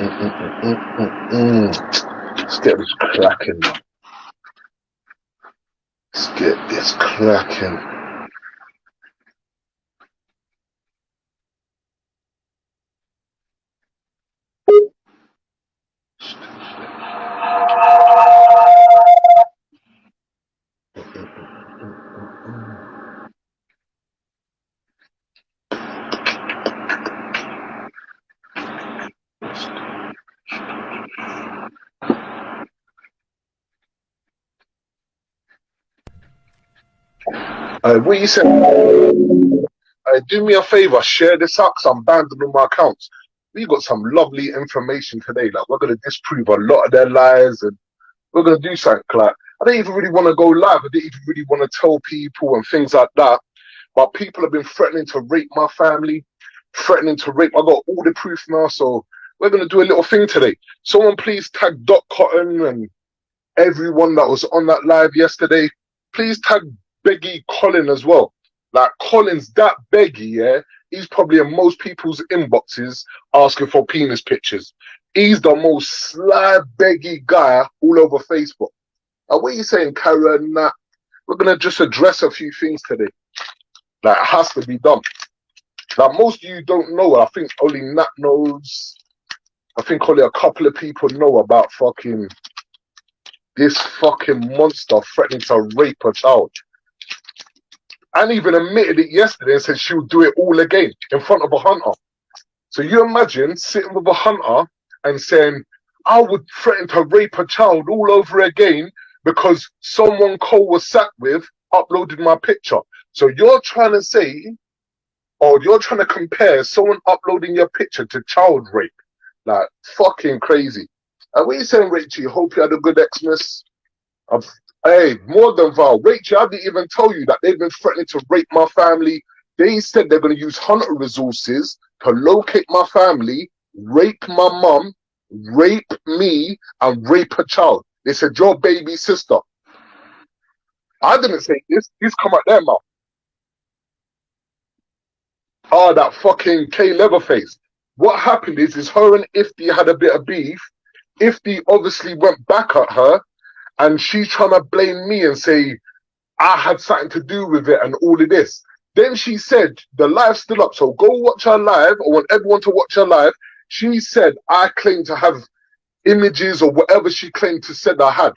Let's get this cracking. Let's get this cracking. What you said? Do me a favor, share this out because I'm banned on my accounts. We got some lovely information today. Like we're gonna disprove a lot of their lies, and we're gonna do something. Like I didn't even really want to go live. I didn't even really want to tell people and things like that. But people have been threatening to rape my family, threatening to rape. I got all the proof now, so we're gonna do a little thing today. Someone please tag Doc Cotton and everyone that was on that live yesterday. Please tag Beggy Colin as well. Like Colin's that Beggy, yeah. He's probably in most people's inboxes asking for penis pictures. He's the most sly Beggy guy all over Facebook. And what are you saying, Karen? We're gonna just address a few things today. Like it has to be done. Like most of you don't know. I think only Nat knows. I think only a couple of people know about fucking this fucking monster threatening to rape a child. And even admitted it yesterday and said she'll do it all again in front of a hunter. So you imagine sitting with a hunter and saying, I would threaten to rape a child all over again because someone Cole was sat with uploaded my picture. So you're trying to say, or you're trying to compare someone uploading your picture to child rape. Like, fucking crazy. And what are you saying, Rachel? Hope you had a good Xmas. Hey, more than Val. Rachel, I didn't even tell you that they've been threatening to rape my family. They said they're going to use hunter resources to locate my family, rape my mum, rape me, and rape a child. They said, your baby sister. I didn't say this. This come out their mouth. Oh, that fucking K Leatherface. What happened is her and Ifty had a bit of beef. Ifty obviously went back at her, and she's trying to blame me and say I had something to do with it and all of this. Then she said, the live's still up, so go watch her live. I want everyone to watch her live. She said I claim to have images or whatever she claimed to said I had.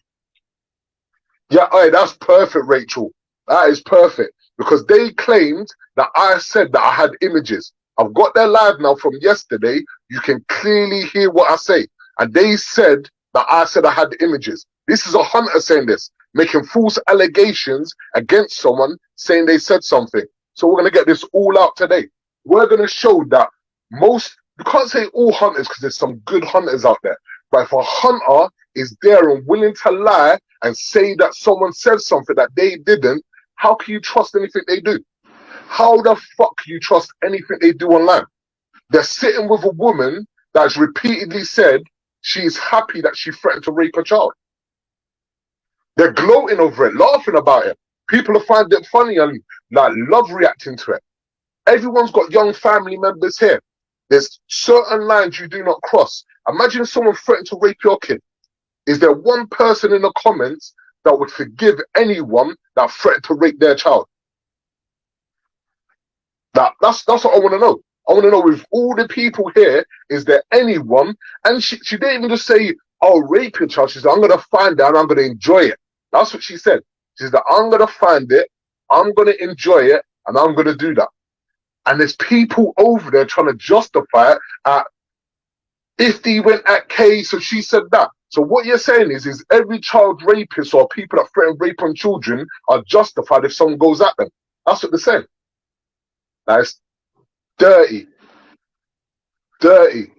Yeah, all right, that's perfect, Rachel. That is perfect. Because they claimed that I said that I had images. I've got their live now from yesterday. You can clearly hear what I say. And they said that I said I had images. This is a hunter saying this, making false allegations against someone, saying they said something. So we're going to get this all out today. We're going to show that you can't say all hunters because there's some good hunters out there. But if a hunter is there and willing to lie and say that someone said something that they didn't, how can you trust anything they do? How the fuck can you trust anything they do online? They're sitting with a woman that's repeatedly said she's happy that she threatened to rape a child. They're gloating over it, laughing about it. People are finding it funny and like love reacting to it. Everyone's got young family members here. There's certain lines you do not cross. Imagine someone threatened to rape your kid. Is there one person in the comments that would forgive anyone that threatened to rape their child? That's what I want to know. I want to know with all the people here, is there anyone? And she didn't even just say, I'll rape your child. She said, I'm going to find it and I'm going to enjoy it. That's what she said. She said, I'm going to find it, I'm going to enjoy it, and I'm going to do that. And there's people over there trying to justify it if they went at K, so she said that. So what you're saying is every child rapist or people that threaten rape on children are justified if someone goes at them. That's what they're saying. That's dirty. Dirty.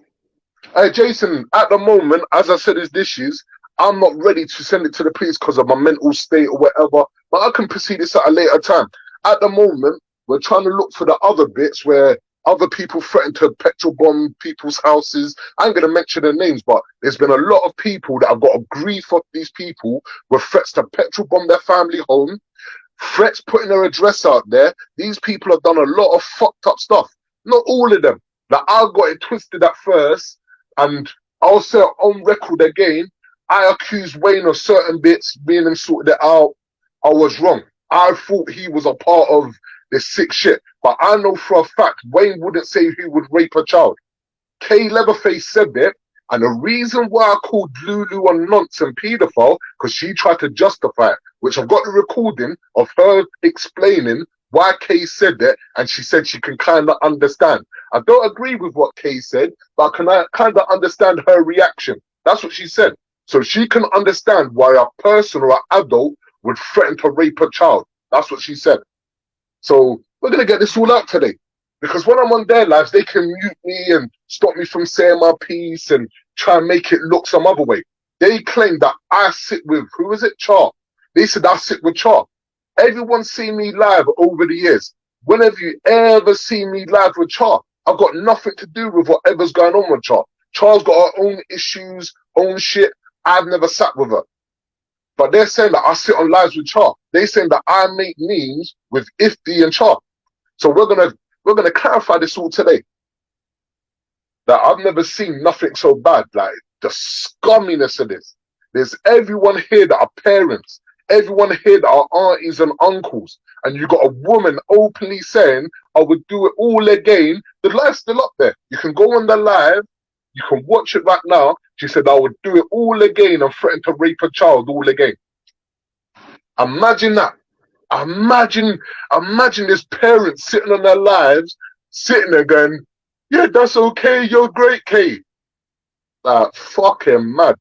Hey, Jason, at the moment, as I said, his dishes, I'm not ready to send it to the police because of my mental state or whatever, but I can proceed this at a later time. At the moment, we're trying to look for the other bits where other people threaten to petrol bomb people's houses. I ain't going to mention their names, but there's been a lot of people that have got a grief of these people with threats to petrol bomb their family home, threats putting their address out there. These people have done a lot of fucked up stuff. Not all of them. Like, I got it twisted at first, and I'll say on record again, I accused Wayne of certain bits, me and him sorted it out. I was wrong. I thought he was a part of this sick shit. But I know for a fact, Wayne wouldn't say he would rape a child. Kay Leatherface said it, and the reason why I called Lulu a nonce and paedophile, because she tried to justify it, which I've got the recording of her explaining why Kay said that, and she said she can kind of understand. I don't agree with what Kay said, but I can kind of understand her reaction. That's what she said. So she can understand why a person or an adult would threaten to rape a child. That's what she said. So we're going to get this all out today. Because when I'm on their lives, they can mute me and stop me from saying my piece and try and make it look some other way. They claim that I sit with, who is it, Char? They said I sit with Char. Everyone's seen me live over the years. Whenever you ever see me live with Char, I've got nothing to do with whatever's going on with Char. Char's got her own issues, own shit. I've never sat with her. But they're saying that I sit on lives with Char. They're saying that I make memes with Ifty and Char. So we're gonna clarify this all today. That I've never seen nothing so bad, like the scumminess of this. There's everyone here that are parents, everyone here that are aunties and uncles, and you got a woman openly saying, I would do it all again. The live's still up there. You can go on the live, you can watch it right now. She said, I would do it all again and threaten to rape a child all again. Imagine that. Imagine this parent sitting on their lives, sitting there going, yeah, that's okay, you're great, Kay. Fucking mad.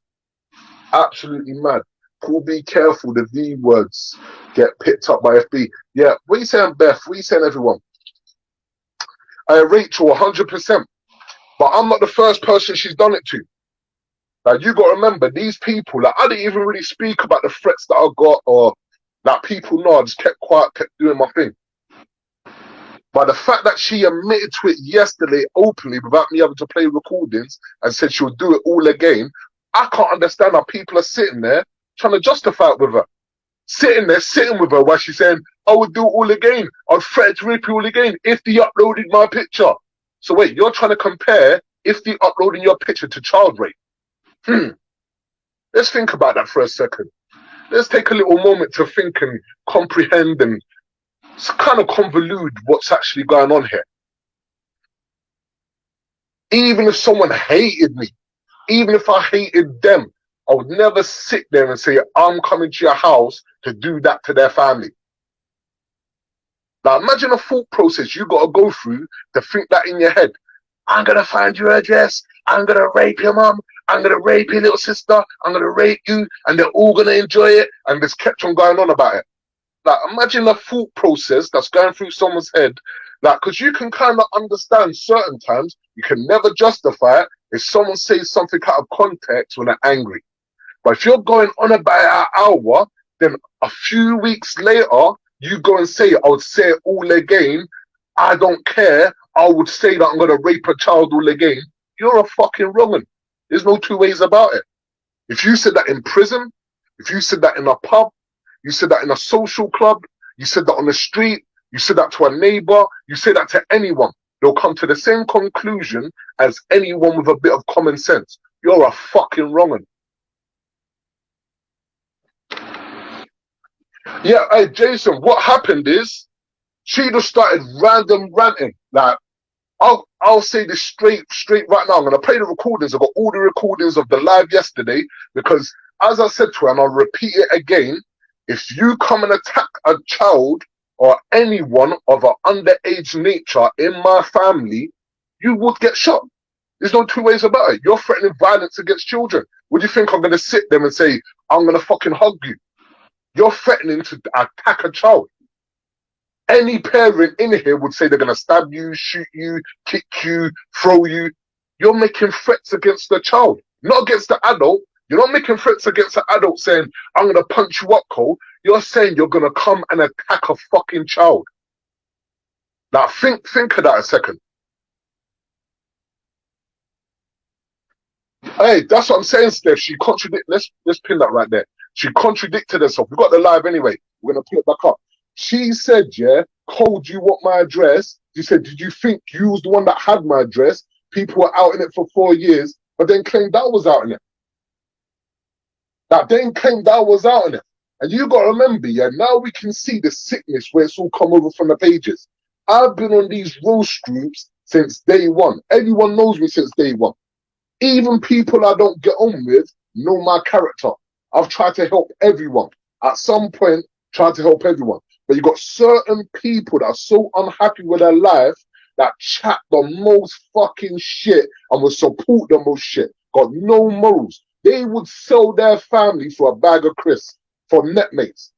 Absolutely mad. Cool, be careful, the V words get picked up by FB. Yeah, what are you saying, Beth? What are you saying, everyone? Rachel, 100%. But I'm not the first person she's done it to. Like, you got to remember, these people, like, I didn't even really speak about the threats that I got, or like, people know I just kept quiet, kept doing my thing. But the fact that she admitted to it yesterday openly without me having to play recordings and said she'll do it all again, I can't understand how people are sitting there trying to justify it with her. Sitting with her while she's saying, I would do it all again. I'd threaten to rape you all again if they uploaded my picture. So wait, you're trying to compare if they uploading your picture to child rape? Let's think about that for a second. Let's take a little moment to think and comprehend and kind of convolute what's actually going on here. Even if someone hated me, even if I hated them, I would never sit there and say, I'm coming to your house to do that to their family. Now imagine a thought process you got to go through to think that in your head. I'm going to find your address. I'm going to rape your mum. I'm going to rape your little sister. I'm going to rape you. And they're all going to enjoy it. And just kept on going on about it. Like, imagine a thought process that's going through someone's head. Like, because you can kind of understand certain times, you can never justify it if someone says something out of context when they're angry. But if you're going on about an hour, then a few weeks later, you go and say, I would say it all again. I don't care. I would say that I'm going to rape a child all again. You're a fucking wrong'un. There's no two ways about it. If you said that in prison, if you said that in a pub, you said that in a social club, you said that on the street, you said that to a neighbor, you said that to anyone, they'll come to the same conclusion as anyone with a bit of common sense. You're a fucking wrong'un. Yeah, hey, Jason, what happened is she just started random ranting. Like, I'll say this straight right now. I'm gonna play the recordings. I got all the recordings of the live yesterday because, as I said to her, and I'll repeat it again, if you come and attack a child or anyone of an underage nature in my family, you would get shot. There's no two ways about it. You're threatening violence against children. Would you think I'm gonna sit there and say, I'm gonna fucking hug you? You're threatening to attack a child. Any parent in here would say they're going to stab you, shoot you, kick you, throw you. You're making threats against the child, not against the adult. You're not making threats against the adult saying, I'm going to punch you up, Cole. You're saying you're going to come and attack a fucking child. Now, think of that a second. Hey, that's what I'm saying, Steph. She contradicted. Let's pin that right there. She contradicted herself. We got the live anyway. We're going to put it back up. She said, yeah, Cole, do you want my address? She said, did you think you was the one that had my address? People were out in it for 4 years. but then claimed that was out in it. That then claimed that was out in it. And you got to remember, yeah, now we can see the sickness where it's all come over from the pages. I've been on these roast groups since day one. Everyone knows me since day one. Even people I don't get on with know my character. I've tried to help everyone. At some point, tried to help everyone. But you got certain people that are so unhappy with their life that chat the most fucking shit and will support the most shit. Got no morals. They would sell their family for a bag of crisps for netmates.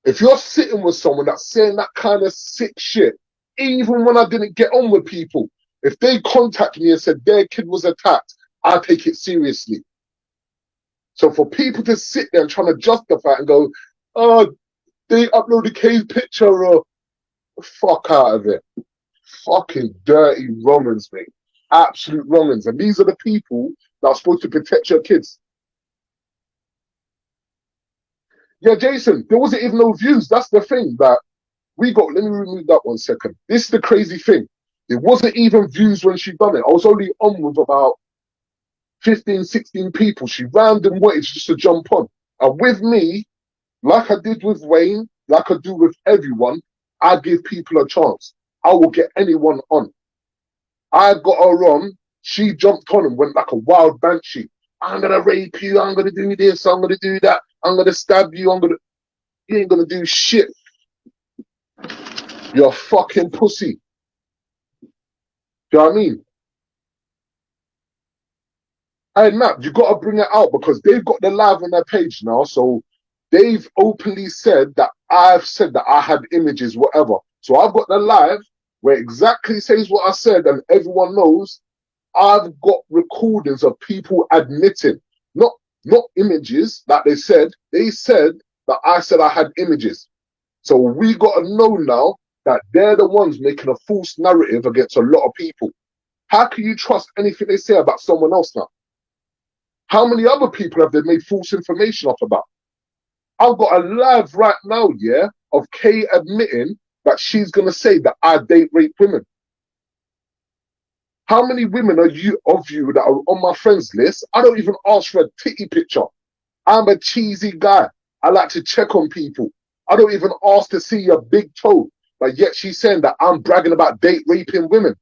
If you're sitting with someone that's saying that kind of sick shit, even when I didn't get on with people, if they contact me and said their kid was attacked, I take it seriously. So for people to sit there and trying to justify it and go, oh, they upload a cave picture, or fuck out of it. Fucking dirty Romans, mate. Absolute Romans. And these are the people that are supposed to protect your kids. Yeah, Jason, there wasn't even no views. That's the thing that we got. Let me remove that 1 second. This is the crazy thing. It wasn't even views when she done it. I was only on with about 15, 16 people. She random waited just to jump on. And with me, like I did with Wayne, like I do with everyone, I give people a chance. I will get anyone on. I got her on. She jumped on and went like a wild banshee. I'm going to rape you. I'm going to do this. I'm going to do that. I'm going to stab you. You ain't going to do shit. You're a fucking pussy. Do you know what I mean? Hey, Matt, you got to bring it out because they've got the live on their page now. So they've openly said that I've said that I had images, whatever. So I've got the live where it exactly says what I said, and everyone knows I've got recordings of people admitting, not images that they said. They said that I said I had images. So we got to know now that they're the ones making a false narrative against a lot of people. How can you trust anything they say about someone else now? How many other people have they made false information up about? I've got a live right now, yeah, of Kay admitting that she's going to say that I date rape women. How many women are you that are on my friends list? I don't even ask for a titty picture. I'm a cheesy guy. I like to check on people. I don't even ask to see your big toe. But yet she's saying that I'm bragging about date raping women.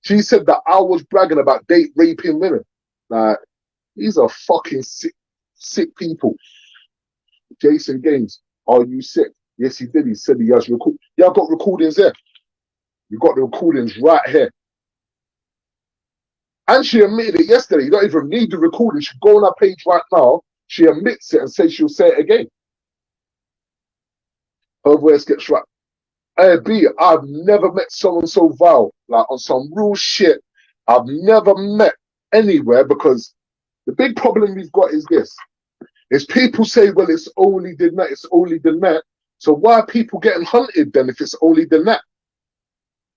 She said that I was bragging about date raping women. Like, these are fucking sick people. Jason Gaines, are you sick? Yes, he did. He said he has record. Yeah, I've got recordings there. You've got the recordings right here. And she admitted it yesterday. You don't even need the recording. She go on her page right now. She admits it and says she'll say it again. Her voice gets right. Hey, B, I've never met someone so vile. Like, on some real shit. I've never met anywhere, because the big problem we've got is this. Is people say, well, it's only the net, it's only the net. So why are people getting hunted then if it's only the net?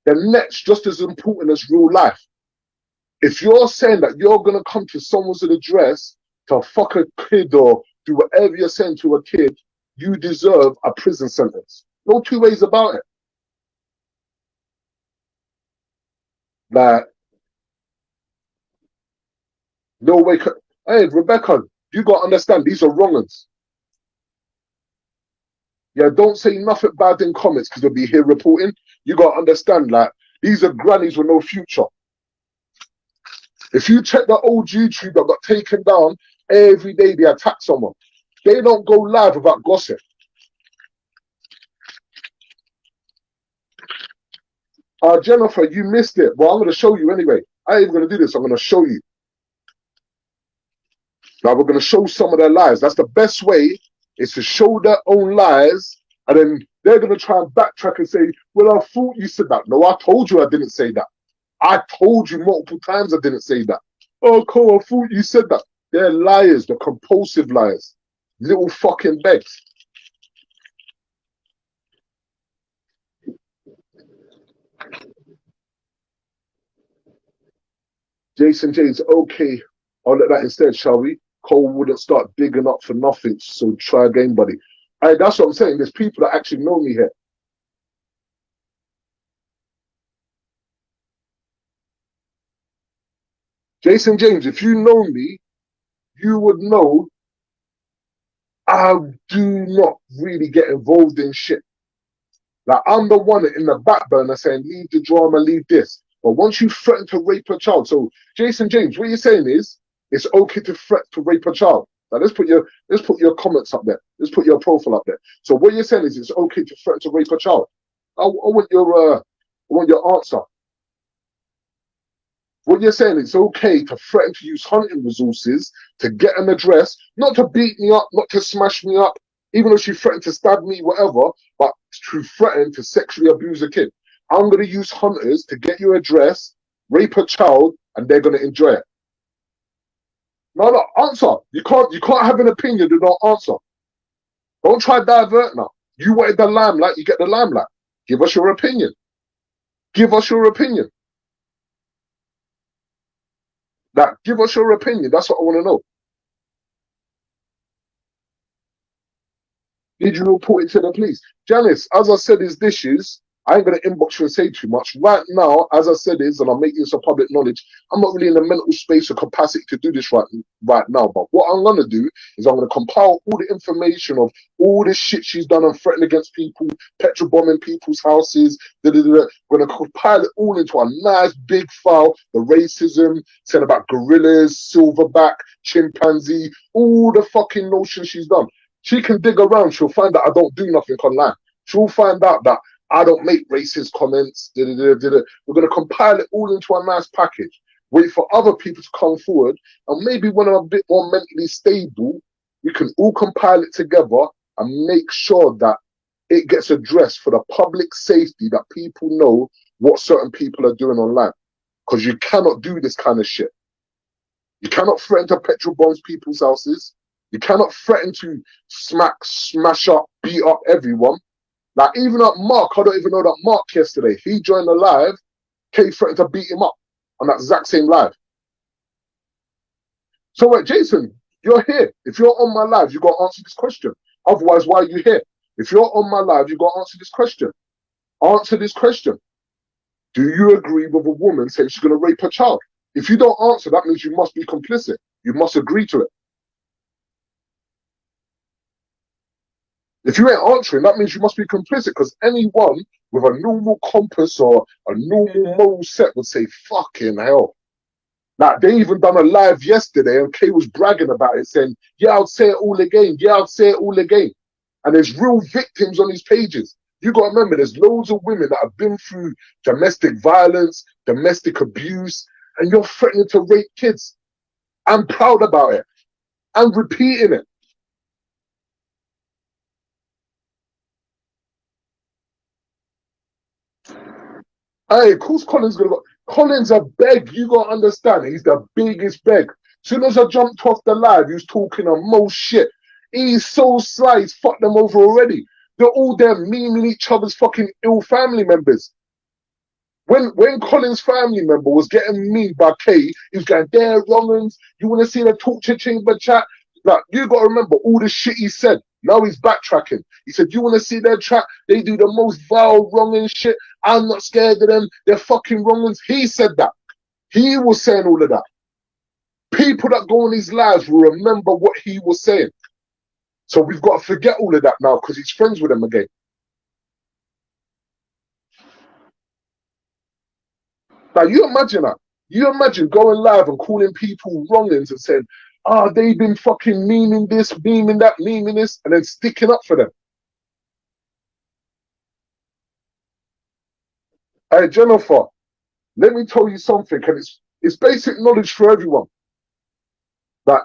The net's just as important as real life. If you're saying that you're going to come to someone's address to fuck a kid or do whatever you're saying to a kid, you deserve a prison sentence. No two ways about it. Like, no way. Hey, Rebecca, you got to understand, these are wrong uns. Yeah, don't say nothing bad in comments because they'll be here reporting. You got to understand, like, these are grannies with no future. If you check the old YouTube that got taken down, every day they attack someone. They don't go live without gossip. Jennifer, you missed it. Well, I'm going to show you anyway. I ain't even going to do this. I'm going to show you. Now, we're going to show some of their lies. That's the best way, is to show their own lies, and then they're going to try and backtrack and say, well, I thought you said that. No, I told you I didn't say that. I told you multiple times I didn't say that. Oh, Cole, I thought you said that. They're liars. They're compulsive liars. Little fucking begs. Jason James, okay, I'll let that instead, shall we? Cole wouldn't start digging up for nothing, so try again, buddy. Hey, that's what I'm saying. There's people that actually know me here. Jason James, if you know me, you would know I do not really get involved in shit. Like, I'm the one in the back burner saying, leave the drama, leave this. But once you threaten to rape a child, so Jason James, what you're saying is, it's okay to threaten to rape a child. Now let's put your comments up there. Let's put your profile up there. So what you're saying is, it's okay to threaten to rape a child. I want your answer. What you're saying, it's okay to threaten to use hunting resources to get an address, not to beat me up, not to smash me up, even though she threatened to stab me, whatever, but to threaten to sexually abuse a kid. I'm going to use hunters to get your address, rape a child, and they're going to enjoy it. No, answer. You can't have an opinion and not answer. Don't try to divert now. You wanted the limelight, you get the limelight. Give us your opinion. Give us your opinion. Like, give us your opinion. That's what I want to know. Did you report it to the police? Janice, as I said, his dishes, I ain't going to inbox you and say too much. Right now, as I said is, and I'm making this a public knowledge, I'm not really in the mental space or capacity to do this right now. But what I'm going to do is I'm going to compile all the information of all the shit she's done and threatened against people, petrol bombing people's houses. We're going to compile it all into a nice big file. The racism, saying about gorillas, silverback, chimpanzee, all the fucking notions she's done. She can dig around. She'll find that I don't do nothing online. She'll find out that I don't make racist comments. We're going to compile it all into a nice package. Wait for other people to come forward. And maybe when I'm a bit more mentally stable, we can all compile it together and make sure that it gets addressed for the public safety, that people know what certain people are doing online. Because you cannot do this kind of shit. You cannot threaten to petrol bombs people's houses. You cannot threaten to smash up, beat up everyone. Like, even at Mark, I don't even know that Mark yesterday, he joined the live, Kay threatened to beat him up on that exact same live. So wait, Jason, you're here. If you're on my live, you got to answer this question. Otherwise, why are you here? If you're on my live, you got to answer this question. Answer this question. Do you agree with a woman saying she's going to rape her child? If you don't answer, that means you must be complicit. You must agree to it. If you ain't answering, that means you must be complicit, because anyone with a normal compass or a normal moral set would say, fucking hell. Like, they even done a live yesterday and Kay was bragging about it, saying, yeah, I'll say it all again. Yeah, I'll say it all again. And there's real victims on these pages. You got to remember, there's loads of women that have been through domestic violence, domestic abuse, and you're threatening to rape kids. I'm proud about it. I'm repeating it. Hey, of course Colin's gonna go. Colin's a beg. You gotta understand. He's the biggest beg. Soon as I jumped off the live, he was talking on most shit. He's so sly. He's fucked them over already. They're all there memeing each other's fucking ill family members. When Colin's family member was getting memed by Kay, he was going, "They're wrong'uns. You want to see the torture chamber chat?" Like, you got to remember all the shit he said. Now he's backtracking. He said, "You want to see their chat? They do the most vile wronging shit. I'm not scared of them. They're fucking wrong'uns." He said that. He was saying all of that. People that go on his lives will remember what he was saying. So we've got to forget all of that now because he's friends with them again. Now, you imagine that. You imagine going live and calling people wrongings and saying, they've been fucking memeing this, memeing that, memeing this, and then sticking up for them. Hey, Jennifer, let me tell you something, and it's basic knowledge for everyone. That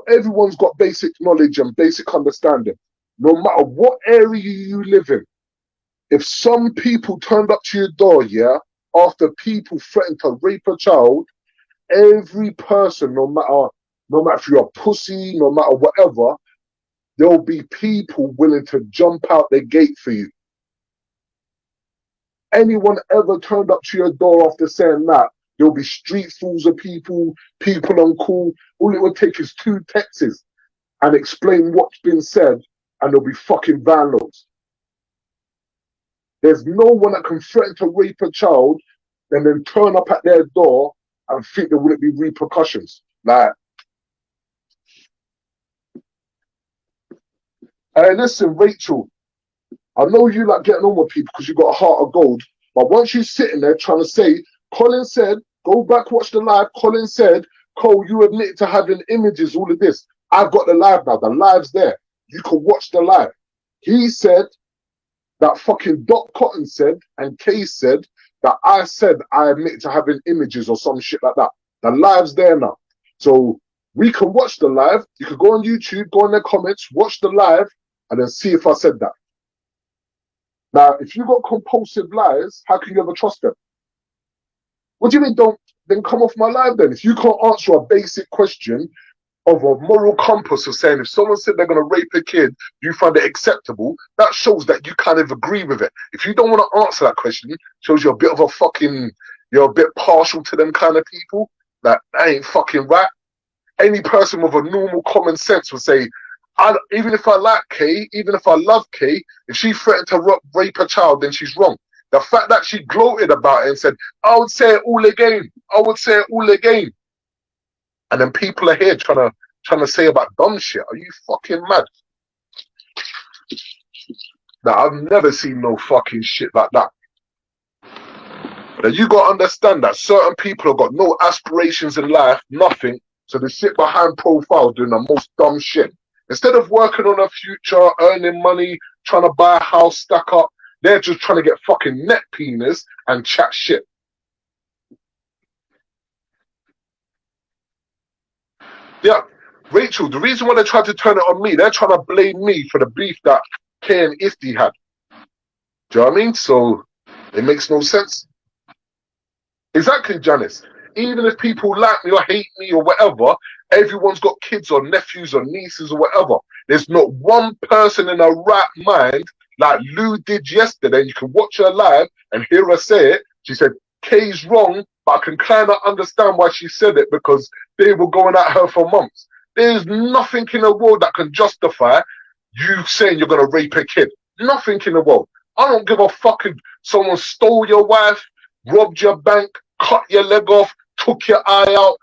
everyone's got basic knowledge and basic understanding. No matter what area you live in, if some people turned up to your door, yeah, after people threatened to rape a child, every person, no matter if you're a pussy, no matter whatever, there'll be people willing to jump out their gate for you. Anyone ever turned up to your door after saying that, there'll be street fools of people on call. All it would take is 2 texts and explain what's been said, and there'll be fucking van loads. There's no one that can threaten to rape a child and then turn up at their door and think there wouldn't be repercussions. Like, hey, listen, Rachel, I know you like getting on with people because you got a heart of gold, but once you sitting there trying to say, Colin said, go back, watch the live, Colin said, Cole, you admitted to having images, all of this. I've got the live now, the live's there. You can watch the live. He said, that fucking Doc Cotton said, and Kay said, that I said I admitted to having images or some shit like that. The live's there now. So we can watch the live. You can go on YouTube, go in the comments, watch the live, and then see if I said that. Now, if you got compulsive lies, how can you ever trust them? What do you mean don't then come off my live then? If you can't answer a basic question of a moral compass of saying if someone said they're going to rape a kid, you find it acceptable, that shows that you kind of agree with it. If you don't want to answer that question, shows you're a bit of a fucking, you're a bit partial to them kind of people. That ain't fucking right. Any person with a normal common sense would say, even if I like Kay, even if I love Kay, if she threatened to rape a child, then she's wrong. The fact that she gloated about it and said, I would say it all again. I would say it all again. And then people are here trying to say about dumb shit. Are you fucking mad? Now, I've never seen no fucking shit like that. Now, you got to understand that certain people have got no aspirations in life, nothing. So they sit behind profiles doing the most dumb shit. Instead of working on a future, earning money, trying to buy a house, stack up, they're just trying to get fucking net penis and chat shit. Yeah, Rachel, the reason why they tried to turn it on me, they're trying to blame me for the beef that Kay and Ifty had. Do you know what I mean? So it makes no sense. Exactly, Janice. Even if people like me or hate me or whatever, everyone's got kids or nephews or nieces or whatever. There's not one person in a right mind like Lou did yesterday. You can watch her live and hear her say it. She said, Kay's wrong, but I can kind of understand why she said it because they were going at her for months. There's nothing in the world that can justify you saying you're going to rape a kid. Nothing in the world. I don't give a fuck if someone stole your wife, robbed your bank, cut your leg off, took your eye out.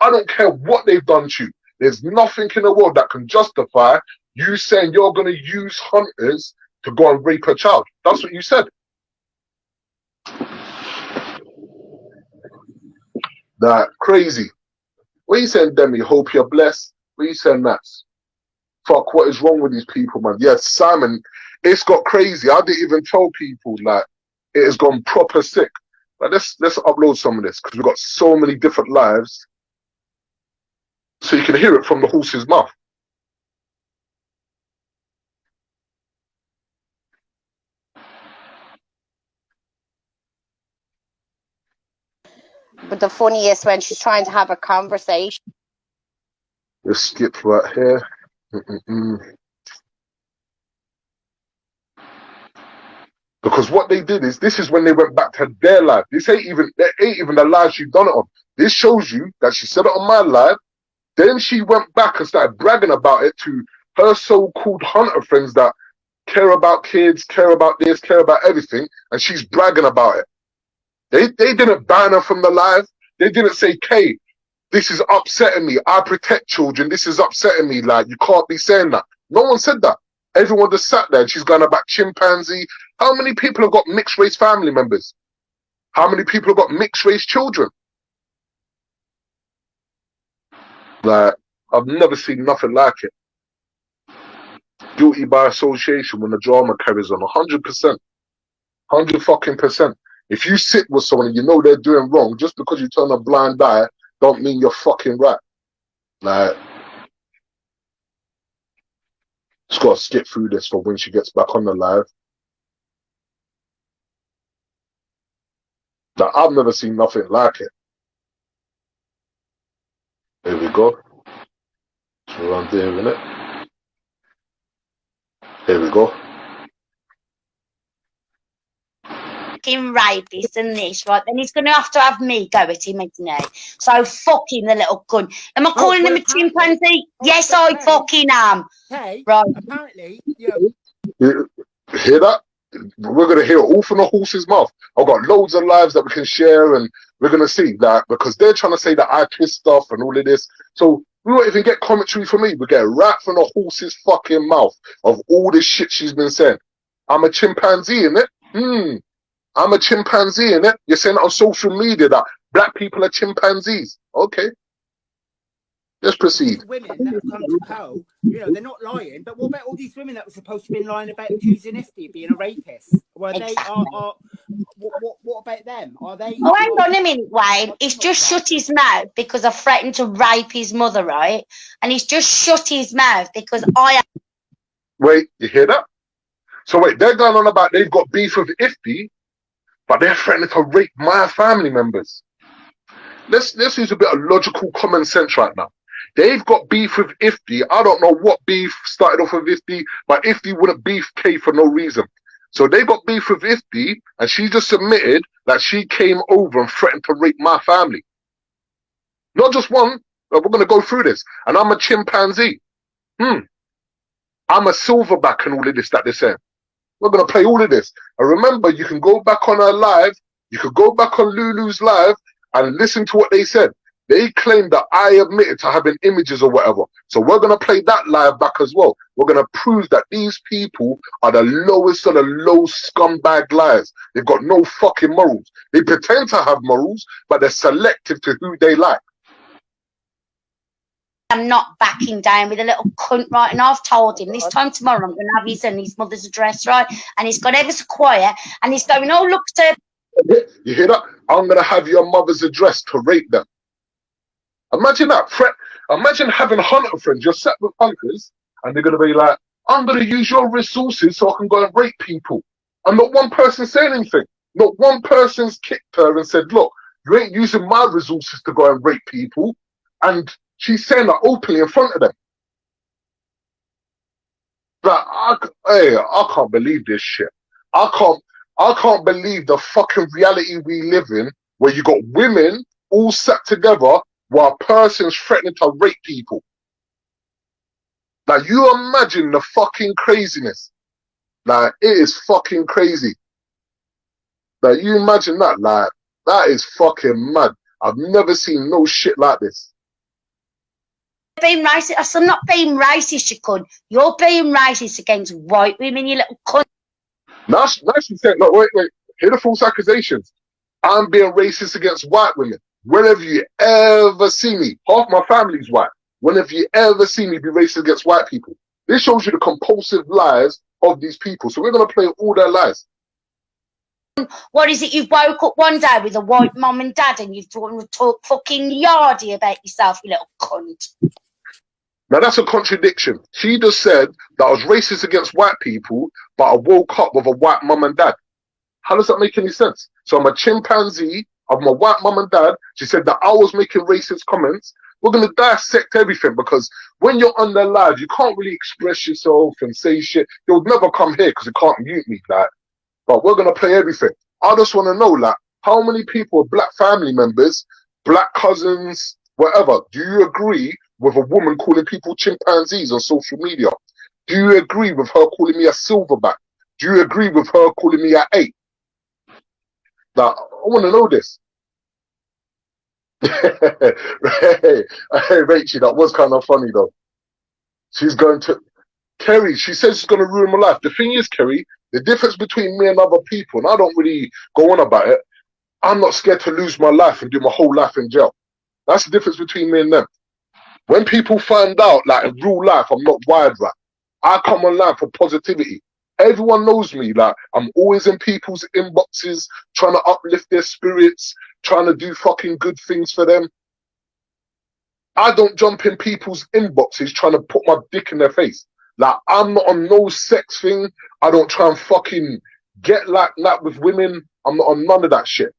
I don't care what they've done to you. There's nothing in the world that can justify you saying you're going to use hunters to go and rape a child. That's what you said. That crazy. What are you saying, Demi? Hope you're blessed. What are you saying, Nats? Fuck, what is wrong with these people, man? Yes, Simon, it's got crazy. I didn't even tell people, like, it has gone proper sick. But let's upload some of this because we've got so many different lives. So you can hear it from the horse's mouth. But the funniest when she's trying to have a conversation. Let's skip right here. Because what they did is, this is when they went back to their live. This ain't even the live she done it on. This shows you that she said it on my live. Then she went back and started bragging about it to her so-called hunter friends that care about kids, care about this, care about everything, and she's bragging about it. They didn't ban her from the live. They didn't say, Kay, this is upsetting me. I protect children. This is upsetting me. Like, you can't be saying that. No one said that. Everyone just sat there and she's going about chimpanzee. How many people have got mixed race family members? How many people have got mixed race children? Like, I've never seen nothing like it. Guilty by association when the drama carries on. 100%. 100%. If you sit with someone and you know they're doing wrong, just because you turn a blind eye, don't mean you're fucking right. Like, just gotta skip through this for when she gets back on the live. Like, I've never seen nothing like it. Here we go. It's around there, innit? Here we go. Rapist and this, right? Then he's going to have me go at him, isn't he? So fuck him, the little gun. Am I calling him a chimpanzee? Yes, I fucking am. Hey, right. Apparently, you hear that? We're gonna hear it all from the horse's mouth. I've got loads of lives that we can share, and we're gonna see that because they're trying to say that I twist stuff and all of this. So we won't even get commentary from me. We get right from the horse's fucking mouth of all this shit she's been saying. I'm a chimpanzee, innit? I'm a chimpanzee, innit? You're saying on social media that black people are chimpanzees. Okay. Let's proceed. Women that have come to power, you know, they're not lying. But what about all these women that were supposed to be lying about accusing Ifty being a rapist? Well, they are what about them? Are they? Oh, hang on a minute, Wayne. He's just shut his mouth because I threatened to rape his mother, right? And he's just shut his mouth because I. Wait, you hear that? So wait, they're going on about they've got beef with Ifty, but they're threatening to rape my family members. Let's use a bit of logical common sense right now. They've got beef with Ifty. I don't know what beef started off with Ifty, but Ifty wouldn't beef K for no reason. So they got beef with Ifty, and she just admitted that she came over and threatened to rape my family. Not just one, but we're going to go through this. And I'm a chimpanzee. I'm a silverback and all of this that they're saying. We're going to play all of this. And remember, you can go back on her live, you could go back on Lulu's live and listen to what they said. They claimed that I admitted to having images or whatever. So we're going to play that live back as well. We're going to prove that these people are the lowest of the low scumbag liars. They've got no fucking morals. They pretend to have morals, but they're selective to who they like. I'm not backing down with a little cunt, right? And I've told him this time tomorrow I'm going to have his and his mother's address, right? And he's got ever so quiet and he's going, oh, look, sir. You hear that? I'm going to have your mother's address to rape them. Imagine that. Imagine having hunter friends. You're set with hunters and they're going to be like, I'm going to use your resources so I can go and rape people. And not one person saying anything. Not one person's kicked her and said, look, you ain't using my resources to go and rape people. And she's saying that openly in front of them. But I can't believe this shit. I can't believe the fucking reality we live in where you got women all sat together while a person's threatening to rape people. Like, you imagine the fucking craziness. Like, it is fucking crazy. Like, you imagine that. Like, that is fucking mad. I've never seen no shit like this. Being racist. I'm not being racist, you cunt. You're being racist against white women, you little cunt. Now she said, no, wait. Hear the false accusations. I'm being racist against white women. When have you ever seen me? Half my family's white. When have you ever seen me be racist against white people? This shows you the compulsive lies of these people. So we're going to play all their lies. What is it? You woke up one day with a white mum and dad and you've talk fucking yardy about yourself, you little cunt. Now that's a contradiction. She just said that I was racist against white people, but I woke up with a white mum and dad. How does that make any sense? So I'm a chimpanzee, I'm a white mum and dad. She said that I was making racist comments. We're going to dissect everything because when you're on the live, you can't really express yourself and say shit. You'll never come here because you can't mute me, like. But we're going to play everything. I just want to know, like, how many people, black family members, black cousins, whatever, do you agree with a woman calling people chimpanzees on social media? Do you agree with her calling me a silverback? Do you agree with her calling me an ape? Like, I want to know this. Hey, Rachel, that was kind of funny, though. She's going to... Kerry, she says she's going to ruin my life. The thing is, Kerry, the difference between me and other people, and I don't really go on about it, I'm not scared to lose my life and do my whole life in jail. That's the difference between me and them. When people find out, like, in real life, I'm not wired right. I come online for positivity. Everyone knows me. Like, I'm always in people's inboxes, trying to uplift their spirits, trying to do fucking good things for them. I don't jump in people's inboxes trying to put my dick in their face. Like, I'm not on no sex thing. I don't try and fucking get like that with women. I'm not on none of that shit.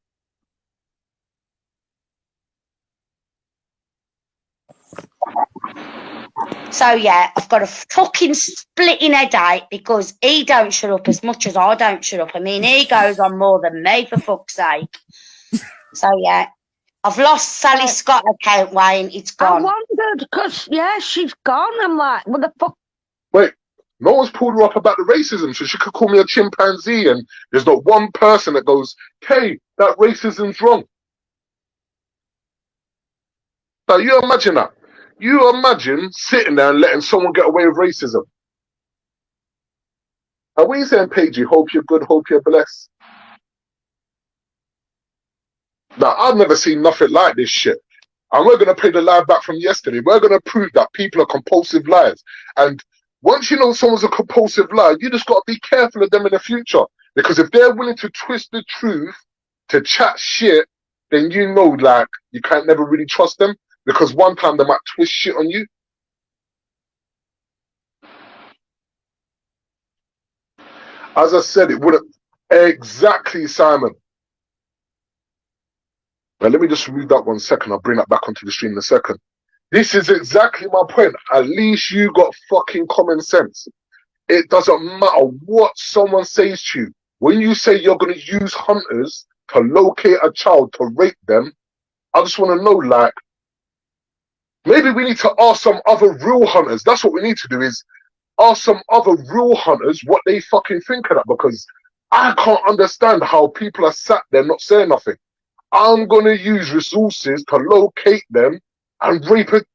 So, yeah, I've got a fucking splitting headache because he don't shut up as much as I don't shut up. I mean, he goes on more than me, for fuck's sake. So, yeah, I've lost Sally Scott account, Wayne. It's gone. I wondered, because, yeah, she's gone. I'm like, what the fuck? Wait, no one's pulled her up about the racism, so she could call me a chimpanzee, and there's not one person that goes, hey, that racism's wrong. Now, you imagine that. You imagine sitting there and letting someone get away with racism. Are we saying, Paige, hope you're good, hope you're blessed? Now, I've never seen nothing like this shit. And we're going to play the live back from yesterday. We're going to prove that people are compulsive liars. And once you know someone's a compulsive liar, you just got to be careful of them in the future. Because if they're willing to twist the truth to chat shit, then you know, like, you can't never really trust them. Because one time they might twist shit on you. As I said, it wouldn't. Exactly, Simon. Now, let me just remove that 1 second. I'll bring that back onto the stream in a second. This is exactly my point. At least you got fucking common sense. It doesn't matter what someone says to you. When you say you're going to use hunters to locate a child to rape them, I just want to know, like, maybe we need to ask some other real hunters. That's what we need to do, is ask some other real hunters what they fucking think of that, because I can't understand how people are sat there not saying nothing. I'm going to use resources to locate them and rape it.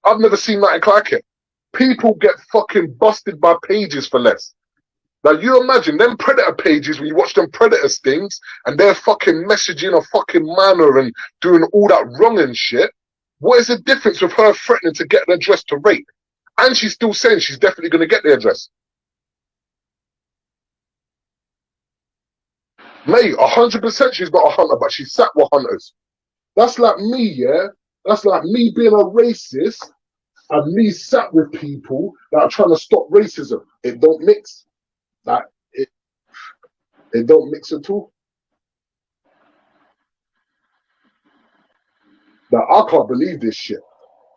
I've never seen nothing like it. People get fucking busted by pages for less. Now, you imagine them predator pages when you watch them predator stings and they're fucking messaging a fucking manner and doing all that wrong and shit. What is the difference with her threatening to get an address to rape? And she's still saying she's definitely going to get the address. Mate, 100% she's not a hunter, but she sat with hunters. That's like me, yeah? That's like me being a racist and me sat with people that are trying to stop racism. It don't mix. Like, it don't mix at all. Now, I can't believe this shit.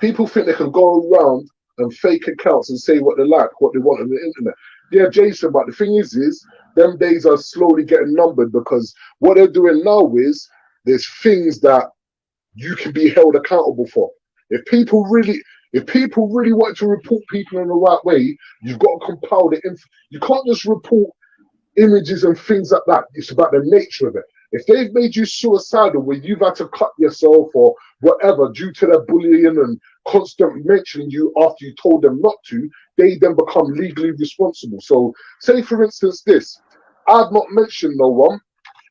People think they can go around and fake accounts and say what they like, what they want on the internet. Yeah, Jason, but the thing is them days are slowly getting numbered, because what they're doing now is there's things that you can be held accountable for. If people really want to report people in the right way, you've got to compile the info. You can't just report images and things like that. It's about the nature of it. If they've made you suicidal where you've had to cut yourself or whatever due to their bullying and constant mentioning you after you told them not to, they then become legally responsible. So say for instance this, I've not mentioned no one,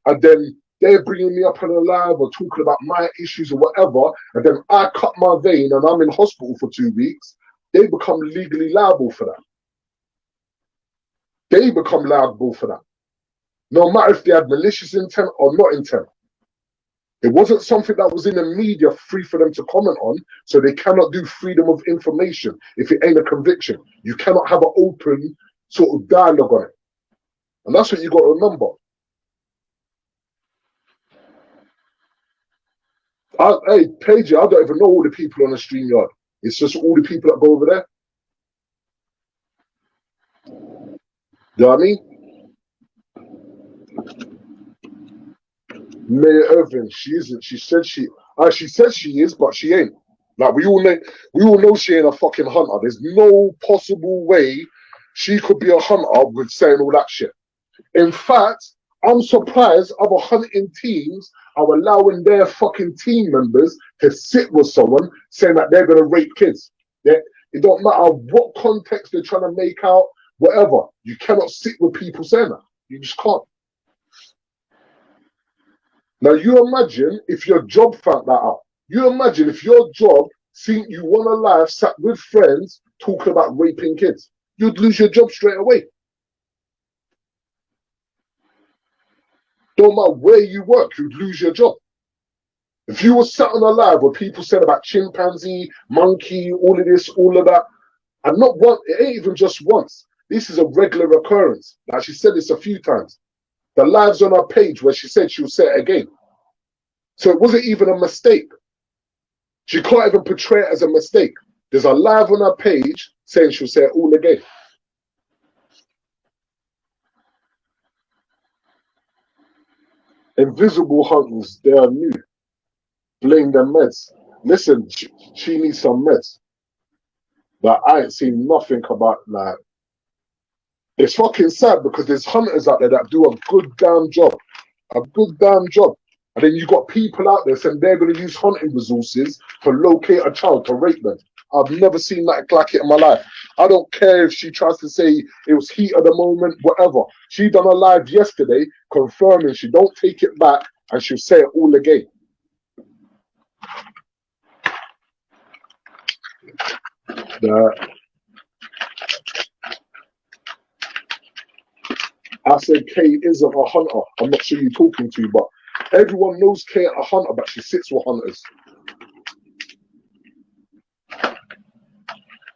and then they're bringing me up on a live or talking about my issues or whatever, and then I cut my vein and I'm in hospital for 2 weeks, they become legally liable for that. They become liable for that. No matter if they had malicious intent or not intent. It wasn't something that was in the media free for them to comment on, so they cannot do freedom of information if it ain't a conviction. You cannot have an open sort of dialogue on it. And that's what you got to remember. Hey, Paige, I don't even know all the people on the StreamYard. It's just all the people that go over there. You know what I mean? Mayor Irvin, she isn't. She said she says she is, but she ain't. Like we all know she ain't a fucking hunter. There's no possible way she could be a hunter with saying all that shit. In fact, I'm surprised other hunting teams are allowing their fucking team members to sit with someone saying that they're gonna rape kids. Yeah, it don't matter what context they're trying to make out, whatever. You cannot sit with people saying that. You just can't. Now, you imagine if your job found that out. You imagine if your job seen you on a live, sat with friends, talking about raping kids. You'd lose your job straight away. Don't matter where you work, you'd lose your job. If you were sat on a live where people said about chimpanzee, monkey, all of this, all of that, and not one, it ain't even just once. This is a regular occurrence. Like she said this a few times. The live's on her page where she said she'll say it again. So it wasn't even a mistake. She can't even portray it as a mistake. There's a live on her page saying she'll say it all again. Invisible hunters, they are new. Blame them meds. Listen, she needs some meds. But I ain't seen nothing about that. It's fucking sad because there's hunters out there that do a good damn job. A good damn job. And then you got people out there saying they're going to use hunting resources to locate a child to rape them. I've never seen that like it in my life. I don't care if she tries to say it was heat of the moment, whatever. She done a live yesterday confirming she don't take it back and she'll say it all again. I said Kay isn't a hunter. I'm not sure you're talking to, but everyone knows Kay ain't a hunter, but she sits with hunters.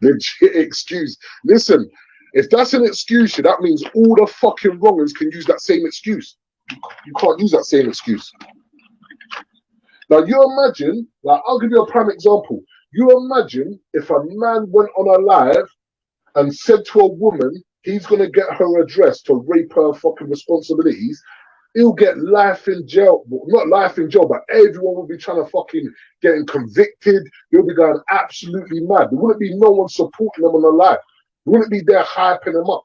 Legit excuse. Listen, if that's an excuse, that means all the fucking wrongers can use that same excuse. You can't use that same excuse. Now you imagine, like I'll give you a prime example. You imagine if a man went on a live and said to a woman he's gonna get her address to rape her fucking responsibilities, he'll get life in jail. Well, not life in jail, but everyone will be trying to fucking get him convicted. He'll be going absolutely mad. There wouldn't be no one supporting him on the live. There wouldn't be there hyping him up.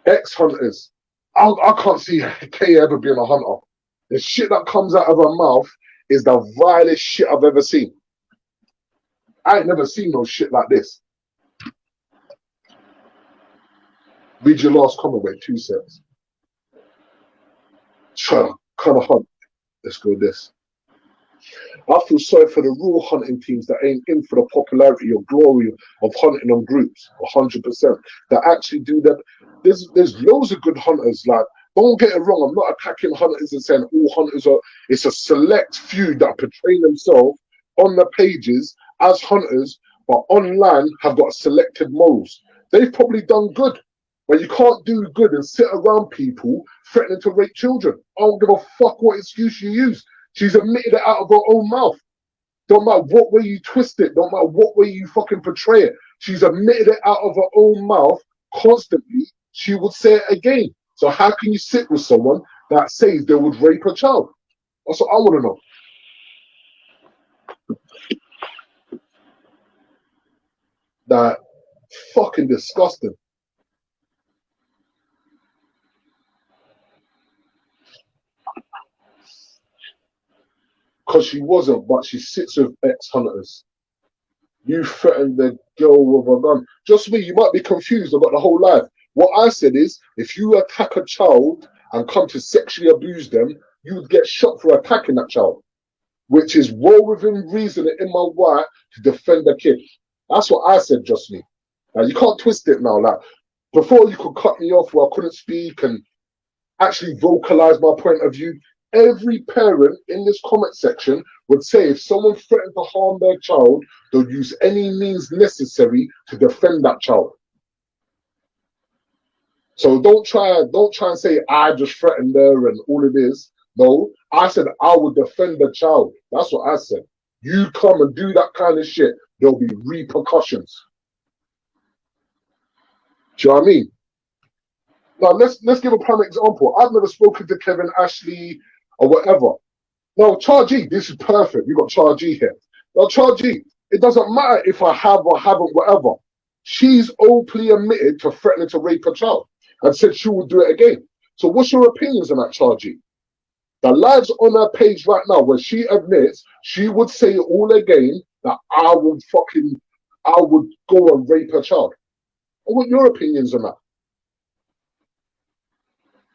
Ex-hunters. I can't see Kay ever being a hunter. The shit that comes out of her mouth is the vilest shit I've ever seen. I ain't never seen no shit like this. Read your last comment, wait, 2 seconds. Kind of hunt. Let's go with this. I feel sorry for the real hunting teams that ain't in for the popularity or glory of hunting on groups, 100%. That actually do that. There's loads of good hunters. Like, don't get it wrong. I'm not attacking hunters and saying all hunters are. It's a select few that portray themselves on the pages as hunters, but online have got selected morals. They've probably done good. But you can't do good and sit around people threatening to rape children. I don't give a fuck what excuse you use. She's admitted it out of her own mouth. Don't matter what way you twist it. Don't matter what way you fucking portray it. She's admitted it out of her own mouth constantly. She would say it again. So how can you sit with someone that says they would rape a child? That's what I want to know. That fucking disgusting. Because she wasn't, but she sits with ex-hunters. You threatened the girl with a gun. Just me, you might be confused about the whole life. What I said is, if you attack a child and come to sexually abuse them, you would get shot for attacking that child, which is well within reason in my right to defend the kid. That's what I said, just me. Now, you can't twist it now. Like, before you could cut me off where I couldn't speak and actually vocalize my point of view. Every parent in this comment section would say if someone threatened to harm their child, they'll use any means necessary to defend that child. So don't try and say I just threatened her and all it is. No, I said I would defend the child. That's what I said. You come and do that kind of shit, there'll be repercussions. Do you know what I mean? Now let's give a prime example. I've never spoken to Kevin, Ashley, or whatever. Now, Chargy, this is perfect. We got Chargy here. Now, Chargy, it doesn't matter if I have or haven't, whatever. She's openly admitted to threatening to rape a child and said she will do it again. So what's your opinions on that, Chargy? The live's on her page right now where she admits she would say it all again that I would go and rape a child. I want your opinions on that.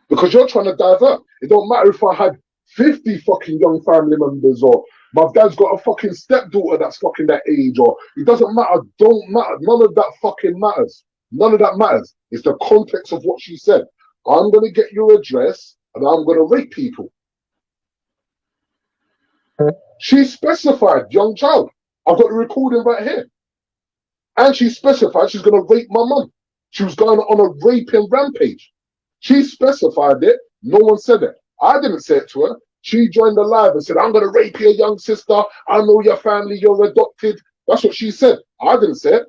Because you're trying to divert. It don't matter if I had 50 fucking young family members or my dad's got a fucking stepdaughter that's fucking that age, or it doesn't matter, don't matter. None of that fucking matters. None of that matters. It's the context of what she said. I'm going to get your address and I'm going to rape people. She specified young child. I've got the recording right here. And she specified she's going to rape my mum. She was going on a raping rampage. She specified it. No one said it. I didn't say it to her. She joined the live and said, I'm going to rape your young sister. I know your family. You're adopted. That's what she said. I didn't say it.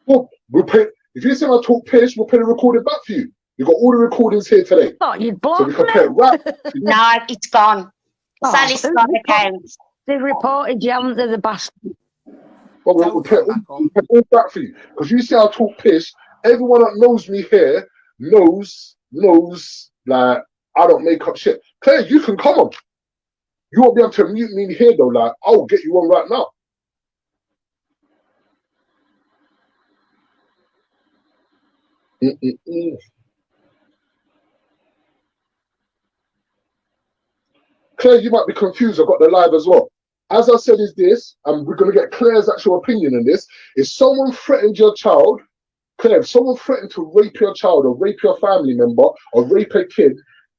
Well, if you say I talk piss, we'll pay the recording back for you. You've got all the recordings here today. Thought you'd So we blocked can me. play it right. No, it's gone. Oh, Sally's got account. They've reported you, haven't they, the bastard? Well, we'll pay it all back for you. Because you say I talk piss everyone that knows me here knows, like, I don't make up shit. Claire, you can come on. You won't be able to mute me here, though. Like, I'll get you on right now. Claire, you might be confused. I've got the live as well. As I said, is this, and we're going to get Claire's actual opinion on this. If someone threatened your child, Claire, if someone threatened to rape your child or rape your family member or rape a kid,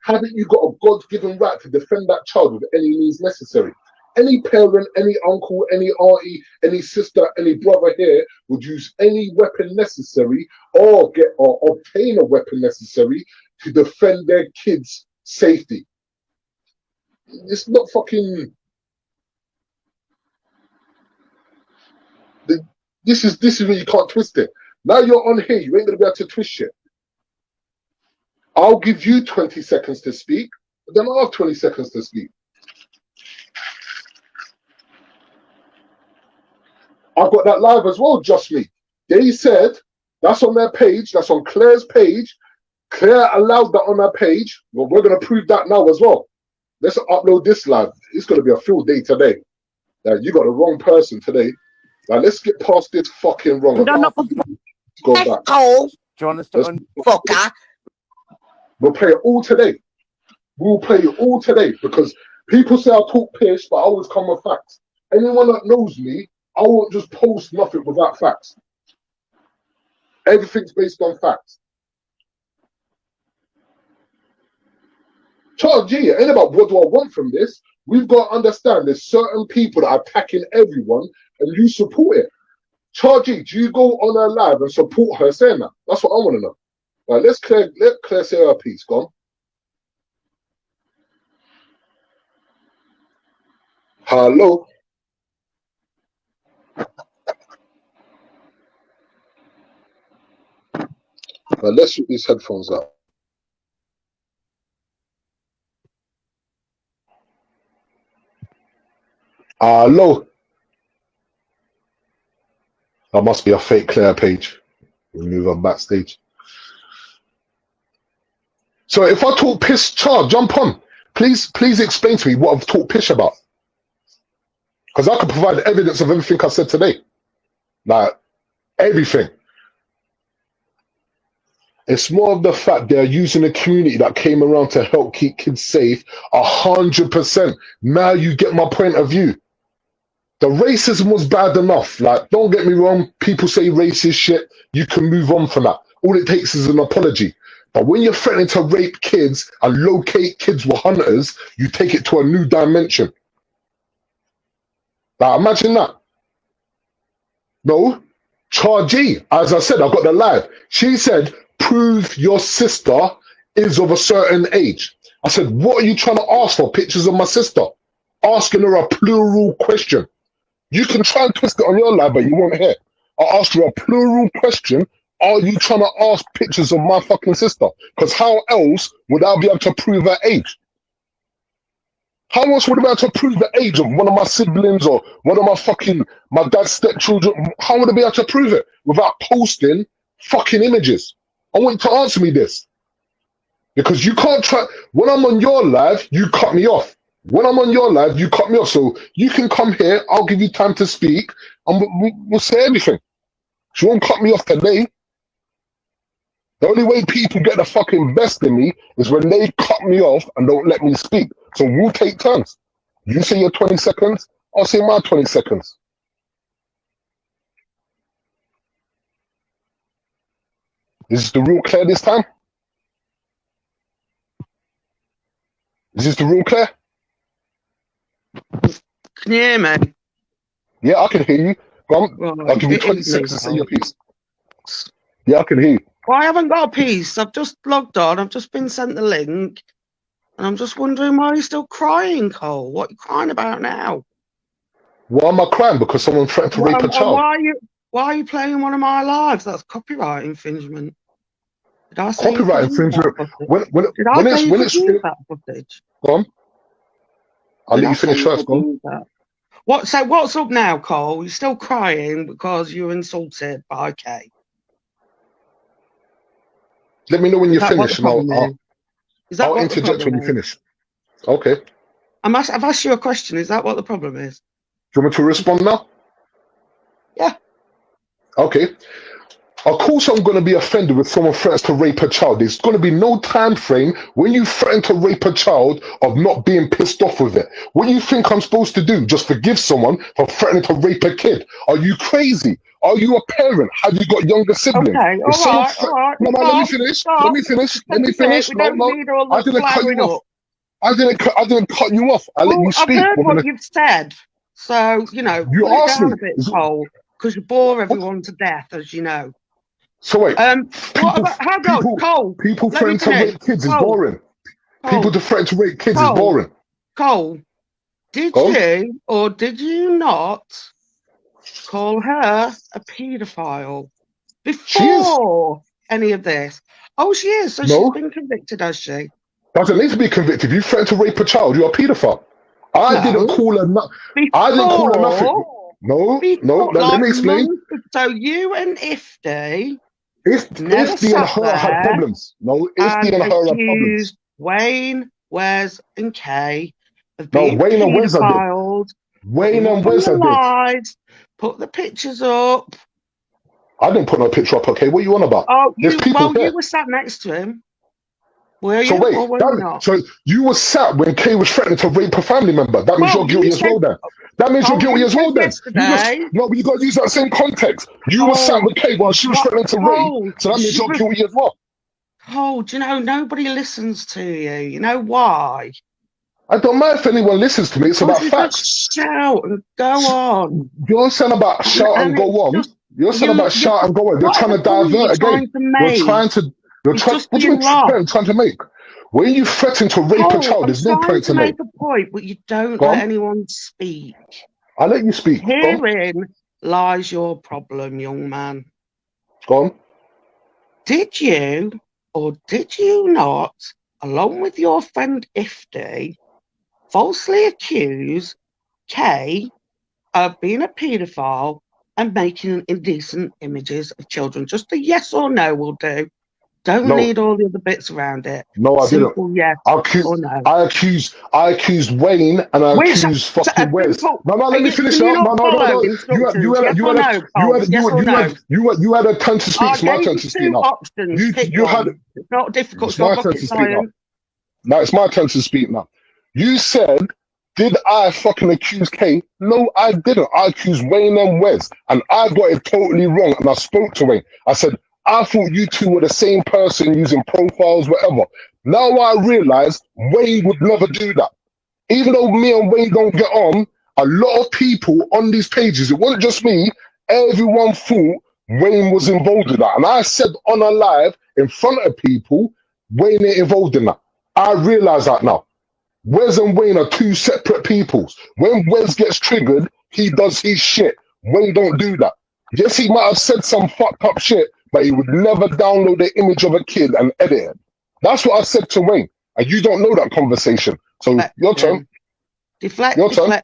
haven't you got a God-given right to defend that child with any means necessary? Any parent, any uncle, any auntie, any sister, any brother here would use any weapon necessary or obtain a weapon necessary to defend their kids' safety. It's not fucking. This is where you can't twist it. Now you're on here, you ain't gonna be able to twist shit. I'll give you 20 seconds to speak, but then I'll have 20 seconds to speak. I've got that live as well, just me. They said that's on their page, that's on Claire's page. Claire allowed that on her page. Well, we're gonna prove that now as well. Let's upload this live. It's gonna be a field day today. You got the wrong person today. Now let's get past this fucking wrong. Go back. Cole. Do you understand? Fucker. We'll play it all today. We'll play it all today because people say I talk piss, but I always come with facts. Anyone that knows me, I won't just post nothing without facts. Everything's based on facts. Charles G, it ain't about what do I want from this. We've got to understand there's certain people that are attacking everyone and you support it. Charles G, do you go on her live and support her saying that? That's what I want to know. Right, let Claire say her piece. Go on. Hello. Right, let's shoot these headphones out. Hello. That must be a fake Claire page. We'll move on backstage. So if I talk piss, Char, jump on. Please explain to me what I've talked piss about. Because I can provide evidence of everything I said today. Like, everything. It's more of the fact they're using a community that came around to help keep kids safe 100%. Now you get my point of view. The racism was bad enough. Like, don't get me wrong. People say racist shit. You can move on from that. All it takes is an apology. But when you're threatening to rape kids and locate kids with hunters, you take it to a new dimension. Like, imagine that. No, Char G, as I said, I got the live. She said, prove your sister is of a certain age. I said, what are you trying to ask for? Pictures of my sister. Asking her a plural question. You can try and twist it on your live, but you won't hear. I asked her a plural question. Are you trying to ask pictures of my fucking sister? Because how else would I be able to prove her age? How else would I be able to prove the age of one of my siblings or one of my dad's stepchildren? How would I be able to prove it without posting fucking images? I want you to answer me this. Because you can't try. When I'm on your live, you cut me off. When I'm on your live, you cut me off. So you can come here, I'll give you time to speak, and we'll say everything. She won't cut me off today. The only way people get the fucking best in me is when they cut me off and don't let me speak. So we'll take turns. You say your 20 seconds, I'll say my 20 seconds. Is the rule clear this time? Is this the rule clear? Can you hear me? Yeah, I can hear you. Come on, Right, I'll give you 20 seconds to say your piece. Yeah, I can hear you. Well, I haven't got a piece. I've just logged on. I've just been sent the link. And I'm just wondering why you're still crying, Cole. What are you crying about now? Why am I crying? Because someone threatened to rape a child. Why are you playing one of my lives? That's copyright infringement. Did I say Copyright infringement. Did I say you could use that footage? Go on. I'll let you finish first. Go on. What's up now, Cole? You're still crying because you're insulted by Kay. Let me know when Is you that what the finish, and problem is? Is that I'll what the interject problem when you is? finish. Okay. Do I've asked you a question. Is that what the problem is? you want me to respond now? Yeah. Okay. Of course, I'm going to be offended when someone threatens to rape a child. There's going to be no time frame when you threaten to rape a child of not being pissed off with it. What do you think I'm supposed to do? Just forgive someone for threatening to rape a kid? Are you crazy? Are you a parent? Have you got younger siblings? Okay. If All someone right. All right. no, let me Stop. finish. Let Stop. me finish. Let Take me a bit. finish. We No, don't no. need all I the didn't cut you flowering off. up. I didn't cut you off. I let Well, you I've speak. heard what you've said. So, you know, You put it asked down me. a bit, Cole, because you bore everyone to death, as you know. So wait. What People, about, hold on, Cole, people let me threatening to finish. rape kids is Cole, boring. People Cole, to threaten to rape kids is Cole, boring. Cole, did Go on. you or did you not call her a paedophile She is. before any of this? Oh, she is. So she's No. been convicted, has she? Doesn't need to be convicted. If you threaten to rape a child, you're a paedophile. I didn't No. call her. I didn't call her nothing. Before, No. before, Let like me explain. months. So you and Ifty never Ifty and sat her had there problems. No. Ifty and and her had problems. accused Wayne, Wes, and Kay of No. being Wayne and Weza did. paedophiles, put Wayne them and up on the Weza did. lives, put the pictures up. I didn't put no picture up. Okay. What you on about? Oh, There's people you here. were sat next to him. Were So you wait. or were you not? So you were sat when Kay was threatening to rape a family member. That means Well, you're you guilty as said, well. Then. That means you're oh, guilty you as said well. Then. yesterday. No. But you got to use that same context. You were sat Oh, with Kay while she was what? threatening to rape. Oh, So that means you're guilty as well. oh, do you know, nobody listens to you. You know why? I don't mind if anyone listens to me. It's Because about you facts. just shout and go on. You're saying about shout and And go it's on. just, You're saying about shout and go on. You're trying whatever to point divert you're again. trying to make You're is trying. just What do you being mean lost. trying to make? When you threaten to rape a Oh, child, I'm there's no trying point to to make. make a point, but you don't Go let on. anyone speak. I'll let you speak. Go on. Herein lies your problem, young man. Go on. Did you or did you not, along with your friend Ifty, falsely accuse Kay of being a paedophile and making indecent images of children? Just a yes or no will do. Don't No. need all the other bits around it. No, I didn't. Simple yes or no. I accused Wayne and I With accused a fucking Wes. simple, No, are let me you, finish can you now. not follow You instructions? had Yes or no, Cole? Yes or no? you had a turn to speak. I It's my gave turn you to speak two now. options. Pick You had one. It's not difficult. it's It's not my turn rocket to speak now. science. Now it's my turn to speak now. You said, did I fucking accuse Kay? No, I didn't. I accused Wayne and Wes, and I got it totally wrong. And I spoke to Wayne. I said, I thought you two were the same person using profiles, whatever. Now I realize Wayne would never do that. Even though me and Wayne don't get on, a lot of people on these pages, it wasn't just me, everyone thought Wayne was involved in that. And I said on a live in front of people, Wayne ain't involved in that. I realize that now. Wes and Wayne are two separate peoples. When Wes gets triggered, he does his shit. Wayne don't do that. Yes, he might have said some fucked up shit, but he would never download the image of a kid and edit it. That's what I said to Wayne. And you don't know that conversation. So your turn. Deflect. Your turn.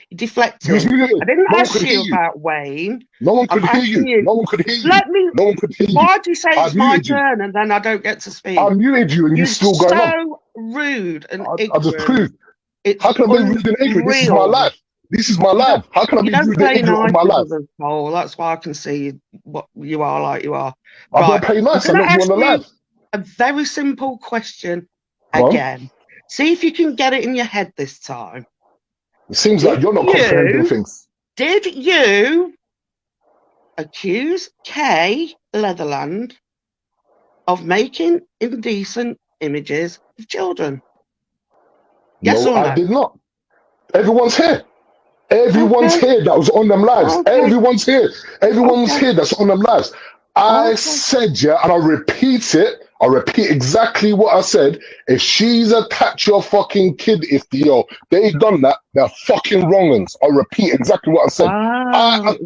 You You was deflecting. muted. I didn't No one ask could hear you you. about Wayne. No one I'm could hear asking you. you. No one could hear you. Let me. No one could hear you. Why do you say I it's my muted you. turn and then I don't get to speak? I muted you and you're You're still going on. so rude and I just ignorant. proved. It's How can I be rude and ignorant? This is my unreal. life. This is my life. How can I You be don't rude and play ignorant of nice my with life? others, Cole. That's why I can see what you are like you are. I Right. don't play nice. I I'm going let to you ask on the you live. a very simple question Go on. again. See if you can get it in your head this time. It seems like you're not comprehending things. Did you accuse Kay Leatherland of making indecent images of children? Yes No, or no? I did not. Everyone's here. Everyone's Okay. here that was on them lives. Okay. Everyone's here. Everyone's Okay. here that's on them lives. I Okay. said, yeah, and I'll repeat it. I'll repeat exactly what I said. If she's attacked your fucking kid, if they done that, they're fucking wrong uns. I'll repeat exactly what I said. Wow.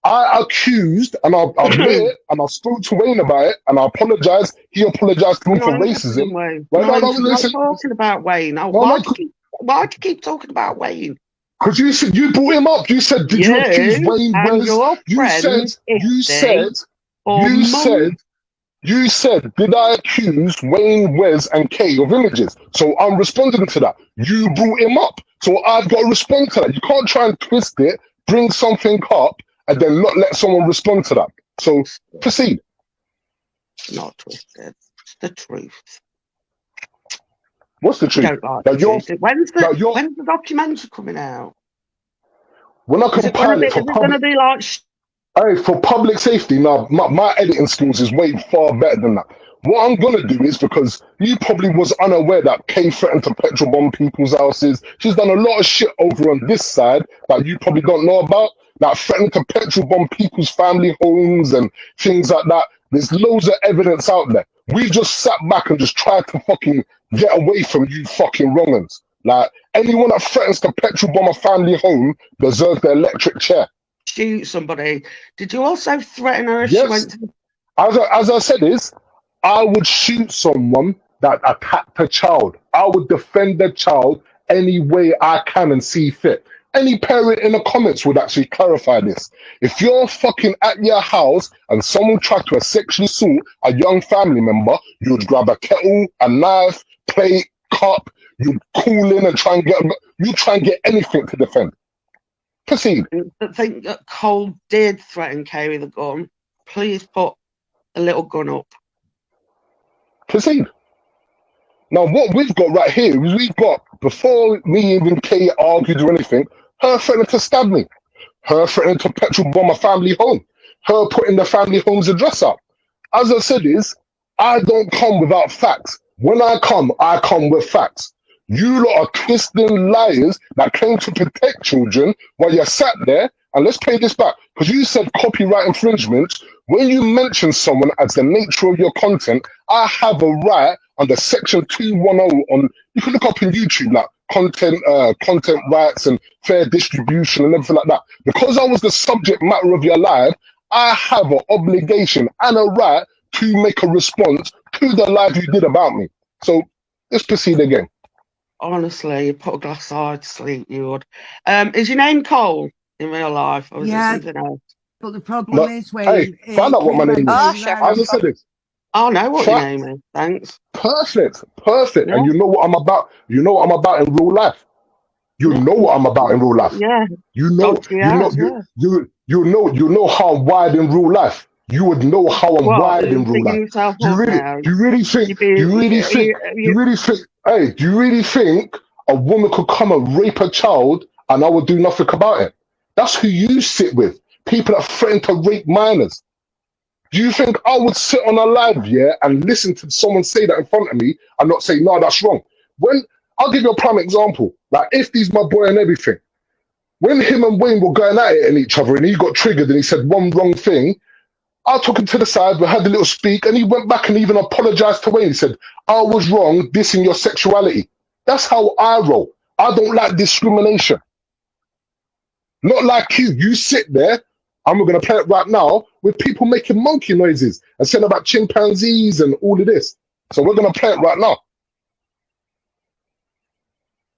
I accused, and I admit it, and I spoke to Wayne about it, and I apologized. He apologized to me I'm for not interested racism. in Wayne. Well, no, Not listen. talking about Wayne. Oh, No, why do you keep talking about Wayne? because you said you brought him up. You said, did you accuse Wayne and Wes? your You said, friend Ifty for you said, months You said, did I accuse Wayne, Wes, and Kay of images? So I'm responding to that. You brought him up. So I've got to respond to that. You can't try and twist it, bring something up, and then not let someone respond to that. So proceed. Not twisted. It's the truth. What's the You truth? don't like That you're, the truth. When's that you're, the documentary coming out? when I Is it going to compile be? it for Is it going to public, be like? hey, for public safety, now my editing skills is way far better than that. What I'm gonna do is, because you probably was unaware that Kay threatened to petrol bomb people's houses. She's done a lot of shit over on this side that you probably don't know about. Like threatening to petrol bomb people's family homes and things like that. There's loads of evidence out there. We just sat back and just tried to fucking get away from you fucking wrong'uns. Like anyone that threatens to petrol bomb a family home deserves the electric chair. Shoot somebody. Did you also threaten her if she Yes. went to? As I said, I would shoot someone that attacked a child. I would defend the child any way I can and see fit. Any parent in the comments would actually clarify this. If you're fucking at your house and someone tried to sexually assault a young family member, you'd grab a kettle, a knife, plate, cup, you'd call in and try and get anything to defend. Proceed. I think that Cole did threaten Kay with a gun. Please put a little gun up. Proceed. Now, what we've got right here is we've got, before me even Kay argued or anything, her threatening to stab me, her threatening to petrol bomb a family home, her putting the family home's address up. As I said I don't come without facts. When I come with facts. You lot are twisting liars that came to protect children while you sat there, and let's pay this back, because you said copyright infringement. When you mention someone as the nature of your content, I have a right under section 210 on, you can look up on YouTube, like content rights and fair distribution and everything like that. Because I was the subject matter of your live, I have an obligation and a right to make a response to the live you did about me. So let's proceed again. Honestly, you put a glass eye to sleep, you would. Is your name Cole in real life, or is it something else? But the problem is when find out what my name is. Gosh, As I said this. I know what your name is. Thanks. Perfect. Yeah. And you know what I'm about. You know what I'm about in real life. You know what I'm about in real life. Yeah. You know how I'm wide in real life. You would know how I'm wide in real life. Do you really think a woman could come and rape a child and I would do nothing about it? That's who you sit with. People that threaten to rape minors. Do you think I would sit on a live, and listen to someone say that in front of me and not say, no, that's wrong? When I'll give you a prime example. Like, if he's my boy and everything, when him and Wayne were going at it and each other and he got triggered and he said one wrong thing, I took him to the side, we had a little speak, and he went back and even apologized to Wayne. He said, I was wrong dissing your sexuality. That's how I roll. I don't like discrimination. Not like you. You sit there, and we're going to play it right now, with people making monkey noises and saying about chimpanzees and all of this. So we're going to play it right now.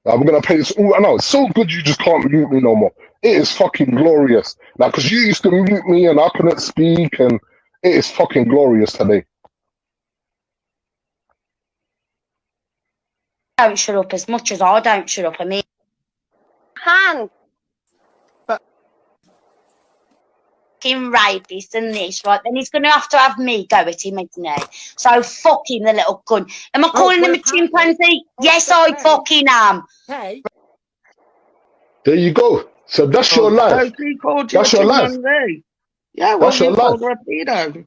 We're going to play this all right now. It's so good you just can't mute me no more. It is fucking glorious. Now, because you used to mute me and I couldn't speak, and it is fucking glorious today. Don't shut up as much as I don't shut up. I mean, hand. Rapist and this, right? Then he's going to have me go at him, isn't he? So fuck him, the little cunt. Am I calling him a chimpanzee? Yes, I fucking am. Hey. There you go. So that's your life. That's your life. Yeah, well, that's your you life. called her a pedo.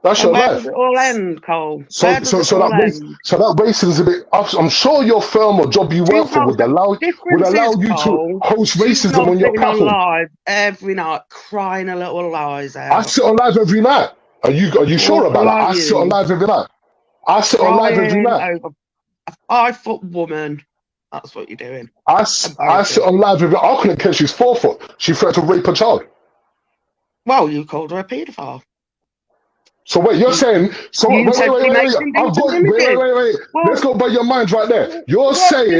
That's your where life. does it all end, Cole? So that racism is a bit. I'm sure your firm or job you work for would allow you to host racism on your platform. On live every night, crying a little lies out. I sit on live every night. Are you sure about that? I sit on live every night. I sit on live every night. Over a 5-foot woman. That's what you're doing. I sit on live every night. I couldn't care she's 4 foot. She threatened to rape a child. Well, you called her a paedophile. So wait, you're saying? So wait. Let's go by your mind right there. You're saying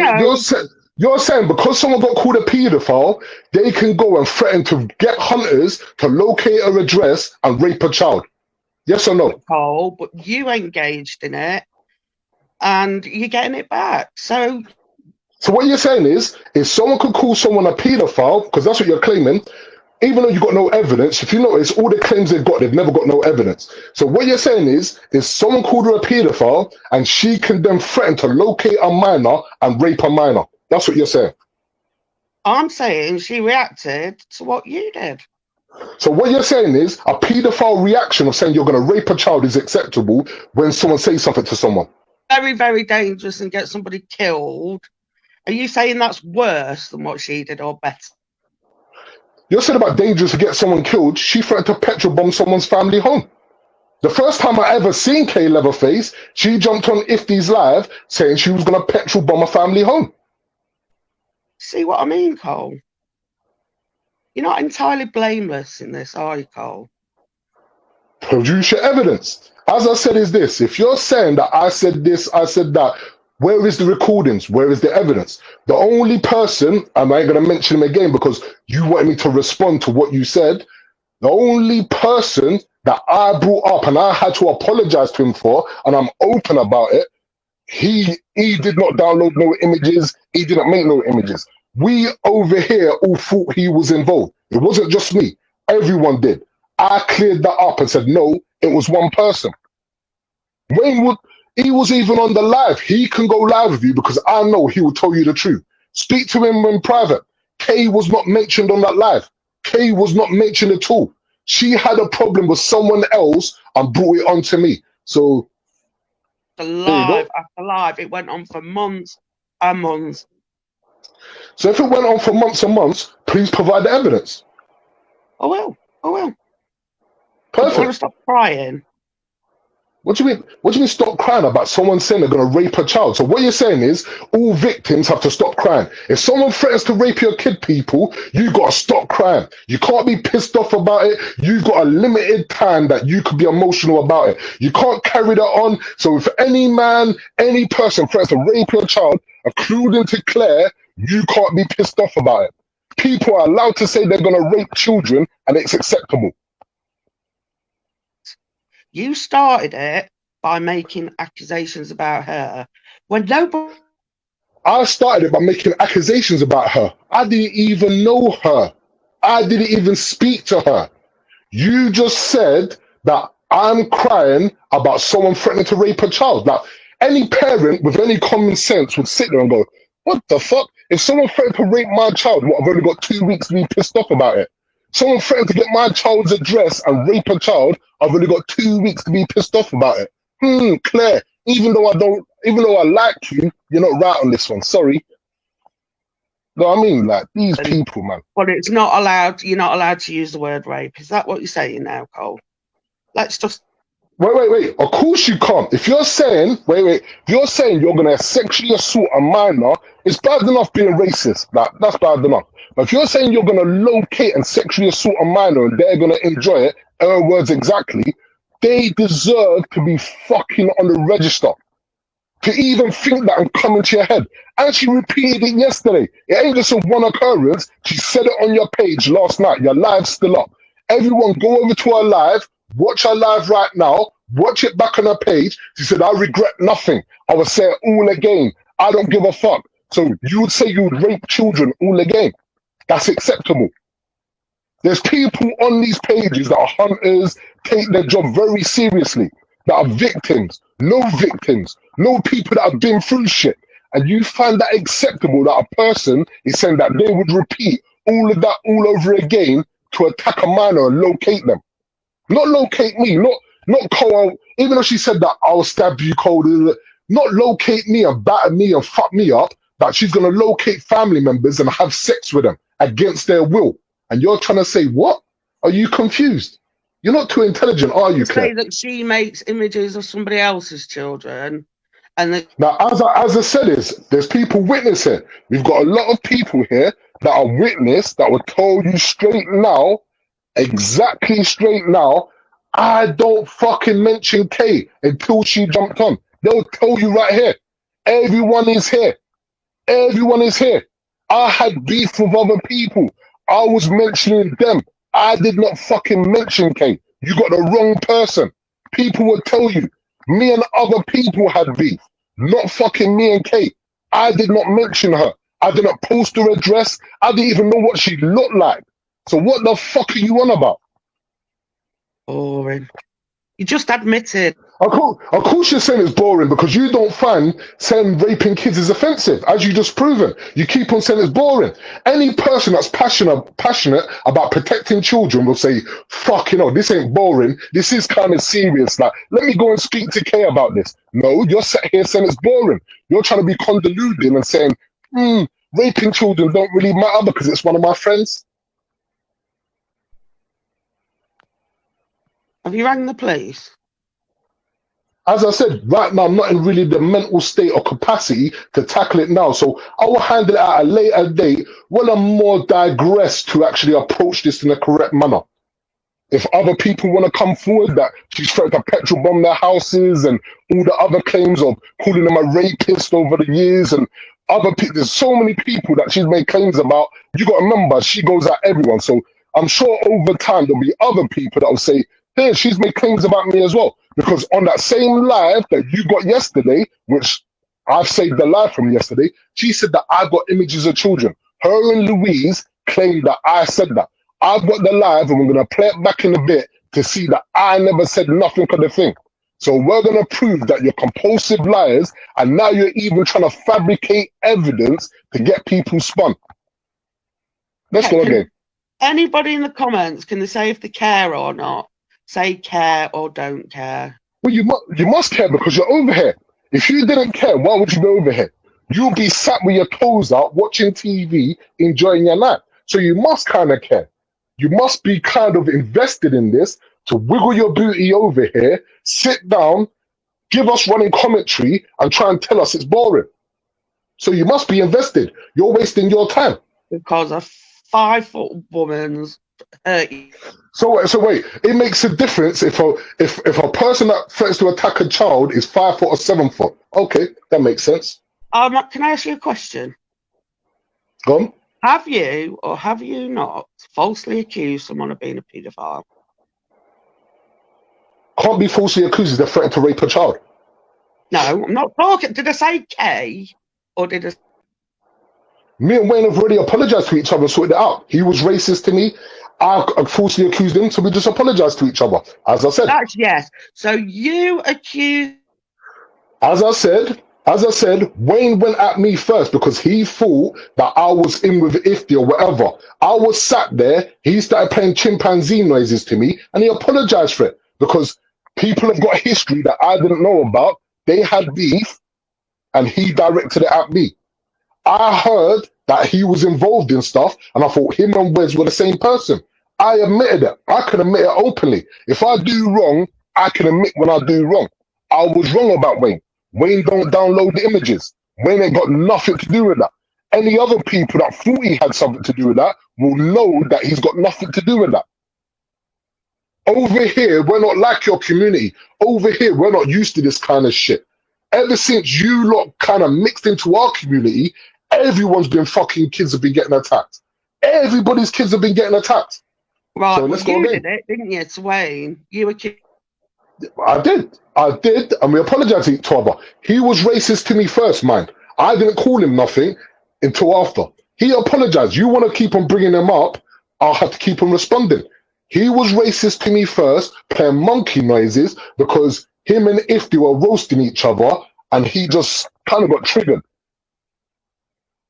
because someone got called a paedophile, they can go and threaten to get hunters to locate her address and rape a child. Yes or no? Cole, but you engaged in it and you're getting it back. So what you're saying is, if someone could call someone a paedophile, because that's what you're claiming, even though you've got no evidence, if you notice, all the claims they've never got no evidence. So what you're saying is someone called her a paedophile and she can then threaten to locate a minor and rape a minor. That's what you're saying. I'm saying she reacted to what you did. So what you're saying is a paedophile reaction of saying you're going to rape a child is acceptable when someone says something to someone. Very, very dangerous and get somebody killed. Are you saying that's worse than what she did or better? You're saying about dangerous to get someone killed. She threatened to petrol bomb someone's family home. The first time I ever seen Kay Leatherface, she jumped on Ifty's live saying she was going to petrol bomb a family home. See what I mean, Cole? You're not entirely blameless in this, are you, Cole? Produce your evidence. As I said, is this: if you're saying that I said this, I said that, where is the recordings? Where is the evidence? The only person, and I ain't going to mention him again because you wanted me to respond to what you said, the only person that I brought up and I had to apologize to him for, and I'm open about it, he did not download no images, he didn't make no images. We over here all thought he was involved. It wasn't just me. Everyone did. I cleared that up and said, no, it was one person. He was even on the live. He can go live with you because I know he will tell you the truth. Speak to him in private. Kay was not mentioned on that live. Kay was not mentioned at all. She had a problem with someone else and brought it on to me. So, Live after live, it went on for months and months. So if it went on for months and months, please provide the evidence. I will. Perfect. I'm going to stop crying. What do you mean? What do you mean stop crying about someone saying they're going to rape a child? So what you're saying is all victims have to stop crying. If someone threatens to rape your kid, people, you got to stop crying. You can't be pissed off about it. You've got a limited time that you could be emotional about it. You can't carry that on. So if any man, any person threatens to rape your child, including to Claire, you can't be pissed off about it. People are allowed to say they're going to rape children and it's acceptable. You started it by making accusations about her when nobody. I started it by making accusations about her. I didn't even know her. I didn't even speak to her. You just said that I'm crying about someone threatening to rape a child. Now, any parent with any common sense would sit there and go, what the fuck? If someone threatened to rape my child, what, I've only got 2 weeks to be pissed off about it. Someone threatened to get my child's address and rape a child, I've only got 2 weeks to be pissed off about it. Claire, even though I like you, you're not right on this one. Sorry. No, I mean, like, these people, man. Well, it's not allowed. You're not allowed to use the word rape. Is that what you're saying now, Cole? Let's just. Wait. Of course you can't. If you're saying, if you're saying you're going to sexually assault a minor, it's bad enough being racist. That's bad enough. But if you're saying you're going to locate and sexually assault a minor and they're going to enjoy it, her words exactly, they deserve to be fucking on the register. To even think that and come into your head. And she repeated it yesterday. It ain't just a one occurrence. She said it on your page last night. Your live's still up. Everyone go over to her live. Watch her live right now. Watch it back on her page. She said, I regret nothing. I would say it all again. I don't give a fuck. So you would say you would rape children all again. That's acceptable. There's people on these pages that are hunters, take their job very seriously, that are victims, no people that have been through shit. And you find that acceptable that a person is saying that they would repeat all of that all over again to attack a minor and locate them. Not locate me, not Cole, even though she said that I'll stab you, Cole, not locate me and batter me and fuck me up, that she's going to locate family members and have sex with them against their will. And you're trying to say, what? Are you confused? You're not too intelligent, are you, Claire? Say that she makes images of somebody else's children. And now, as I said, there's people witnessing. We've got a lot of people here that are witness that will tell you straight now, exactly straight now, I don't fucking mention Kay until she jumped on. They'll tell you right here. Everyone is here. Everyone is here. I had beef with other people. I was mentioning them. I did not fucking mention Kay. You got the wrong person. people would tell you, me and other people had beef, not fucking me and Kate. I did not mention her. I didn't post her address. I didn't even know what she looked like. So what the fuck are you on about? Boring. You just admitted. Of course you're saying it's boring because you don't find saying raping kids is offensive, as you just proven. You keep on saying it's boring. Any person that's passionate about protecting children will say, fuck, this ain't boring. This is kind of serious. Like, let me go and speak to Kay about this. No, you're sat here saying it's boring. You're trying to be convoluding and saying, raping children don't really matter because it's one of my friends. Have you rang the police? As I said, right now, I'm not in really the mental state or capacity to tackle it now. So I will handle it at a later date when I'm more digressed to actually approach this in the correct manner. If other people want to come forward that she's threatened to petrol bomb their houses and all the other claims of calling them a rapist over the years and other people, there's so many people that she's made claims about. You got to remember, she goes at everyone. So I'm sure over time there'll be other people that will say, hey, she's made claims about me as well. Because on that same live that you got yesterday, which I've saved the live from yesterday, she said that I got images of children. Her and Louise claimed that I said that. I've got the live and we're going to play it back in a bit to see that I never said nothing of the thing. So we're going to prove that you're compulsive liars and now you're even trying to fabricate evidence to get people spun. Let's go again. Anybody in the comments, can they say if they care or not? Say care or don't care. Well, you must care because you're over here. If you didn't care, why would you be over here? You'll be sat with your toes out, watching TV, enjoying your life. So you must kind of care. You must be kind of invested in this to wiggle your booty over here, sit down, give us running commentary, and try and tell us it's boring. So you must be invested. You're wasting your time. Because a 5-foot woman's hurt you. So wait, it makes a difference if a person that threatens to attack a child is 5 foot or 7 foot. Okay, that makes sense. Can I ask you a question? Go on. Have you or have you not falsely accused someone of being a paedophile? Can't be falsely accused if they're threatening to rape a child. No, I'm not talking. Did I say K or did I? Me and Wayne have already apologized to each other and sorted it out. He was racist to me. I falsely accused him, so we just apologized to each other. As I said. That's yes. So you accused. As I said, Wayne went at me first because he thought that I was in with Ifty or whatever. I was sat there, he started playing chimpanzee noises to me, and he apologized for it because people have got history that I didn't know about. They had beef, and he directed it at me. I heard that he was involved in stuff, and I thought him and Wes were the same person. I admitted it. I can admit it openly. If I do wrong, I can admit when I do wrong. I was wrong about Wayne. Wayne don't download the images. Wayne ain't got nothing to do with that. Any other people that thought he had something to do with that will know that he's got nothing to do with that. Over here, we're not like your community. Over here, we're not used to this kind of shit. Ever since you lot kind of mixed into our community, everyone's been fucking kids have been getting attacked. Everybody's kids have been getting attacked. Right, so let's go you again. did it, didn't you, to Wayne? You accused. I did, and we apologized to each other. He was racist to me first, mind. I didn't call him nothing until after. He apologized. You want to keep on bringing him up, I'll have to keep on responding. He was racist to me first, playing monkey noises, because him and Ifty were roasting each other, and he just kind of got triggered.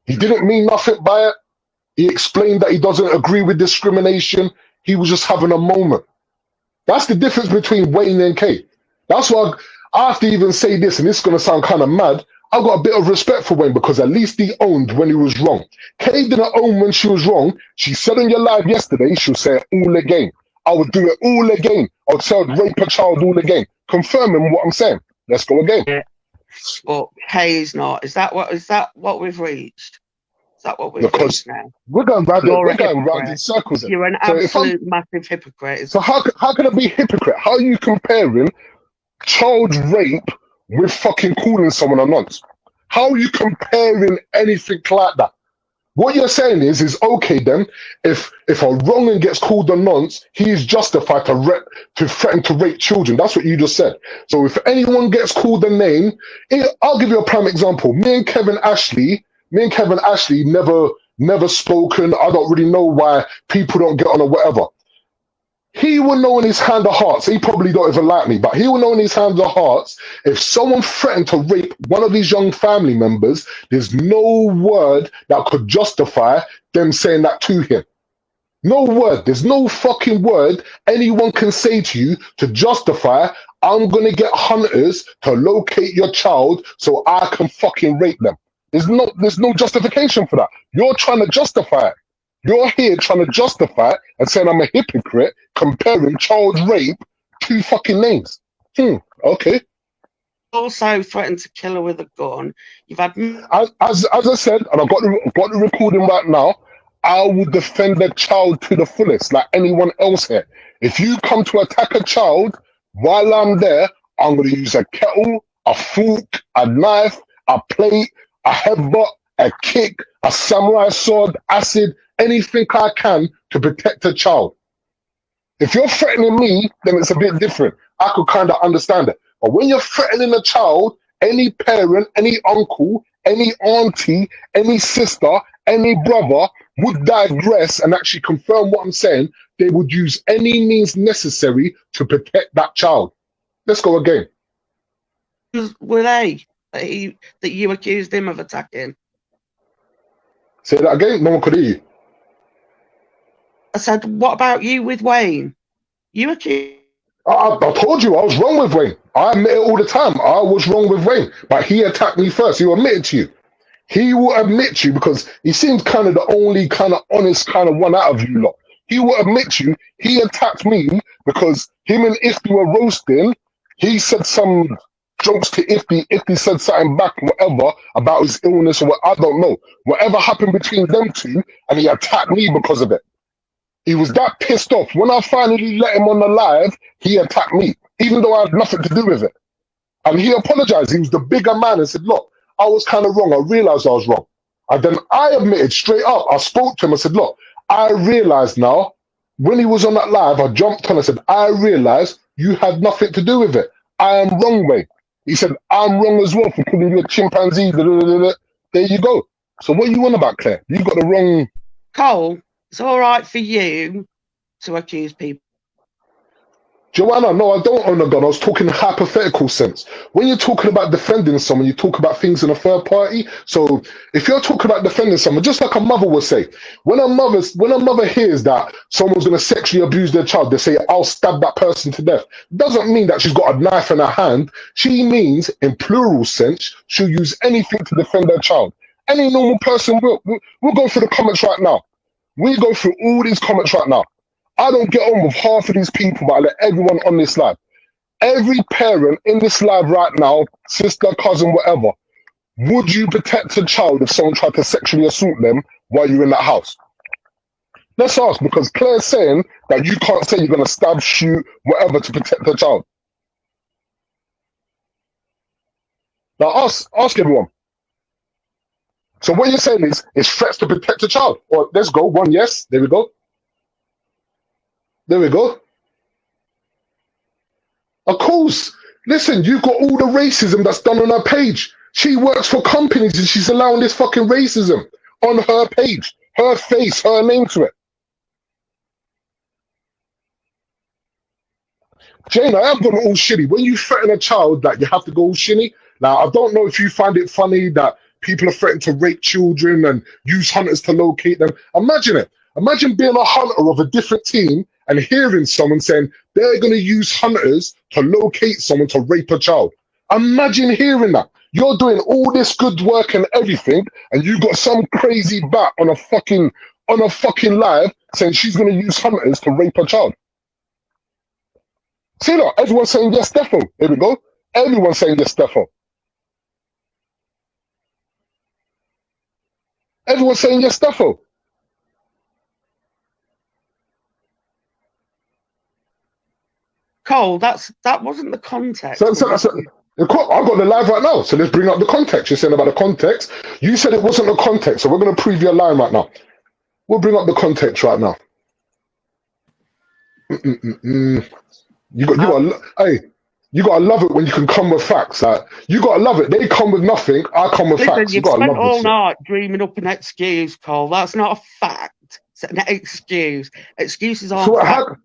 He didn't mean nothing by it. He explained that he doesn't agree with discrimination. He was just having a moment. That's the difference between Wayne and Kate. That's why I have to even say this, and this is going to sound kind of mad. I've got a bit of respect for Wayne because at least he owned when he was wrong. Kate didn't own when she was wrong. She said on your live yesterday, she'll say it all again. I would do it all again. I'd say I'd rape a child all again. Confirming what I'm saying. Let's go again. Yeah. But Kay's not. Is that what we've reached? Is that what we've reached now? We're going round in circles. You're an absolute massive hypocrite. So how can it be hypocrite? How are you comparing child rape with fucking calling someone a nonce? How are you comparing anything like that? What you're saying is okay then, if a wronging gets called a nonce, he is justified to threaten to rape children. That's what you just said. So if anyone gets called a name, I'll give you a prime example. Me and Kevin Ashley never spoken. I don't really know why people don't get on or whatever. He will know in his hand of hearts, he probably don't even like me, but he will know in his hand of hearts, if someone threatened to rape one of his young family members, there's no word that could justify them saying that to him. No word. There's no fucking word anyone can say to you to justify, I'm going to get hunters to locate your child so I can fucking rape them. There's no justification for that. You're trying to justify it. You're here trying to justify it and saying I'm a hypocrite comparing child rape to fucking names. Okay. Also threatened to kill her with a gun. You've had As I said, and I've got the recording right now, I will defend the child to the fullest, like anyone else here. If you come to attack a child while I'm there, I'm going to use a kettle, a fork, a knife, a plate, a headbutt, a kick, a samurai sword, acid, anything I can to protect a child. If you're threatening me, then it's a bit different. I could kind of understand it. But when you're threatening a child, any parent, any uncle, any auntie, any sister, any brother would digress and actually confirm what I'm saying. They would use any means necessary to protect that child. Let's go again. were they that you accused him of attacking? Say that again. No one could hear you. I said, what about you with Wayne? You accused. I told you I was wrong with Wayne. I admit it all the time. I was wrong with Wayne, but he attacked me first. He admitted to you. He will admit to you because he seems kind of the only kind of honest kind of one out of you lot. He will admit to you he attacked me because him and Ifty were roasting. He said some jokes to Ifty. Ifty said something back, whatever, about his illness or what, I don't know. Whatever happened between them two, and he attacked me because of it. He was that pissed off. When I finally let him on the live, he attacked me, even though I had nothing to do with it. And he apologized. He was the bigger man and said, look, I was kind of wrong. I realized I was wrong. And then I admitted straight up. I spoke to him. I said, look, I realized now, when he was on that live, I jumped on and said, I realized you had nothing to do with it. I am wrong, Wayne. He said, I'm wrong as well for calling you a chimpanzee. There you go. So what you want about, Claire? You got the wrong... Cole, it's all right for you to accuse people. Joanna, no, I don't own a gun. I was talking in hypothetical sense. When you're talking about defending someone, you talk about things in a third party. So if you're talking about defending someone, just like a mother would say, when a mother hears that someone's going to sexually abuse their child, they say, I'll stab that person to death. Doesn't mean that she's got a knife in her hand. She means, in plural sense, she'll use anything to defend her child. Any normal person will. We'll go through the comments right now. We go through all these comments right now. I don't get on with half of these people, but I let everyone on this live. Every parent in this live right now, sister, cousin, whatever, would you protect a child if someone tried to sexually assault them while you're in that house? Let's ask, because Claire's saying that you can't say you're going to stab, shoot, whatever to protect her child. Now ask everyone. So what you're saying is threats to protect a child. Or let's go, one yes, there we go. There we go. Of course. Listen, you've got all the racism that's done on her page. She works for companies and she's allowing this fucking racism on her page. Her face, her name to it. Jane, I have gone all shitty. When you threaten a child that you have to go all shitty, now I don't know if you find it funny that people are threatening to rape children and use hunters to locate them. Imagine it. Imagine being a hunter of a different team and hearing someone saying they're going to use hunters to locate someone to rape a child. Imagine hearing that. You're doing all this good work and everything, and you got some crazy bat on a fucking live saying she's going to use hunters to rape a child. See that? Everyone's saying yes, Defo. Here we go. Everyone's saying yes, Defo. Everyone's saying yes, Defo. Cole, that wasn't the context. So I've got the live right now, so let's bring up the context. You're saying about the context. You said it wasn't the context, so we're going to prove your line right now. We'll bring up the context right now. Hey, you got to love it when you can come with facts. Like, you got to love it. They come with nothing. I come with Listen, facts. You you've got to spent love this all shit. night dreaming up an excuse, Cole. That's not a fact. It's an excuse. Excuses aren't So facts.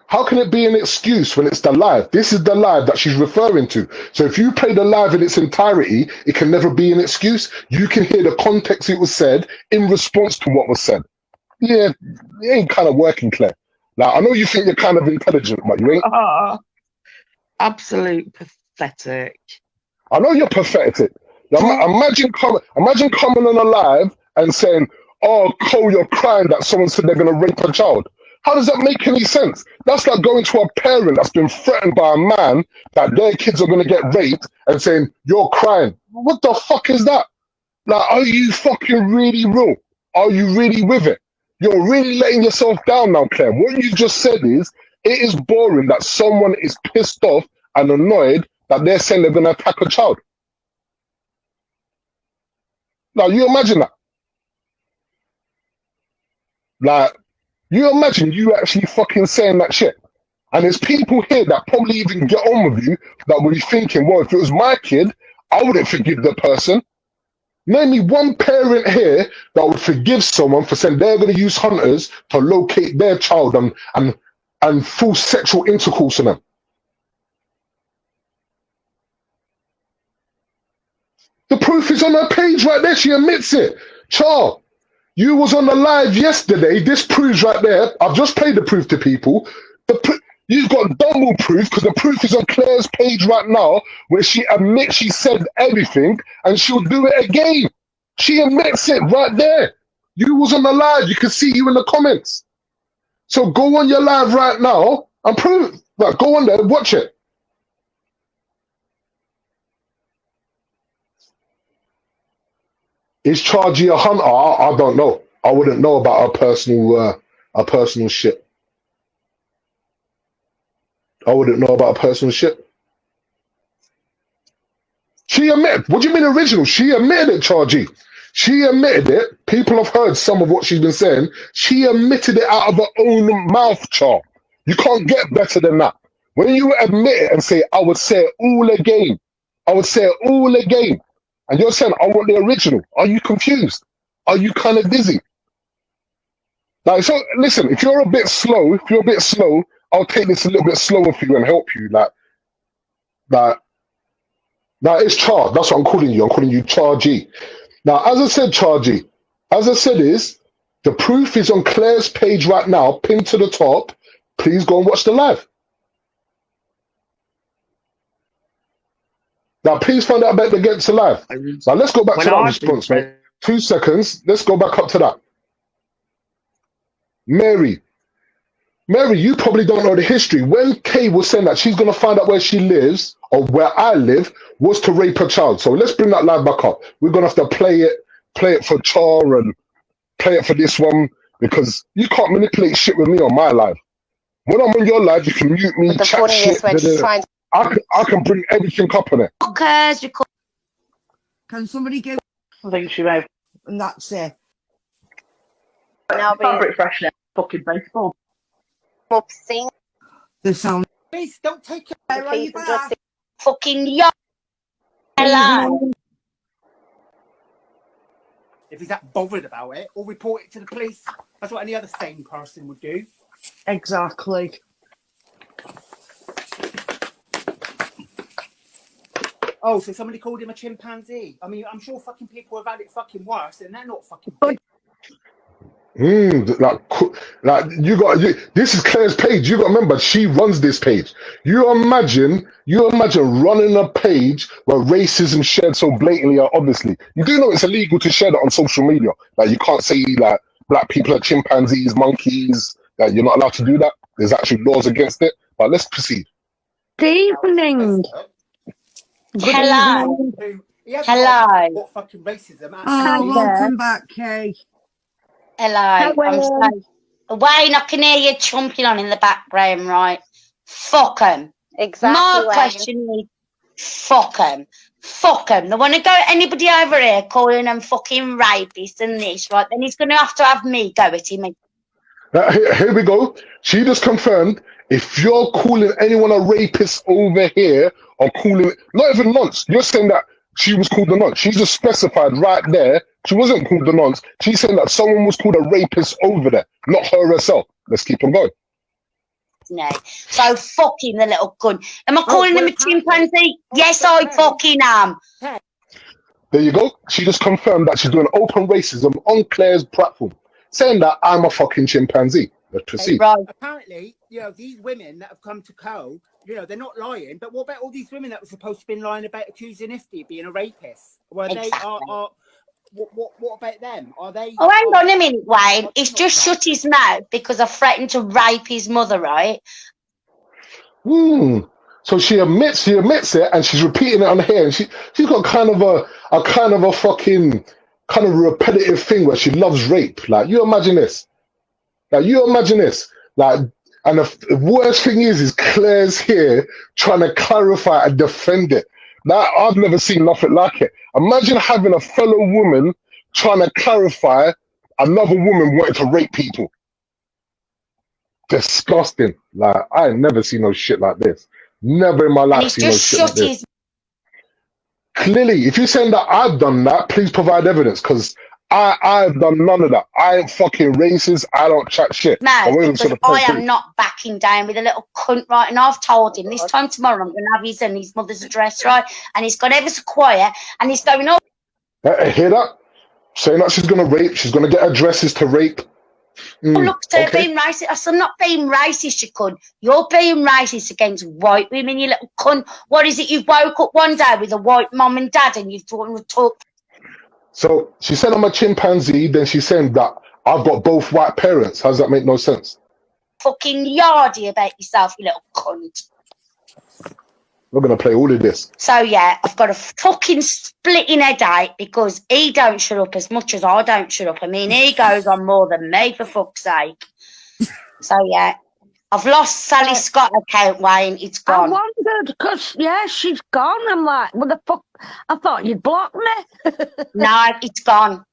how can it be an excuse when it's the live? This is the live that she's referring to. So if you play the live in its entirety, it can never be an excuse. You can hear the context it was said in response to what was said. Yeah, it ain't kind of working, Claire. Like, I know you think you're kind of intelligent, but you ain't. Oh, absolute pathetic. I know you're pathetic. Imagine coming on a live and saying, "Oh, Cole, you're crying that someone said they're going to rape a child." How does that make any sense? That's like going to a parent that's been threatened by a man that their kids are going to get raped and saying, "You're crying." What the fuck is that? Like, are you fucking really real? Are you really with it? You're really letting yourself down now, Claire. What you just said is, it is boring that someone is pissed off and annoyed that they're saying they're going to attack a child. Now, you imagine that. Like, you imagine you actually fucking saying that shit. And there's people here that probably even get on with you that will be thinking, well, if it was my kid, I wouldn't forgive the person. Name me one parent here that would forgive someone for saying they're going to use hunters to locate their child and force sexual intercourse on them. The proof is on her page right there. She admits it. Char, you was on the live yesterday. This proves right there. I've just played the proof to people. You've got double proof because the proof is on Claire's page right now where she admits she said everything and she'll do it again. She admits it right there. You was on the live. You can see you in the comments. So go on your live right now and prove. Like, go on there, watch it. Is Chargy a hunter? I don't know. I wouldn't know about her personal shit. I wouldn't know about her personal shit. She admitted. What do you mean original? She admitted it, Chargy. She admitted it. People have heard some of what she's been saying. She admitted it out of her own mouth, Char. You can't get better than that. When you admit it and say, I would say it all again. I would say it all again. And you're saying, I want the original. Are you confused? Are you kind of dizzy? Like, so listen, if you're a bit slow, I'll take this a little bit slower for you and help you. Like, it's Char. That's what I'm calling you. I'm calling you Char G. Now, as I said, Char G, as I said is, the proof is on Claire's page right now, pinned to the top. Please go and watch the live. Now, please find out about the Against the Live. Now, let's go back to that response, mate. 2 seconds. Let's go back up to that. Mary, you probably don't know the history. When Kay was saying that she's going to find out where she lives or where I live was to rape a child. So let's bring that live back up. We're going to have to play it for Char and play it for this one because you can't manipulate shit with me on my live. When I'm on your live, you can mute me, chat shit. I can bring everything up on it. Can somebody go? I think she may have. And that's it. Fabric freshener, fucking baseball. The sound. Please don't take it. Where are you back? Fucking yo. Hello. If he's that bothered about it, or report it to the police. That's what any other sane person would do. Exactly. Oh, so somebody called him a chimpanzee. I mean, I'm sure fucking people have had it fucking worse, and they're not fucking big. This is Claire's page. You got to remember, she runs this page. You imagine running a page where racism shared so blatantly, obviously. You do know it's illegal to share that on social media. Like, you can't say like black people are chimpanzees, monkeys. Like, you're not allowed to do that. There's actually laws against it. But let's proceed. Good evening. Hello. Hello. What fucking racism? Oh, welcome back, Kay. Hello. I'm sorry. Wayne, I can hear you chomping on in the background, right? Fuck 'em. Exactly. My question is, Fuck them. Fuck them. They want to go anybody over here calling them fucking rapists and this, right? Then he's going to have me go at him. Here we go. She just confirmed if you're calling anyone a rapist over here or calling not even nonce, you're saying that she was called a nonce. She just specified right there she wasn't called a nonce. She's saying that someone was called a rapist over there, not her herself. Let's keep on going. No. So fucking the little cunt. Am I calling him a chimpanzee? Yes, I fucking am. There you go. She just confirmed that she's doing open racism on Claire's platform, saying that I'm a fucking chimpanzee. Let's proceed. Right. Apparently, these women that have come to Co, they're not lying. But what about all these women that were supposed to be lying about accusing Ifty of being a rapist? Well, Exactly. they are. What about them? Are they? Oh, hang on a minute, Wayne. He's just shut his mouth because I threatened to rape his mother, right? So she admits it, and she's repeating it on here. And she's got kind of a fucking kind of repetitive thing where she loves rape. Like you imagine this. Like, and the worst thing is Claire's here trying to clarify and defend it. Now, I've never seen nothing like it. Imagine having a fellow woman trying to clarify another woman wanting to rape people. Disgusting. Like, I ain't never seen no shit like this. Never in my life seen no shit like this. Clearly, if you're saying that I've done that, please provide evidence, because I've done none of that. I ain't fucking racist. I don't chat shit. No, because I am not backing down with a little cunt, right? And I've told him this time tomorrow I'm going to have his and his mother's address, right? And he's got ever so quiet, and he's going, oh. Hear that? Saying that she's going to rape, she's going to get addresses to rape. Look, they're being racist. I said, I'm not being racist, you cunt. You're being racist against white women, you little cunt. What is it? You've woke up one day with a white mum and dad and you've drawn a talk. So she said I'm a chimpanzee, then she's saying that I've got both white parents. How does that make no sense? Fucking yardy about yourself, you little cunt. We're going to play all of this. So, yeah, I've got a fucking splitting headache because he don't shut up as much as I don't shut up. I mean, he goes on more than me, for fuck's sake. So, yeah, I've lost Sally Scott account, Wayne. It's gone. I wondered, because, she's gone. I'm like, what the fuck? I thought you'd blocked me. No, it's gone.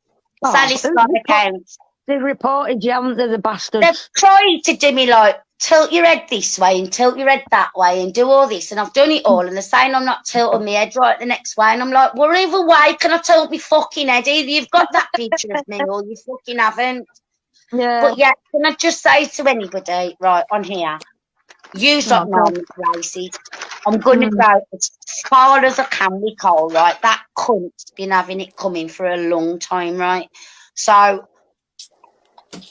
Sally Scott account. They reported you, haven't they, the bastards? They've tried to do me like, tilt your head this way and tilt your head that way and do all this, and I've done it all, and they're saying I'm not tilting my head right the next way, and I'm like, well, either way, can I tilt my fucking head? Either you've got that picture of me or you fucking haven't. Yeah. But yeah, can I just say to anybody right on here, you don't know I'm racist. I'm going to go as far as I can with Cole, right? That cunt's been having it coming for a long time, right? So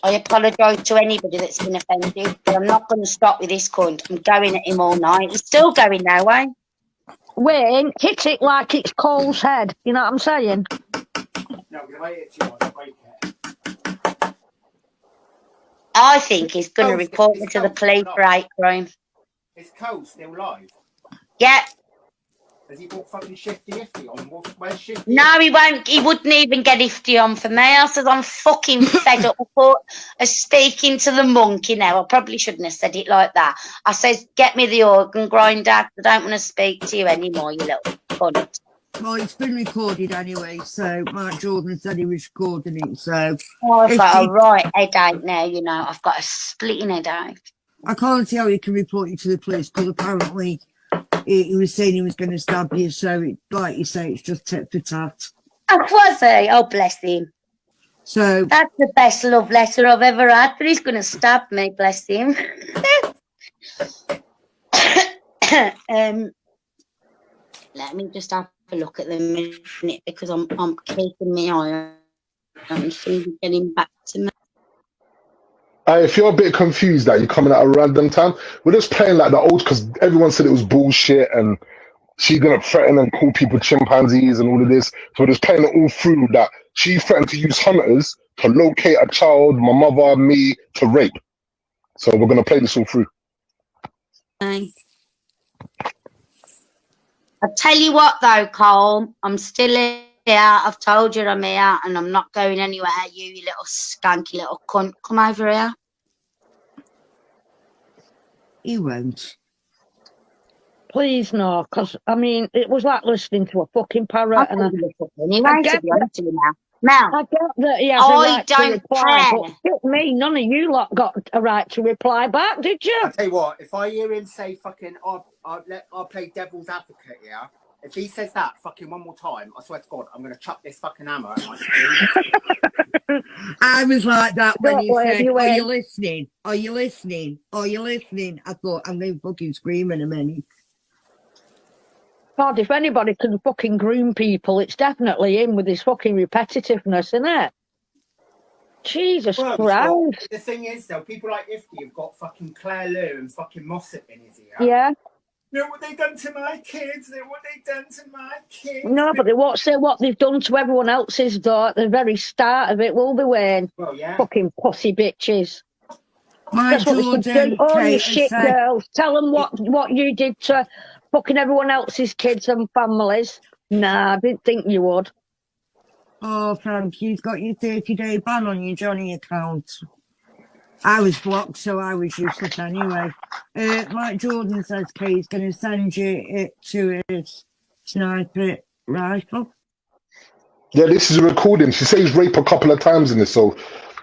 I apologise to anybody that's been offended, but I'm not going to stop with this cunt. I'm going at him all night. He's still going now, Wayne. Wayne, hit it like it's Cole's head. You know what I'm saying? No, if I hit you, I'll break it. I think he's going to report me to the police for hate crime. Is Cole still live? Yeah. Has he brought fucking Shifty Ifty on? Where's Shifty? No, he won't. He wouldn't even get Ifty on for me. I said I'm fucking fed up of speaking to the monkey now. I probably shouldn't have said it like that. I says, get me the organ grinder. I don't want to speak to you anymore, you little cunt. Well, it's been recorded anyway, so Mark Jordan said he was recording it, so... I've got a right headache now, you know. I've got a splitting headache. I can't see how he can report you to the police, because apparently he was saying he was going to stab you, so like you say, it's just tit for tat. Oh, was he? Oh, bless him. So... That's the best love letter I've ever had, but he's going to stab me, bless him. Let me just have a look at the minute, because I'm keeping my eye on things getting back to me. If you're a bit confused that you're coming at a random time, we're just playing like the old, because everyone said it was bullshit and she's going to threaten and call people chimpanzees and all of this. So we're just playing it all through that she threatened to use hunters to locate a child, my mother, me, to rape. So we're going to play this all through. I'll tell you what, though, Cole, I'm still here. I've told you I'm here, and I'm not going anywhere. You little skanky little cunt. Come over here. He won't. Please no, because I mean, it was like listening to a fucking I parrot, and don't give a fuck I anyway, to get be that. honest with you now. Mel, I get that he has a I right to don't reply, but care. shit me, none of you lot got a right to reply back, did you? I tell you what, if I hear him say fucking, I'll play devil's advocate here. If he says that fucking one more time, I swear to God, I'm gonna chuck this fucking hammer at my screen. I was like that when Don't he blame said, you, "Are you Wayne. listening? Are you listening? Are you listening?" I thought, I'm going to fucking scream in a minute. God, if anybody can fucking groom people, it's definitely him with his fucking repetitiveness, isn't it? Jesus Well, Christ. the thing is, though, people like Ifty have got fucking Claire Lou and fucking Mossop in his ear. Yeah. Look what they done to my kids. Look what they done to my kids. No, but they won't say what they've done to everyone else's door at the very start of it, will they, Wayne? Well, yeah. Fucking pussy bitches. Mike That's what they should do. Jordan, Oh, you Kate, shit said, girls. Tell them what you did to fucking everyone else's kids and families. Nah, I didn't think you would. "Oh, Frank, you've got your 30-day ban on your Johnny account." I was blocked, so I was useless anyway. Mike Jordan says Kay's going to send you it to his sniper rifle. Yeah, this is a recording. She says rape a couple of times in this, so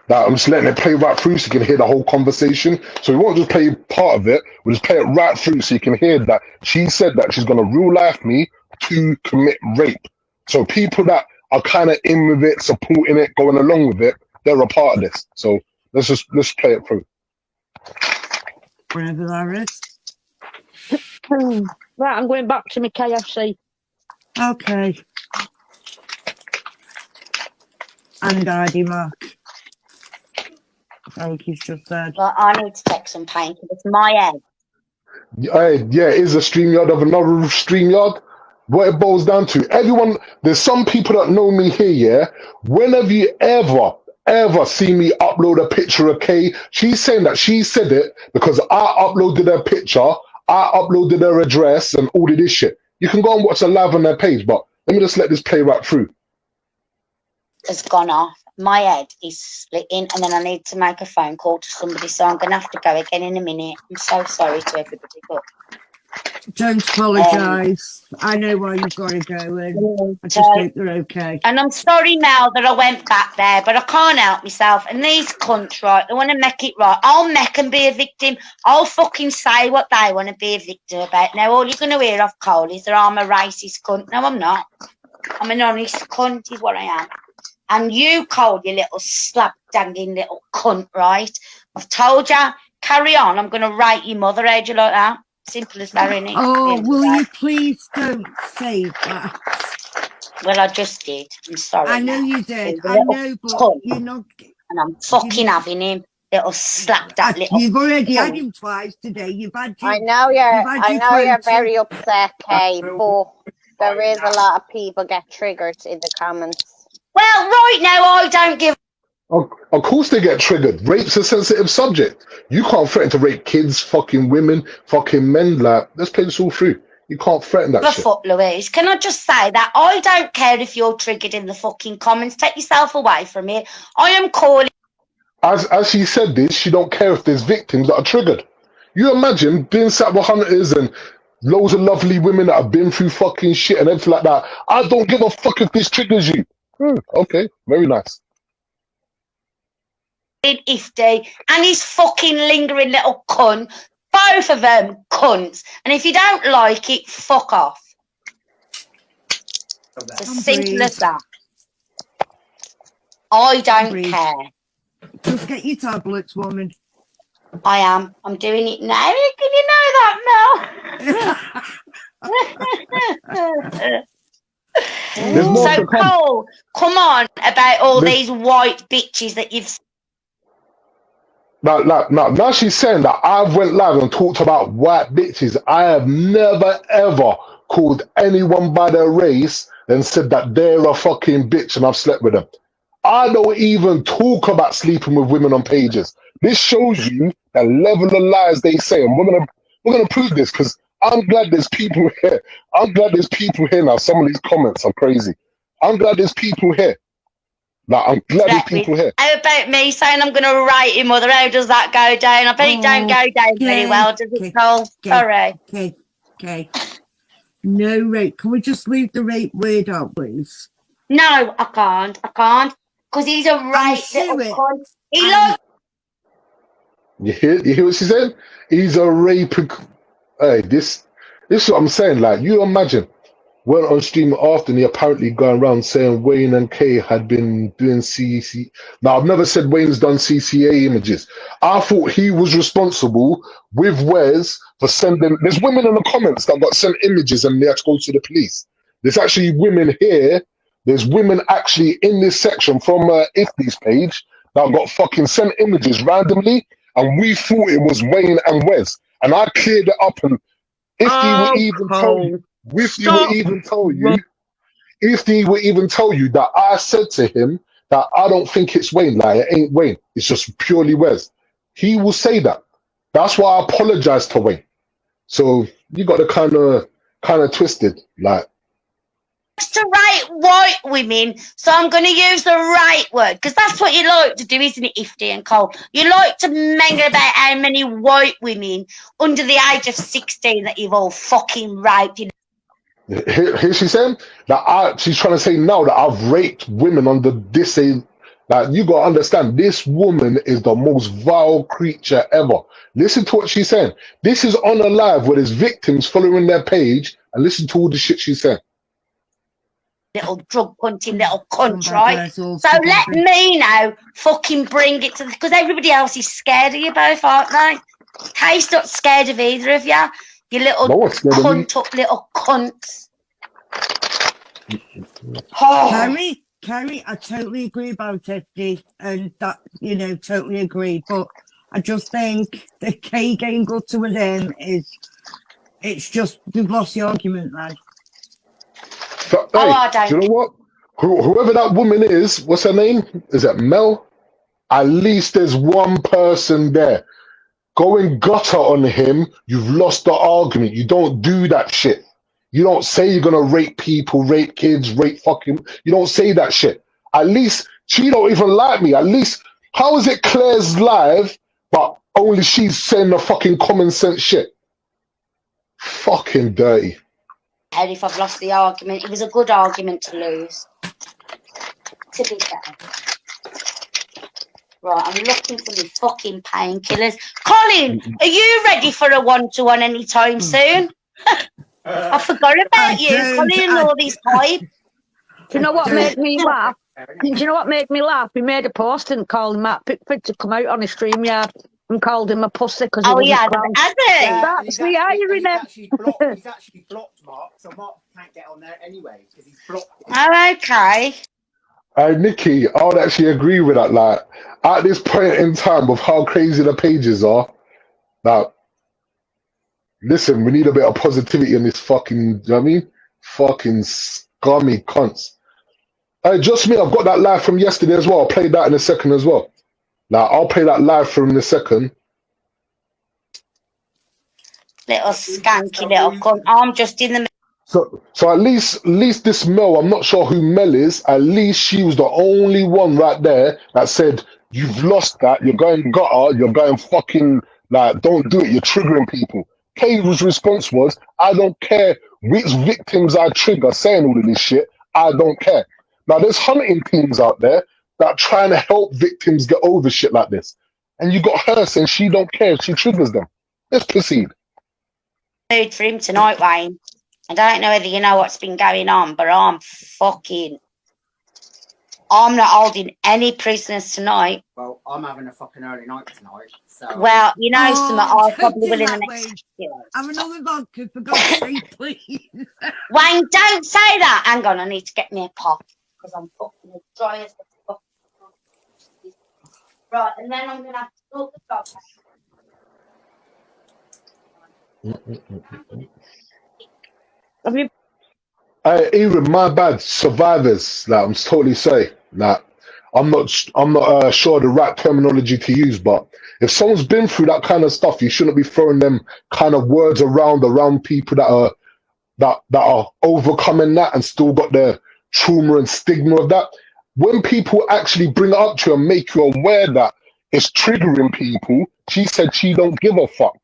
that I'm just letting it play right through so you can hear the whole conversation. So we won't just play part of it, we'll just play it right through so you can hear that she said that she's gonna real life me to commit rape. So people that are kind of in with it, supporting it, going along with it, they're a part of this. So let's play it through. Wherever that is. Right, I'm going back to my KFC. Okay. And ID Mark. Like he's just said. Well, I need to take some pain because it's my head. Yeah, it is a StreamYard of another StreamYard. What it boils down to, everyone, there's some people that know me here, yeah? When have you ever seen me upload a picture of Kay? She's saying that she said it because I uploaded her picture, I uploaded her address and all of this shit. You can go and watch the live on their page, but let me just let this play right through. Has gone off. My head is splitting, and then I need to make a phone call to somebody, so I'm going to have to go again in a minute. I'm so sorry to everybody, but Don't apologise. I know why you've got to go, and I just hope they're okay. And I'm sorry now that I went back there, but I can't help myself. And these cunts, right, they want to make it right. I'll make them be a victim. I'll fucking say what they want to be a victim about. Now, all you're going to hear off Cole is that I'm a racist cunt. No, I'm not. I'm an honest cunt is what I am. And you, Cole, you little slap-danging little cunt, right? I've told you, carry on. I'm going to write your mother. How'd you like that? Simple as that, innit? Oh, will you please don't say that? Well, I just did. I'm sorry. I know now. you did. He's a I little know, but cunt, you're not. and I'm fucking having him. Little slap that little. You've already had cunt. him twice today. You've had your, I know you're very upset, Kay, but there is a lot of people get triggered in the comments. Well, right now, I don't give. Of course they get triggered. Rape's a sensitive subject. You can't threaten to rape kids, fucking women, fucking men. Like, let's play this all through. You can't threaten that shit. Fuck, Louise. Can I just say that I don't care if you're triggered in the fucking comments. Take yourself away from it. I am calling. As she said this, she don't care if there's victims that are triggered. You imagine being sat with hunters and loads of lovely women that have been through fucking shit and everything like that. I don't give a fuck if this triggers you. Okay, very nice. Ifty and his fucking lingering little cunt. Both of them cunts. And if you don't like it, fuck off. It's as simple as that. I don't care. Just get your tablets, woman. I am. I'm doing it now. Can you know that, Mel? So, Cole, come on about all these white bitches that you've. Now she's saying that I've went live and talked about white bitches. I have never ever called anyone by their race and said that they're a fucking bitch and I've slept with them. I don't even talk about sleeping with women on pages. This shows you the level of lies they say, and we're gonna prove this because I'm glad there's people here. I'm glad there's people here now. Some of these comments are crazy. I'm glad there's people here. Like, I'm glad there's people here. How about me saying I'm going to write your mother? How does that go down? I bet it don't go down very well, does it, Cole? Sorry. Okay. No rape. Can we just leave the rape word out, please? No, I can't. I can't. Because he's a And right sue little it. cunt. He And likes You hear what she said? He's a rape. Hey, this is what I'm saying. Like, you imagine went on stream after and he apparently going around saying Wayne and Kay had been doing CC. Now, I've never said Wayne's done CCA images. I thought he was responsible with Wes for sending. There's women in the comments that got sent images and they had to go to the police. There's actually women here. There's women actually in this section from Ifty's page that got fucking sent images randomly, and we thought it was Wayne and Wes. And I cleared it up, and Ifty would even tell you. Ifty would even tell you. Ifty would even tell you that I said to him that I don't think it's Wayne. Like, it ain't Wayne. It's just purely Wes. He will say that. That's why I apologize to Wayne. So you got the kind of twisted, like. to write white women, so I'm going to use the right word, because that's what you like to do, isn't it, Ifty and Cole? You like to mangle about how many white women under the age of 16 that you've all fucking raped. Here she's saying that she's trying to say now that I've raped women under this age. Like, you gotta understand, this woman is the most vile creature ever. Listen to what she's saying. This is on a live where there's victims following their page, and listen to all the shit she's saying. Little drug hunting little cunt, right? So let me now fucking bring it to because everybody else is scared of you both, aren't they? Kay's not scared of either of you. You little cunt up little cunts. Carrie, I totally agree about Ifty, and that, you know, totally agree. But I just think the Kay getting good to him it's just, we've lost the argument, man. But, hey, do you know what? Whoever that woman is, what's her name? Is it Mel? At least there's one person there. Going gutter on him, you've lost the argument. You don't do that shit. You don't say you're gonna rape people, rape kids, rape fucking. You don't say that shit. At least she don't even like me. At least, how is it Claire's live, but only she's saying the fucking common sense shit? Fucking dirty. And if I've lost the argument, it was a good argument to lose. To be fair. Right, I'm looking for my fucking painkillers. Colin, are you ready for a one-to-one anytime soon? I forgot about you, Colin, and all these hype. Do you know what made me laugh? Do you know what made me laugh? We made a post and called Matt Pickford to come out on his StreamYard and called him a pussy because he wasn't crowned. Has he? That's the irony. He's actually blocked Mark, so Mark can't get on there anyway because he's blocked. Oh, okay. Nikki, I would actually agree with that. Like, at this point in time, with how crazy the pages are, like, listen, we need a bit of positivity in this fucking, you know what I mean? Fucking scummy cunts. Just me, I've got that live from yesterday as well. I'll play that in a second as well. Like, I'll play that live from in a second. Little skanky little cunt. I'm just in the So at least this Mel, I'm not sure who Mel is, at least she was the only one right there that said, you've lost that, you're going gutter, you're going fucking, like, don't do it, you're triggering people. Kay's response was, I don't care which victims I trigger saying all of this shit, I don't care. Now, there's hunting teams out there that are trying to help victims get over shit like this. And you got her saying she don't care if she triggers them. Let's proceed. mood for him tonight, Wayne. I don't know whether you know what's been going on, but I'm not holding any prisoners tonight. Well, I'm having a fucking early night tonight. So. Well, you know, some I probably will in the next few hours. Have another vodka, for God's sake, please. Wayne, don't say that. Hang on, I need to get me a pop because I'm fucking as dry as the fuck. Right, and then I'm going to have to sort the dog out. Have you? Even my bad, survivors. Like, I'm totally sorry. Like, I'm not sure the right terminology to use, but if someone's been through that kind of stuff, you shouldn't be throwing them kind of words around people that are overcoming that and still got the trauma and stigma of that. When people actually bring it up to you and make you aware that it's triggering people, she said she don't give a fuck.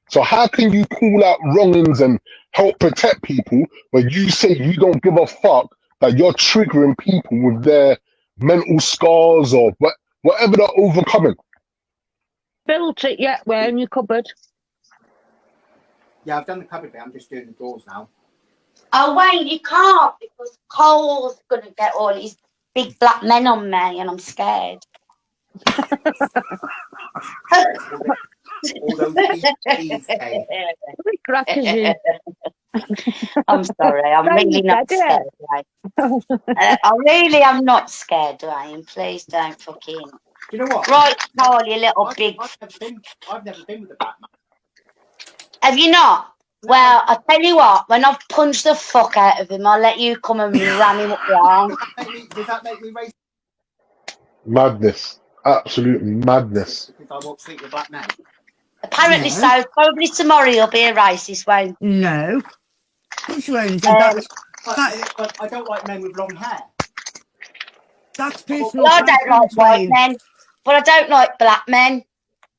So how can you call out wrongings and help protect people when you say you don't give a fuck that you're triggering people with their mental scars or whatever they're overcoming? Built it yet? Where in your cupboard? Yeah, I've done the cupboard bit. I'm just doing the doors now. Oh, Wayne, you can't because Cole's going to get all these big black men on me and I'm scared. All those EPs, Kay. Crackers in. I'm sorry, I'm Why really you not said scared, Wayne. I really am not scared, Wayne. Please don't fucking... Do you know what? Right, Carl, you little big... I've never been with a Batman. Have you not? No. Well, I tell you what, when I've punched the fuck out of him, I'll let you come and ram him up the arm. Does that make me racist? Madness. Absolute madness. Because I won't sleep with black men. Apparently so. Probably tomorrow you'll be a racist, Wayne. No. Which one? I don't like men with long hair. That's personal Well, I don't like preference, white Wayne. men, but I don't like black men.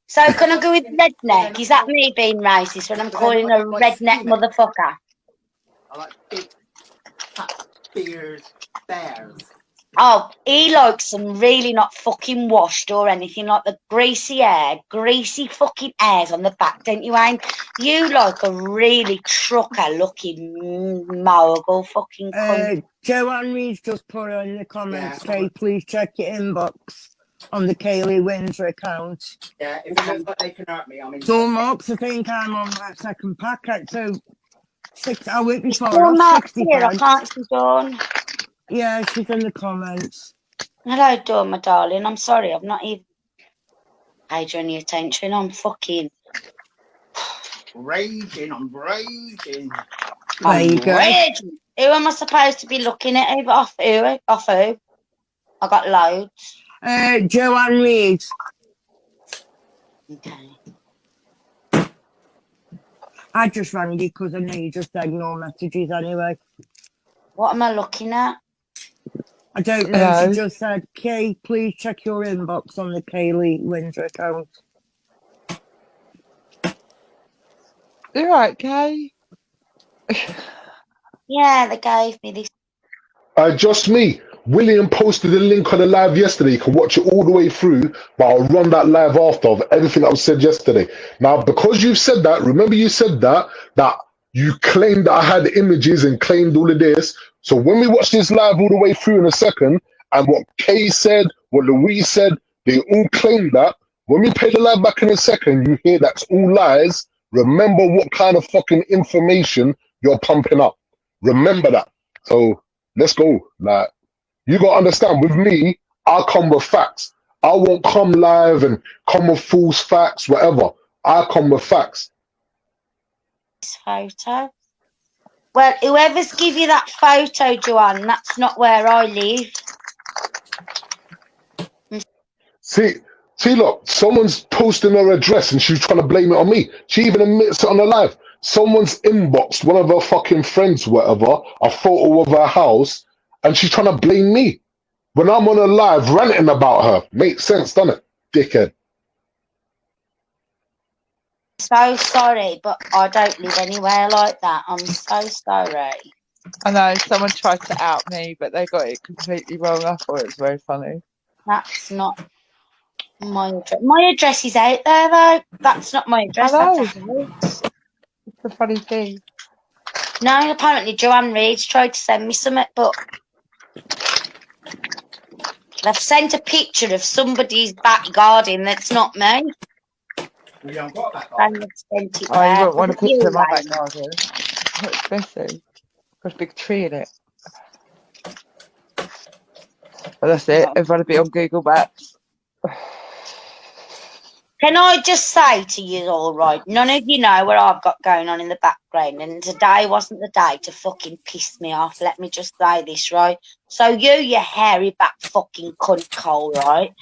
So can I go with redneck? Is that me being racist when I'm calling a redneck motherfucker? I like big, fat, beard bears. Oh, he likes them really not fucking washed or anything, like the greasy fucking hairs on the back, don't you, Wayne? You like a really trucker-looking mogul fucking cunt. Joanne Reed's just put in the comments, Kay, please check your inbox on the Kaylee Windsor account. Yeah, if it looks like they can hurt me, I'm in. Dawn Marks, I think I'm on my second packet, so I wait before Dawn us, Marks 60 here, I pounds. can't see Dawn. Yeah, she's in the comments. Hello, Dawn, my darling. I'm sorry, I've not even paid you any attention. I'm fucking... Raging, I'm raging. There you go. Raging. Who am I supposed to be looking at? Off who? Off who? I got loads. Joanne Reed. Okay. I just rang you because I know you just ignore messages anyway. What am I looking at? I don't know. She just said, Kay, please check your inbox on the Kaylee Windsor account. You right, Kay? Yeah, they gave me this. Just me. William posted a link on the live yesterday. You can watch it all the way through, but I'll run that live after of everything that was said yesterday. Now, because you've said that, remember you said that you claimed that I had images and claimed all of this. So when we watch this live all the way through in a second, and what Kay said, what Louise said, they all claimed that. When we play the live back in a second, you hear that's all lies. Remember what kind of fucking information you're pumping up. Remember that. So let's go. Like, you got to understand, with me, I come with facts. I won't come live and come with false facts, whatever. I come with facts. This photo. Well, whoever's give you that photo, Joanne, that's not where I live. See, look, someone's posting her address and she's trying to blame it on me. She even admits it on the live. Someone's inboxed one of her fucking friends, whatever, a photo of her house, and she's trying to blame me. When I'm on a live ranting about her. Makes sense, doesn't it? Dickhead. So sorry, but I don't live anywhere like that. I'm so sorry. I know, someone tried to out me, but they got it completely wrong. I thought it was very funny. That's not my address. My address is out there, though. That's not my address. I know. That's a house. It's a funny thing. No, apparently Joanne Reed's tried to send me something, but they've sent a picture of somebody's back garden that's not me. We haven't got a back garden. Oh, you wouldn't want a picture of my back garden. It's messy. Got a big tree in it. But that's it. Everybody be on Google Maps. Can I just say to you all, right, none of you know what I've got going on in the background, and today wasn't the day to fucking piss me off. Let me just say this, right? So you hairy back fucking cunt, Cole, right?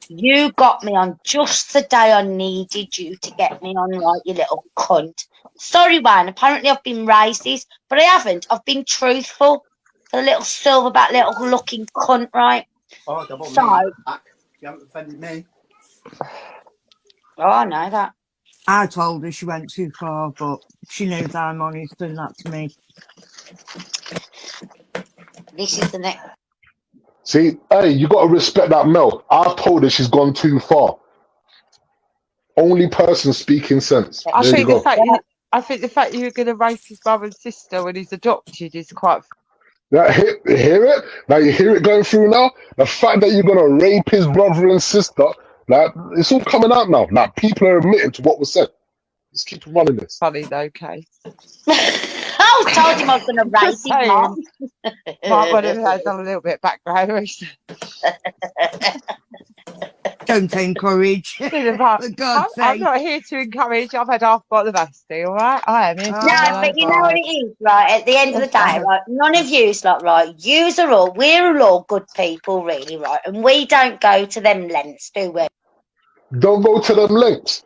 You got me on just the day I needed you to get me on, right, you little cunt. Sorry, Wayne, apparently I've been racist, but I haven't. I've been truthful. The little silverback little looking cunt, right? Oh, double so, me. You haven't offended me. Oh, I know that. I told her she went too far, but she knows I'm honest and that's me. This is the next. See, hey, you got to respect that Mel. I've told her she's gone too far. Only person speaking sense. I There you think the go. fact you're going to race his brother and sister when he's adopted is quite. Now, hear it? Now you hear it going through now? The fact that you're going to rape his brother and sister, like, it's all coming out now. Like, people are admitting to what was said. Let's keep running this. Funny though, Kay. I was told him I was going to race Just his mom. Might want to have done a little bit of background research. Don't encourage. For God's I'm sake. not here to encourage. I've had half got the basti, all right? I am here to No, but you know what it is, right? At the end of the day, right? None of you's like, right? Yous are all, we're all good people, really, right? And we don't go to them lengths, do we? Don't go to them lengths.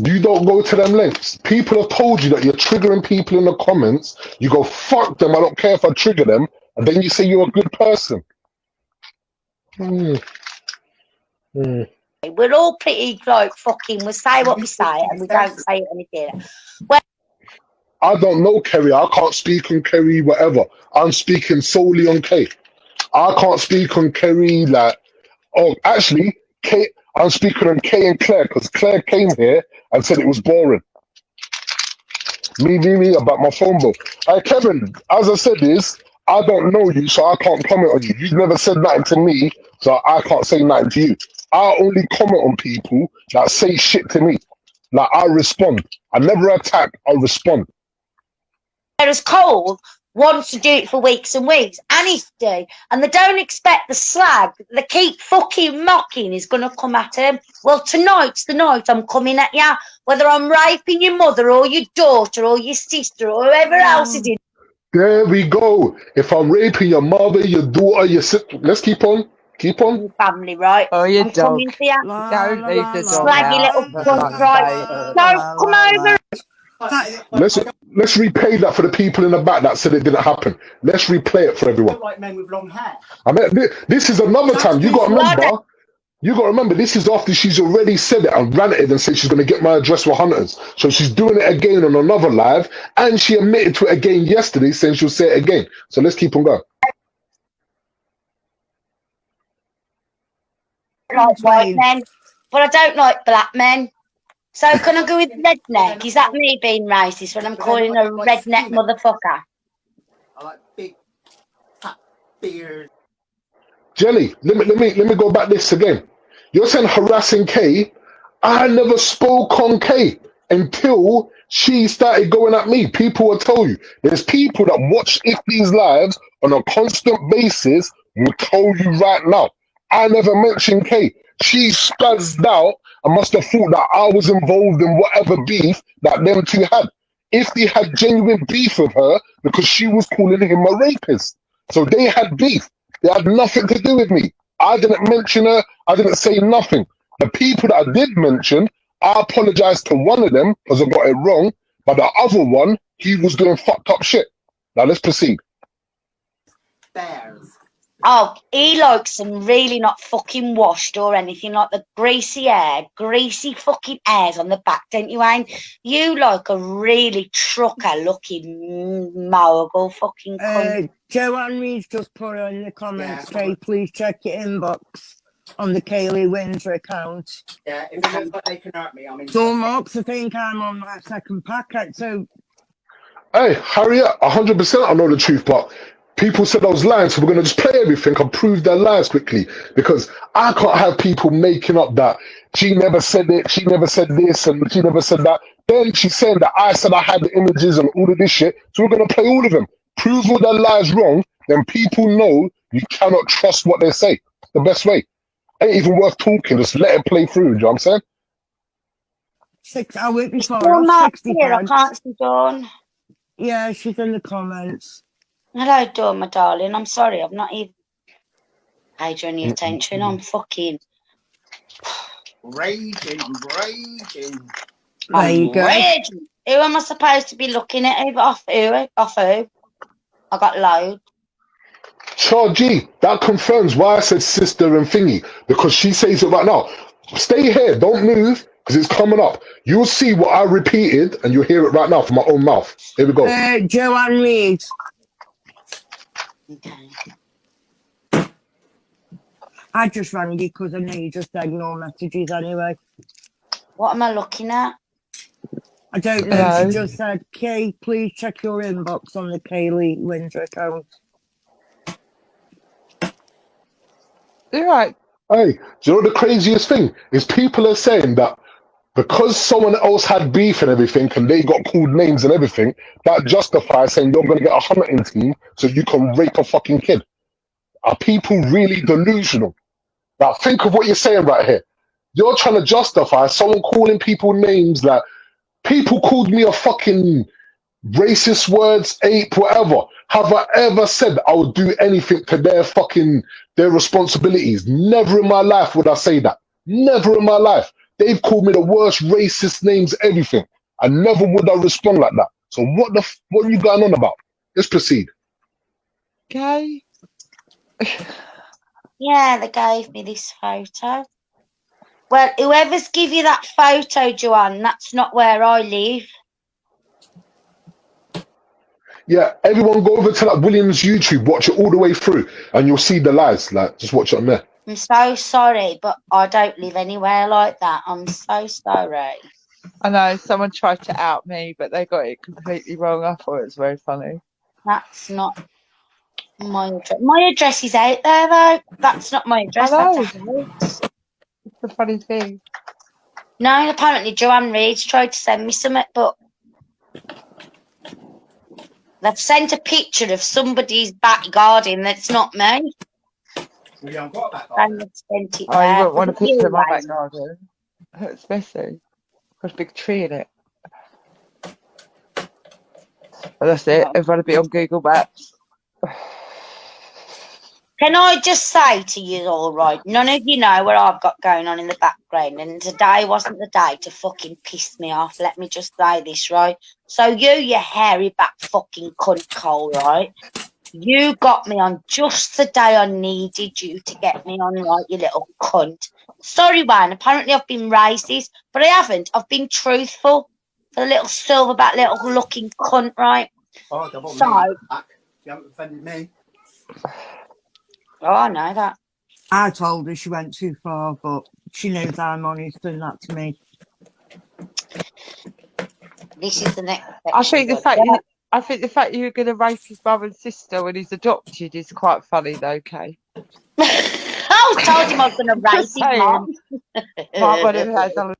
You don't go to them lengths. People have told you that you're triggering people in the comments. You go, fuck them, I don't care if I trigger them. And then you say you're a good person. We're all pretty, like, fucking, we say what we say and we don't say anything. Well, I don't know Kerry. I can't speak on Kerry, whatever. I'm speaking solely on Kay. I can't speak on Kerry, like, oh, actually, Kay, I'm speaking on Kay and Claire, because Claire came here and said it was boring. Me, about my phone bill. Hey, Kevin, as I said this, I don't know you, so I can't comment on you. You've never said nothing to me, so I can't say nothing to you. I only comment on people that say shit to me. Like, I respond. I never attack, I respond. whereas Cole wants to do it for weeks and weeks, and he's do, and they don't expect the slag they keep fucking mocking is going to come at him. Well, tonight's the night I'm coming at you, whether I'm raping your mother or your daughter or your sister or whoever else it is. There we go. If I'm raping your mother, your daughter, your sister, let's keep on. Keep on. Your family, right? Oh, your I'm dog. coming for you. Don't leave the dog Slaggy out. little For cunt, fuck's right? sake. Don't come over. Let's replay that for the people in the back that said it didn't happen. Let's replay it for everyone. Like men with long hair. I mean, this is another time. You got to remember. You got to remember. This is after she's already said it and ranted and said she's going to get my address for hunters. So she's doing it again on another live, and she admitted to it again yesterday, saying she'll say it again. So let's keep on going. Like white men, but I don't like black men. So can I go with redneck? Is that me being racist when I'm calling a redneck motherfucker? I like big, fat beard. Jelly, let me go back this again. You're saying harassing Kay. I never spoke on Kay until she started going at me. People will tell you. There's people that watch these lives on a constant basis will tell you right now. I never mentioned Kay. She spazzed out and must have thought that I was involved in whatever beef that them two had. If they had genuine beef with her because she was calling him a rapist. So they had beef. They had nothing to do with me. I didn't mention her. I didn't say nothing. The people that I did mention, I apologized to one of them because I got it wrong. But the other one, he was doing fucked up shit. Now let's proceed. Bears. Oh, he likes them really not fucking washed or anything, like the greasy hair, greasy fucking hairs on the back, don't you, Ayn? You like a really trucker-looking mogul fucking cunt. Joanne Reed's just put in the comments, Kay, please check your inbox on the Kaylee Windsor account. Yeah, if it looks like they can hurt me, I'm in. So, Marks, I think I'm on that second packet, so... Hey, Harriet, 100% I know the truth, but people said I was lying, so we're going to just play everything and prove their lies quickly, because I can't have people making up that she never said it, she never said this, and she never said that. Then she's saying that I said I had the images and all of this shit, so we're going to play all of them. Prove all their lies wrong, then people know you cannot trust what they say. The best way. Ain't even worth talking, just let it play through, you know what I'm saying? 6 hours before, Dawn Mark's 60 here, I pounds. can't see Dawn. Yeah, she's in the comments. Hello, Dawn, my darling. I'm sorry, I've not even paid you any attention. I'm fucking... Raging, I'm raging. There you go. Raging. Who am I supposed to be looking at? Off who? Off who? I got loads. Char G, that confirms why I said sister and thingy, because she says it right now. Stay here, don't move. because it's coming up. You'll see what I repeated, and you'll hear it right now from my own mouth. Here we go. Joanne Reed. Okay. I just rang you because I know you just ignore messages anyway. What am I looking at? I don't know. Hello. She just said, Kay, please check your inbox on the Kaylee Windsor account. You're right. Hey, do you know the craziest thing is? People are saying that because someone else had beef and everything, and they got called names and everything, that justifies saying you're going to get a hunting team so you can rape a fucking kid. Are people really delusional? Now think of what you're saying right here. You're trying to justify someone calling people names like people called me a fucking racist words, ape, whatever. Have I ever said I would do anything to their responsibilities? Never in my life would I say that. Never in my life. They've called me the worst racist names, everything. And never would I respond like that. So what are you going on about? Let's proceed. Okay. Yeah, they gave me this photo. Well, whoever's give you that photo, Joanne, that's not where I live. Yeah, everyone go over to that Williams YouTube, watch it all the way through, and you'll see the lies. Like, just watch it on there. I'm so sorry, but I don't live anywhere like that. I'm so sorry. I know someone tried to out me, but they got it completely wrong. I thought it was very funny. That's not my address. My address is out there, though. That's not my address. I That's a know. house. It's a funny thing. No, apparently Joanne Reed's tried to send me something, but they've sent a picture of somebody's back garden that's not me. We haven't got that And garden. they've sent it Oh, you there. wouldn't want a picture of my Anyway, back garden. It's messy. There's a big tree in it. But that's it. Everybody be on Google Maps. can I just say to you all right, none of you know what I've got going on in the background, and today wasn't the day to fucking piss me off. Let me just say this, right? So you hairy back fucking cunt, Cole, right? You got me on just the day I needed you to get me on, right, you little cunt. Sorry, Wayne, apparently I've been racist, but I haven't. I've been truthful. The little silverback little looking cunt, right? Oh, they want So, me back. You haven't offended me. oh, I know that. I told her she went too far, but she knows I'm honest, and that's me. This is the next I section. think the fact you're going to rape his mum and sister when he's adopted is quite funny, though, Kay. I told him I was going to rape Just his saying. mom. Might want to have done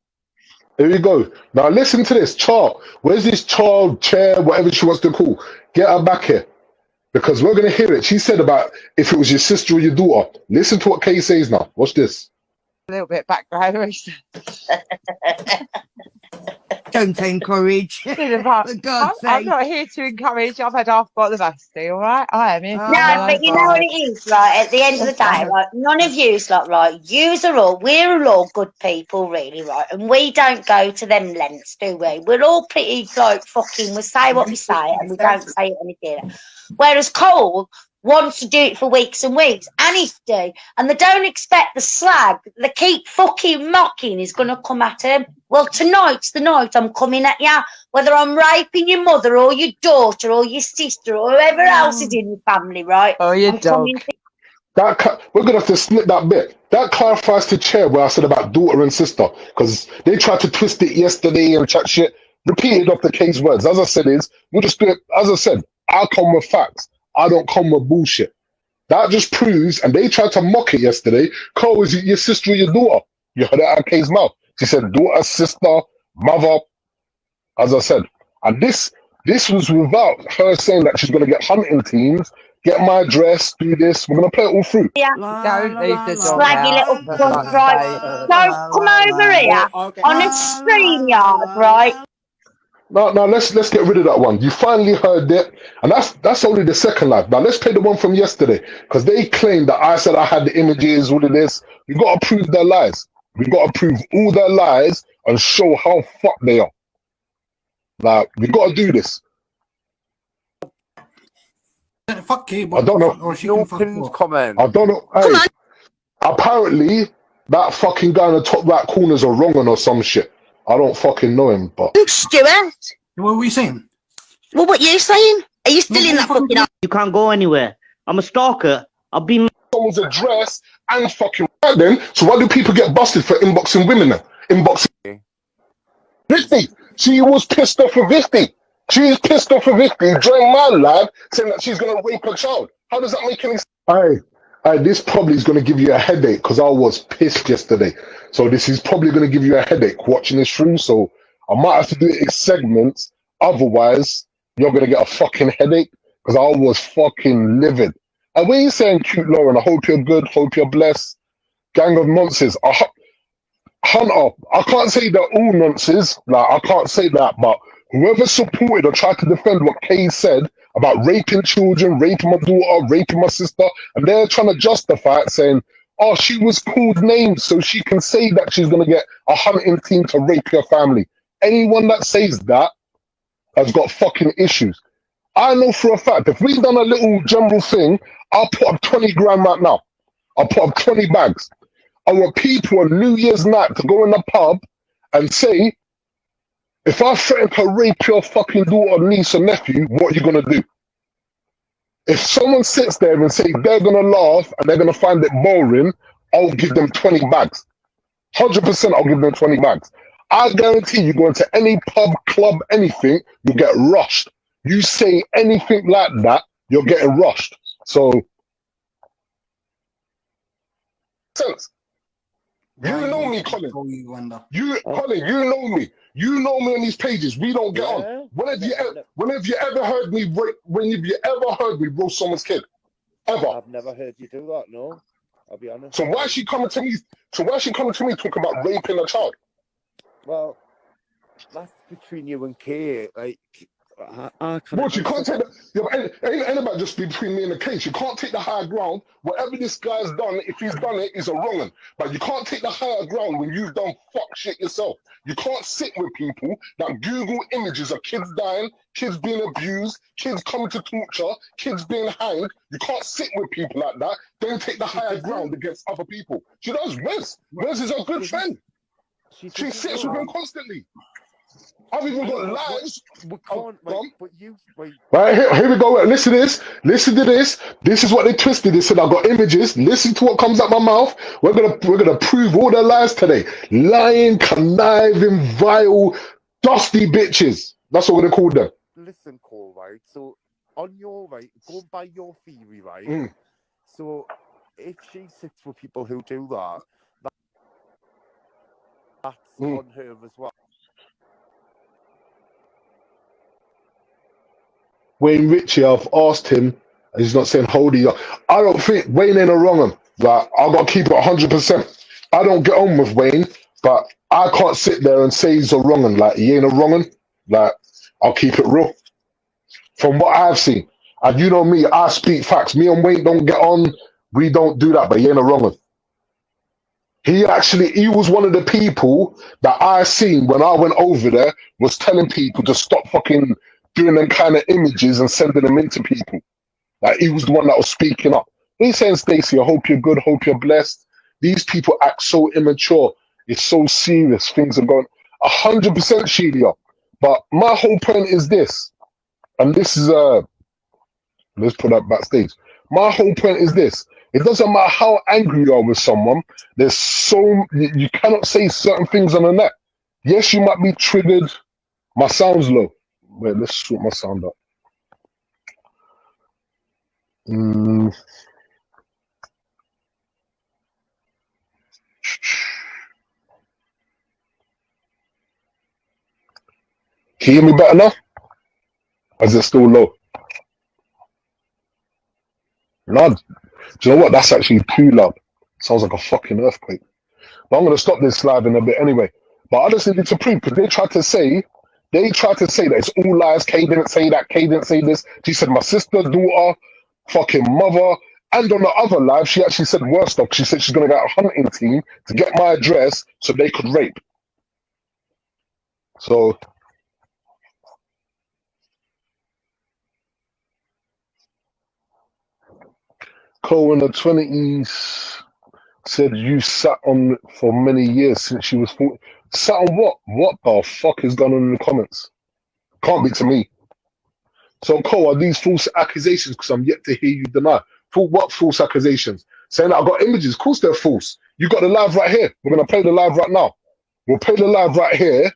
Here we go. Now listen to this. Chart. Where's this child, chair, whatever she wants to call? Get her back here. Because we're going to hear it. She said about if it was your sister or your daughter. Listen to what Kay says now. Watch this. a little bit of background research. Don't encourage. For God's I'm sake. not here to encourage. I've had half bottle of Asti, all right? I am here to Oh, No, my but you know what God. it is, right? At the end of the day, right? None of you's like, right? We're all good people, really, right? And we don't go to them lengths, do we? We're all pretty like fucking. We say what we say, and we don't say it anything. Whereas Cole wants to do it for weeks and weeks, and he's do, and they don't expect the slag. They keep fucking mocking is going to come at him. Well, tonight's the night I'm coming at you. Whether I'm raping your mother or your daughter or your sister or whoever else is in your family, right? Oh, your I'm dog. coming for We're gonna have to snip that bit. That clarifies to chair where I said about daughter and sister, because they tried to twist it yesterday and chat shit. Repeated off the K's words. As I said, we'll just do it. As I said, I come with facts. I don't come with bullshit. That just proves, and they tried to mock it yesterday. Cole, is it your sister or your daughter? You heard it out of K's mouth. She said daughter, sister, mother. As I said, and this was without her saying that she's gonna get hunting teams. Get my address, do this. We're going to play it all through. Don't leave the dog slaggy out. little cunt, right? Don't come over here on a StreamYard, right? Now let's get rid of that one. You finally heard it, and that's only the second live. Now let's play the one from yesterday, because they claimed that I said I had the images, all of this. We got to prove their lies. We got to prove all their lies and show how fucked they are. Like, we got to do this. Fuck you, I don't know. or she can fuck Pinned off. comment. I don't know. Hey, apparently, That fucking guy in the top right corner's a wrong one or some shit. I don't fucking know him, but Stuart. What were you saying? Well, what you saying? Are you still in that fucking? You can't go anywhere. I'm a stalker. I've been someone's address and fucking right then. So why do people get busted for inboxing women then? Inboxing 50. She was pissed off with 50. She's pissed off with 50, joined my live saying that she's gonna rape a child. How does that make any sense? This probably is gonna give you a headache because I was pissed yesterday. So this is probably gonna give you a headache watching this through. So I might have to do it in segments. Otherwise, you're gonna get a fucking headache because I was fucking livid. And when you're saying cute Lauren, I hope you're good, hope you're blessed. Gang of nonsense. Hunter, I can't say they're all nonsense. Like, I can't say that, but whoever supported or tried to defend what Kay said about raping children, raping my daughter, raping my sister, and they're trying to justify it saying, oh, she was called names so she can say that she's going to get a hunting team to rape your family. Anyone that says that has got fucking issues. I know for a fact, if we done a little general thing, I'll put up 20 grand right now. I'll put up 20 bags. I want people on New Year's night to go in the pub and say, if I threaten to rape your fucking daughter, niece, or nephew, what are you going to do? If someone sits there and say they're going to laugh and they're going to find it boring, I'll give them 20 bags. 100% I'll give them 20 bags. I guarantee you go into any pub, club, anything, you'll get rushed. You say anything like that, you're getting rushed. So, sense. You know me, Colin. Colin, you know me. You know me on these pages. We don't get on. When have you ever heard me roast someone's kid? Ever? I've never heard you do that. No, I'll be honest. So why is she coming to me? Talking about raping a child? Well, that's between you and Kay. Like, I But you can't take that. Ain't about just between me and the case. You can't take the higher ground. Whatever this guy's done, if he's done it, is a wrong one. But you can't take the higher ground when you've done fuck shit yourself. You can't sit with people that Google images of kids dying, kids being abused, kids coming to torture, kids being hanged. You can't sit with people like that. Don't take the higher ground against other people. She does. Wes is a good friend. She sits with him constantly. I've even got lives. Right, here we go. Listen to this. Listen to this. This is what they twisted. They said I've got images. Listen to what comes out my mouth. We're gonna prove all their lies today. Lying, conniving, vile, dusty bitches. That's what we're gonna call them. Listen, Cole, right? So on your right, going by your theory, right? So if she sits with people who do that's on her as well. Wayne Ritchie, I've asked him, and he's not saying holy. I don't think Wayne ain't a wrong one. Like, I've got to keep it 100%. I don't get on with Wayne, but I can't sit there and say he's a wrong one. Like, he ain't a wrong one. Like, I'll keep it real. From what I've seen. And you know me, I speak facts. Me and Wayne don't get on. We don't do that, but he ain't a wrong one. He was one of the people that I seen when I went over there, was telling people to stop fucking doing them kind of images and sending them into people. Like, he was the one that was speaking up. He's saying, Stacey, I hope you're good, hope you're blessed. These people act so immature. It's so serious. Things are going 100% Sheila. But my whole point is this, and this is let's put that backstage. My whole point is this. It doesn't matter how angry you are with someone, you cannot say certain things on the net. Yes, you might be triggered. My sound's low. Wait, let's sort my sound up. Can you hear me better now? Or is it still low? No, do you know what? That's actually too loud. Sounds like a fucking earthquake. But I'm going to stop this live in a bit anyway. But I just needed to prove, because they tried to say that it's all lies. Kay didn't say that. Kay didn't say this. She said my sister, daughter, fucking mother. And on the other live, she actually said worse stuff. She said she's going to get a hunting team to get my address so they could rape. So... Cole in the 20s. Said you sat on for many years since she was 40. Sat on what? What the fuck is going on in the comments? Can't be to me. So, Cole, are these false accusations? Because I'm yet to hear you deny. For what false accusations? Saying that I've got images. Of course they're false. You got the live right here. We're going to play the live right now. We'll play the live right here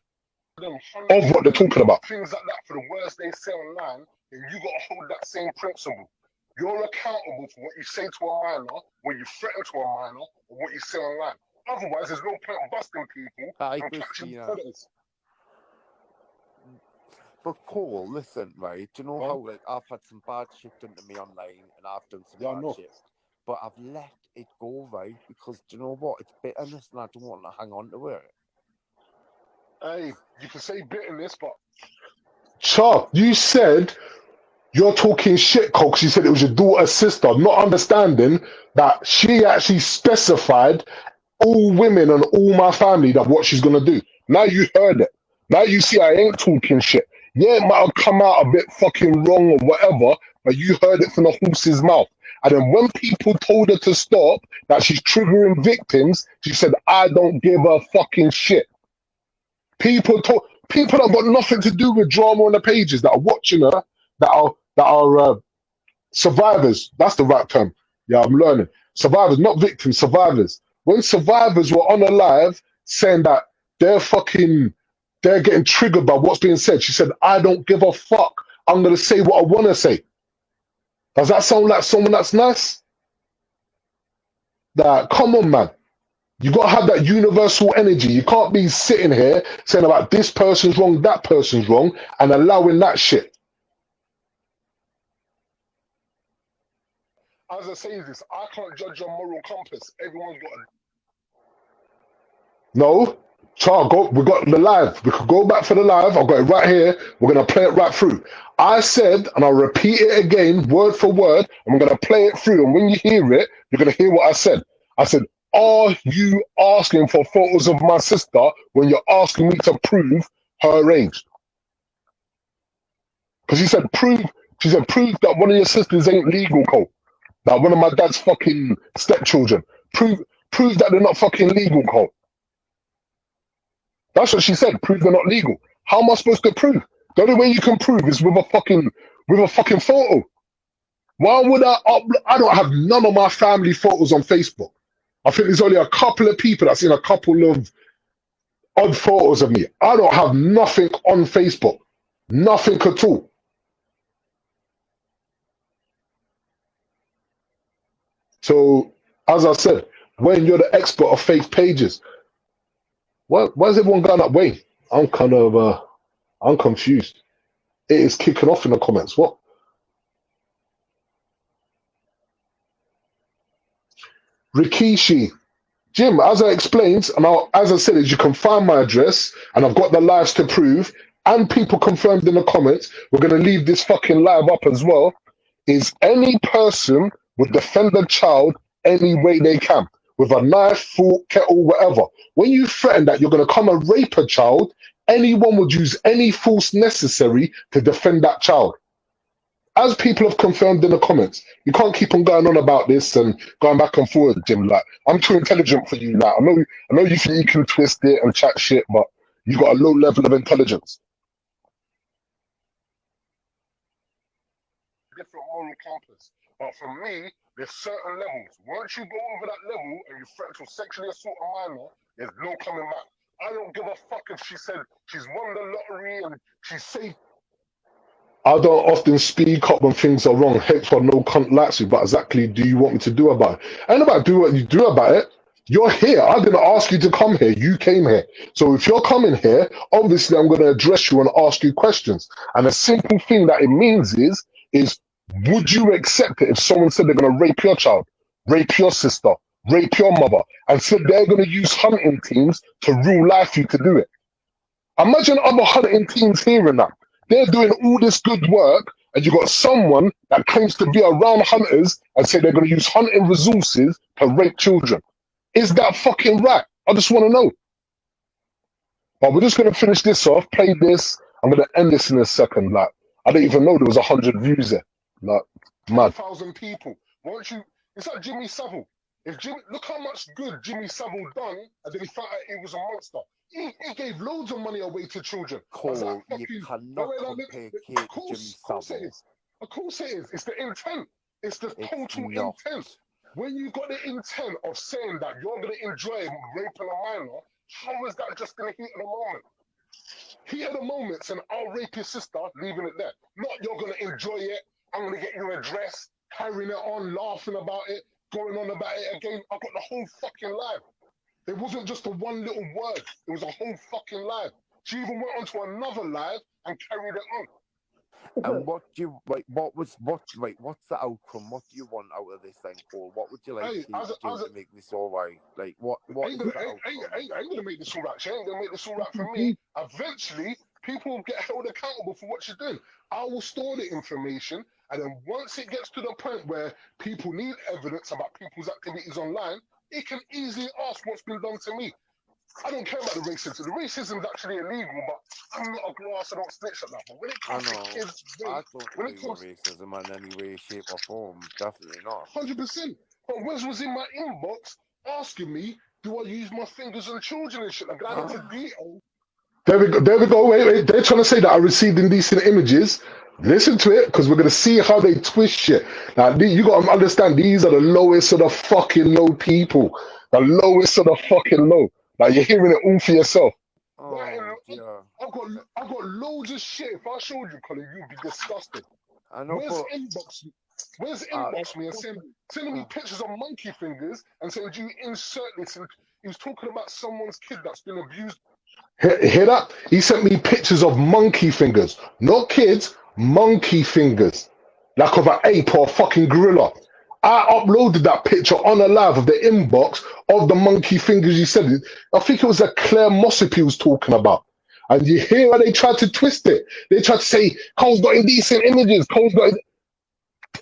of what they're talking about. Things like that for the words they say online, and you got to hold that same principle. You're accountable for what you say to a minor, what you threaten to a minor, or what you say online. Otherwise, there's no point busting people and catching predators. But Cole, listen, right? Do you know how like I've had some bad shit done to me online, and I've done some bad shit, but I've let it go, right? Because do you know what? It's bitterness, and I don't want to hang on to it. Hey, you can say bitterness, but Char, you said you're talking shit, Cole, because you said it was your daughter's sister, not understanding that she actually specified all women and all my family that what she's gonna do. Now you heard it. Now you see I ain't talking shit. Yeah, it might have come out a bit fucking wrong or whatever, but you heard it from the horse's mouth. And then when people told her to stop, that she's triggering victims, she said, I don't give a fucking shit. People that got nothing to do with drama on the pages that are watching her, that are survivors. That's the right term. Yeah, I'm learning. Survivors, not victims, survivors. When survivors were on a live saying that they're getting triggered by what's being said, she said, I don't give a fuck. I'm going to say what I want to say. Does that sound like someone that's nice? That, come on, man. You got to have that universal energy. You can't be sitting here saying about this person's wrong, that person's wrong, and allowing that shit. As I say this, I can't judge your moral compass. Everyone's got a... No, Char, we got the live. We could go back for the live. I've got it right here. We're going to play it right through. I said, and I'll repeat it again, word for word, and we're going to play it through. And when you hear it, you're going to hear what I said. I said, are you asking for photos of my sister when you're asking me to prove her age? Because she said, prove that one of your sisters ain't legal, Cole. That one of my dad's fucking stepchildren. Prove that they're not fucking legal, Cole. That's what she said. Prove they're not legal. How am I supposed to prove? The only way you can prove is with a fucking photo. Why would I don't have none of my family photos on Facebook. I think there's only a couple of people that's seen a couple of odd photos of me. I don't have nothing on Facebook. Nothing at all. So, as I said, when you're the expert of fake pages, why is everyone going that way? I'm confused. It is kicking off in the comments. What? Rikishi. Jim, as I explained, and as I said, is you can find my address, and I've got the lives to prove, and people confirmed in the comments, we're going to leave this fucking live up as well, is any person would defend a child any way they can, with a knife, fork, kettle, whatever. When you threaten that you're going to come and rape a child, anyone would use any force necessary to defend that child. As people have confirmed in the comments, you can't keep on going on about this and going back and forward, Jim. Like, I'm too intelligent for you. Like, I know you think you can twist it and chat shit, but you got a low level of intelligence. Different moral compass, but for me, there's certain levels. Once you go over that level and you threaten to sexually assault a minor, there's no coming back. I don't give a fuck if she said she's won the lottery and she's safe. I don't often speak up when things are wrong, hence why no cunt likes you, but exactly do you want me to do about it? Ain't about do what you do about it. You're here. I didn't ask you to come here. You came here. So if you're coming here, obviously I'm going to address you and ask you questions. And the simple thing that it means is would you accept it if someone said they're going to rape your child, rape your sister, rape your mother, and said they're going to use hunting teams to real life you to do it? Imagine other hunting teams hearing that. They're doing all this good work, and you got someone that claims to be around hunters and say they're going to use hunting resources to rape children. Is that fucking right? I just want to know. But we're just going to finish this off, play this. I'm going to end this in a second. Like, I didn't even know there was 100 views there. Like, mad. 1,000 people. It's like Jimmy Savile. If Jimmy, look how much good Jimmy Savile done, and then he found out he was a monster. He gave loads of money away to children. Cole, you cannot compare Kate of to Jimmy course it Savile. is. Of course it is. It's the intent. It's the It's total not. intent. When you got the intent of saying that you're going to enjoy raping a minor, how is that just in the heat of the moment? Heat of the moment, and I'll rape your sister, leaving it there. Not you're going to enjoy it. I'm going to get you a dress, carrying it on, laughing about it, going on about it again. I got the whole fucking live. It wasn't just a one little word. It was a whole fucking live. She even went on to another live and carried it on. And what do you what's the outcome? What do you want out of this thing, Paul? What would you like to do to make this all right? Like what is the outcome? I ain't gonna make this all right. She ain't gonna make this all right for me. Eventually, people will get held accountable for what she's doing. I will store the information, and then once it gets to the point where people need evidence about people's activities online, it can easily ask what's been done to me. I don't care about the racism. The racism is actually illegal, but I'm not a grass. I don't snitch at that. But when it comes to kids, I don't agree with racism in any way, shape, or form. Definitely not. 100%. But Wes was in my inbox asking me, do I use my fingers on children and shit? Like, I need to detail. There we go. There we go. Wait. They're trying to say that I received indecent images. Listen to it, because we're going to see how they twist shit. Now, you got to understand, these are the lowest of the fucking low people. The lowest of the fucking low. Like, you're hearing it all for yourself. Yeah. I've got loads of shit. If I showed you, Colin, you'd be disgusted. I know. Where's inbox me and sending me pictures of monkey fingers and saying, do you insert this? And he was talking about someone's kid that's been abused. Hear that? He sent me pictures of monkey fingers. Not kids, monkey fingers. Like of an ape or a fucking gorilla. I uploaded that picture on a live of the inbox of the monkey fingers you said. I think it was a Claire Mossip he was talking about. And you hear how they tried to twist it. They tried to say, Cole's got indecent images.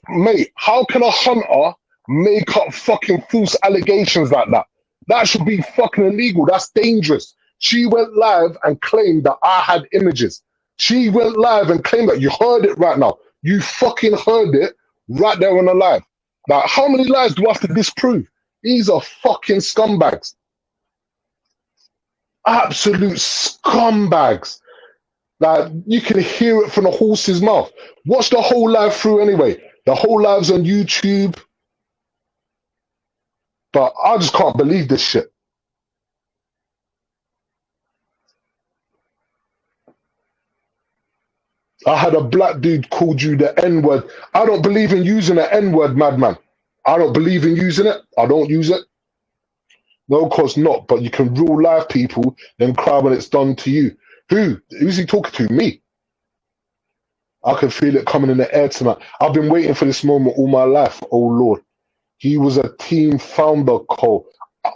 Mate, how can a hunter make up fucking false allegations like that? That should be fucking illegal. That's dangerous. She went live and claimed that I had images. She went live and claimed that. You heard it right now. You fucking heard it right there on the live. Like, how many lies do I have to disprove? These are fucking scumbags. Absolute scumbags. Like, you can hear it from the horse's mouth. Watch the whole live through anyway. The whole live's on YouTube. But I just can't believe this shit. I had a black dude called you the N-word. I don't believe in using the N-word, madman. I don't believe in using it. I don't use it. No, of course not. But you can real life people, then cry when it's done to you. Who's he talking to? Me. I can feel it coming in the air tonight. I've been waiting for this moment all my life. Oh, Lord. He was a team founder, Cole.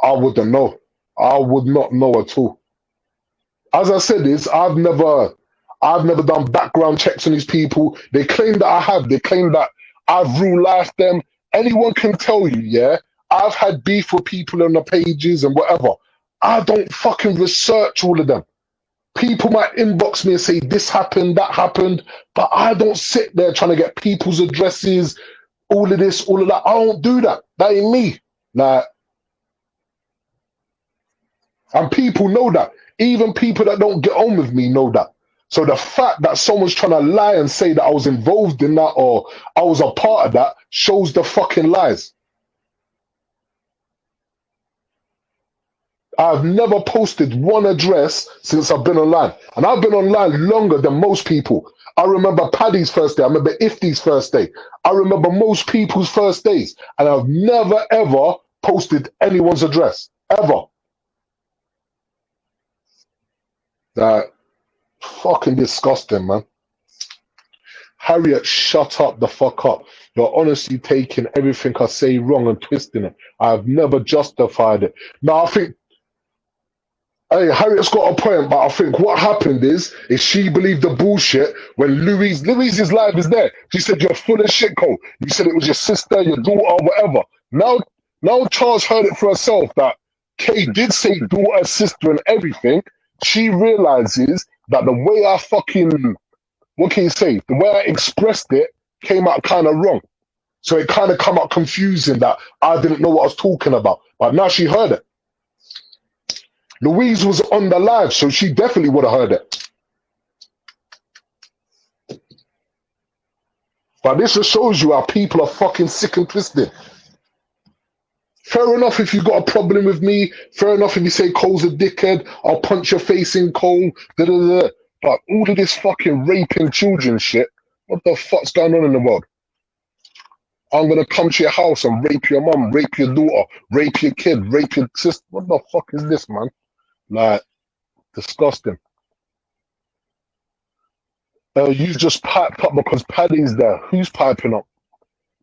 I wouldn't know. I would not know at all. As I said this, I've never done background checks on these people. They claim that I have. They claim that I've real life them. Anyone can tell you, yeah, I've had beef with people on the pages and whatever. I don't fucking research all of them. People might inbox me and say this happened, that happened, but I don't sit there trying to get people's addresses, all of this, all of that. I don't do that. That ain't me. Like, and people know that. Even people that don't get on with me know that. So the fact that someone's trying to lie and say that I was involved in that or I was a part of that shows the fucking lies. I've never posted one address since I've been online. And I've been online longer than most people. I remember Paddy's first day. I remember Ifty's first day. I remember most people's first days. And I've never, ever posted anyone's address. Ever. Fucking disgusting, man. Harriet, shut up the fuck up. You're honestly taking everything I say wrong and twisting it. I've never justified it. Now, I think, hey, Harriet's got a point, but I think what happened is she believed the bullshit when Louise's live is there. She said, you're full of shit, Cole. You said it was your sister, your daughter, whatever. Now Charles heard it for herself that Kay did say daughter, sister, and everything. She realizes that the way I what can you say? The way I expressed it came out kind of wrong. So it kind of come out confusing that I didn't know what I was talking about. But now she heard it. Louise was on the live, so she definitely would have heard it. But this just shows you how people are fucking sick and twisted. Fair enough if you got a problem with me. Fair enough if you say Cole's a dickhead. I'll punch your face in, Cole. Da, da, da. But all of this fucking raping children shit, what the fuck's going on in the world? I'm gonna come to your house and rape your mum, rape your daughter, rape your kid, rape your sister. What the fuck is this, man? Like, disgusting. You just piped up because Paddy's there. Who's piping up?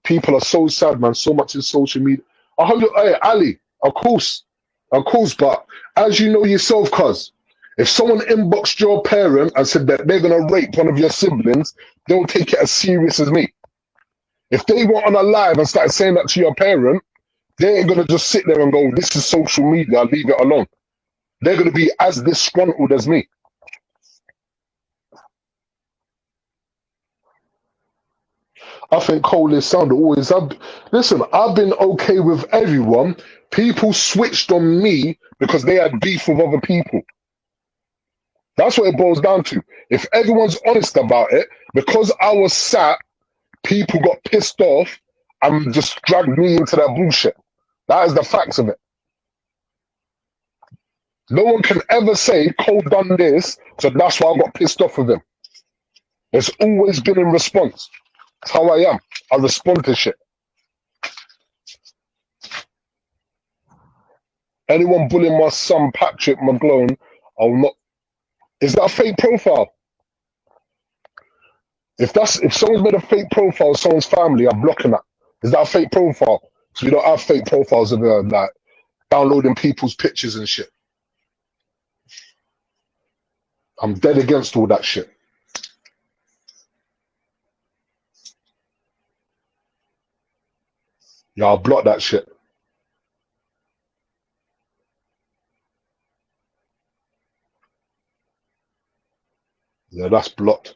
People are so sad, man. So much in social media. I hope, hey, Ali, of course, but as you know yourself, cuz, if someone inboxed your parent and said that they're gonna rape one of your siblings, don't take it as serious as me. If they were on a live and started saying that to your parent, they ain't gonna just sit there and go, this is social media, leave it alone. They're gonna be as disgruntled as me. I think Cole is sound always. Listen, I've been okay with everyone. People switched on me because they had beef with other people. That's what it boils down to. If everyone's honest about it, because I was sat, people got pissed off and just dragged me into that bullshit. That is the facts of it. No one can ever say Cole done this, so that's why I got pissed off with him. It's always been in response. That's how I am. I respond to shit. Anyone bullying my son Patrick McGlone, I'll not. Is that a fake profile? If someone's made a fake profile of someone's family, I'm blocking that. Is that a fake profile? So we don't have fake profiles of like downloading people's pictures and shit. I'm dead against all that shit. Yeah, I'll block that shit. Yeah, that's blocked.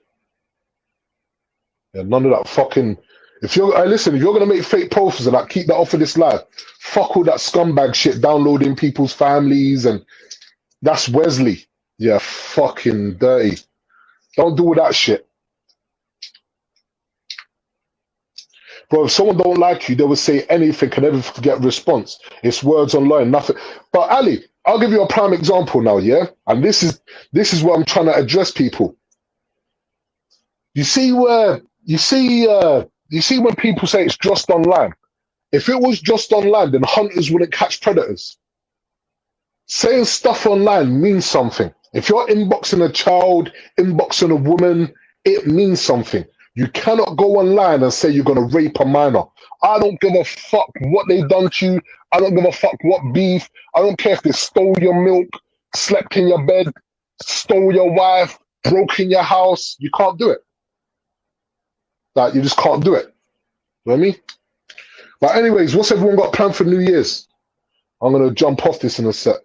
Yeah, none of that fucking. If you're gonna make fake profiles and that, keep that off of this live. Fuck all that scumbag shit, downloading people's families, and that's Wesley. Yeah, fucking dirty. Don't do all that shit. Bro, if someone don't like you, they will say anything and never get a response. It's words online, nothing. But Ali, I'll give you a prime example now, yeah? And this is what I'm trying to address people. You see when people say it's just online. If it was just online, then hunters wouldn't catch predators. Saying stuff online means something. If you're inboxing a child, inboxing a woman, it means something. You cannot go online and say you're going to rape a minor. I don't give a fuck what they done to you. I don't give a fuck what beef. I don't care if they stole your milk, slept in your bed, stole your wife, broke in your house. You can't do it. Like, you just can't do it. You know what I mean? But anyways, what's everyone got planned for New Year's? I'm going to jump off this in a sec.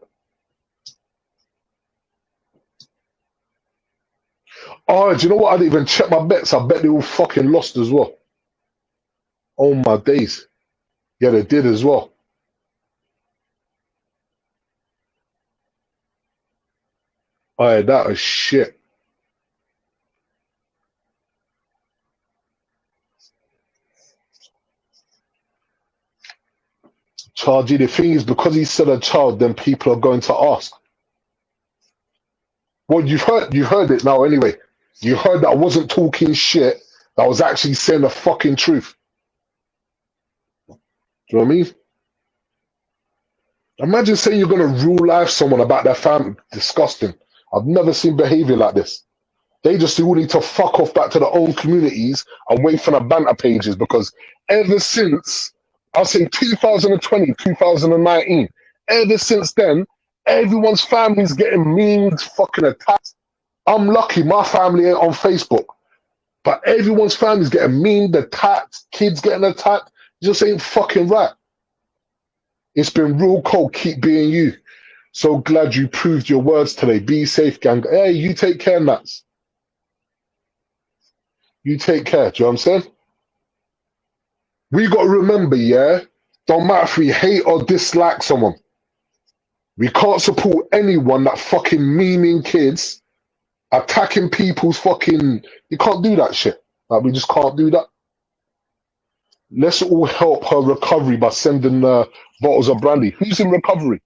Oh, do you know what? I didn't even check my bets. I bet they all fucking lost as well. Oh my days. Yeah, they did as well. Oh, yeah, that is shit. Chargy, the thing is, because he said a child, then people are going to ask. Well, you've heard it now anyway. You heard that I wasn't talking shit. That I was actually saying the fucking truth. Do you know what I mean? Imagine saying you're going to rule life someone about their family. Disgusting. I've never seen behavior like this. They just all need to fuck off back to their own communities and wait for the banter pages, because ever since, I'll say 2020, 2019, ever since then, everyone's family's getting memed, fucking attacked. I'm lucky my family ain't on Facebook, but everyone's family's getting memed, attacked, kids getting attacked. It just ain't fucking right. It's been real cold. Keep being you. So glad you proved your words today. Be safe, gang. Hey, you take care, Nats. You take care. Do you know what I'm saying? We got to remember, yeah, don't matter if we hate or dislike someone. We can't support anyone that fucking meaning kids, attacking people's fucking. You can't do that shit. Like, we just can't do that. Let's all help her recovery by sending bottles of brandy. Who's in recovery?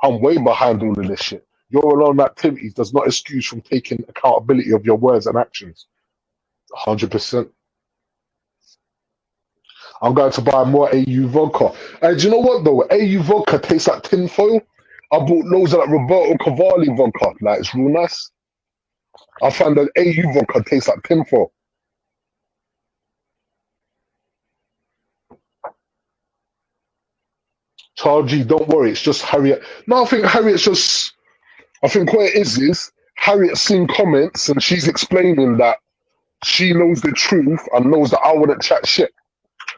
I'm way behind all of this shit. Your alone activities does not excuse from taking accountability of your words and actions. 100%. I'm going to buy more AU vodka. And do you know what though? AU vodka tastes like tinfoil. I bought loads of that Roberto Cavalli vodka. Like, it's real nice. I found that AU vodka tastes like tinfoil. Charlie, don't worry, it's just Harriet. No, I think Harriet's just. I think what it is Harriet's seen comments and she's explaining that she knows the truth and knows that I wouldn't chat shit.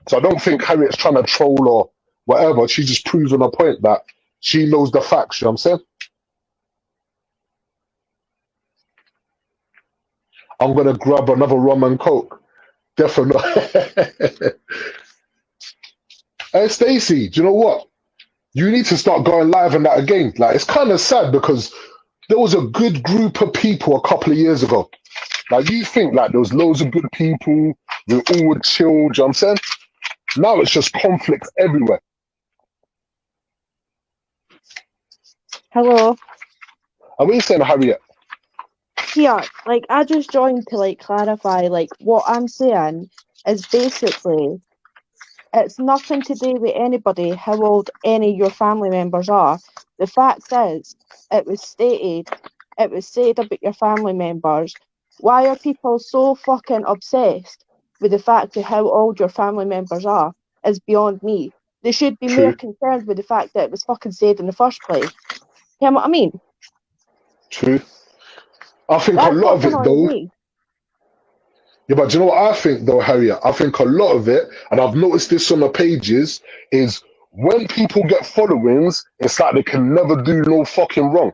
So I don't think Harriet's trying to troll or whatever. She's just proving a point that she knows the facts. You know what I'm saying? I'm gonna grab another rum and coke. Definitely. Hey Stacey, do you know what? You need to start going live on that again. Like, it's kind of sad because there was a good group of people a couple of years ago. Like, you think like there was loads of good people, we all would chill, do you know what I'm saying? Now it's just conflict everywhere. Hello. And what are you saying, Harriet? Yeah, like I just joined to like clarify, like what I'm saying is basically it's nothing to do with anybody how old any of your family members are. The fact is, it was said about your family members. Why are people so fucking obsessed with the fact of how old your family members are is beyond me. They should be more concerned with the fact that it was fucking said in the first place. You know what I mean? True. I think That's a lot what's of it annoying though. me. Yeah, but do you know what I think though, Harriet? I think a lot of it, and I've noticed this on the pages, is when people get followings, it's like they can never do no fucking wrong.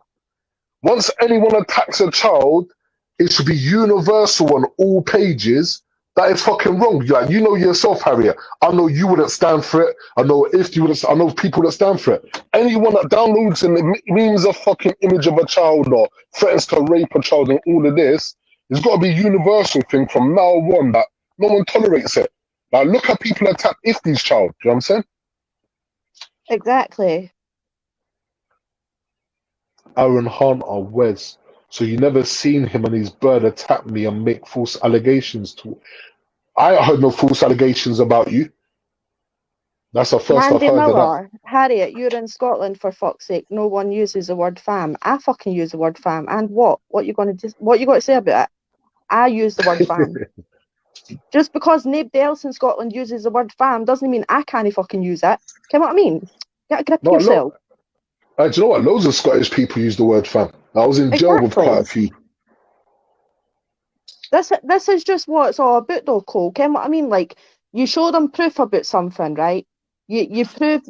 Once anyone attacks a child, it should be universal on all pages. That is fucking wrong. Like, you know yourself, Harriet. I know you wouldn't stand for it. I know if you would, I know people that stand for it. Anyone that downloads and memes a fucking image of a child or threatens to rape a child and all of this, it's got to be a universal thing from now on that no one tolerates it. Like, look at people attack Ifti's child. You know what I'm saying? Exactly. Aaron Hunter, Wes. So you never seen him and his bird attack me and make false allegations to. I heard no false allegations about you. That's the first I've Mandy heard of that. Miller, Harriet, you're in Scotland for fuck's sake. No one uses the word fam. I fucking use the word fam. And what? What you gonna say about it? I use the word fam. Just because nobody else in Scotland uses the word fam doesn't mean I can't fucking use it. You know what I mean? Get a grip of yourself. Do you know what? Loads of Scottish people use the word fam. I was in jail with quite a few. This is just what it's all about though, Cole. You know what I mean? Like, you show them proof about something, right? You prove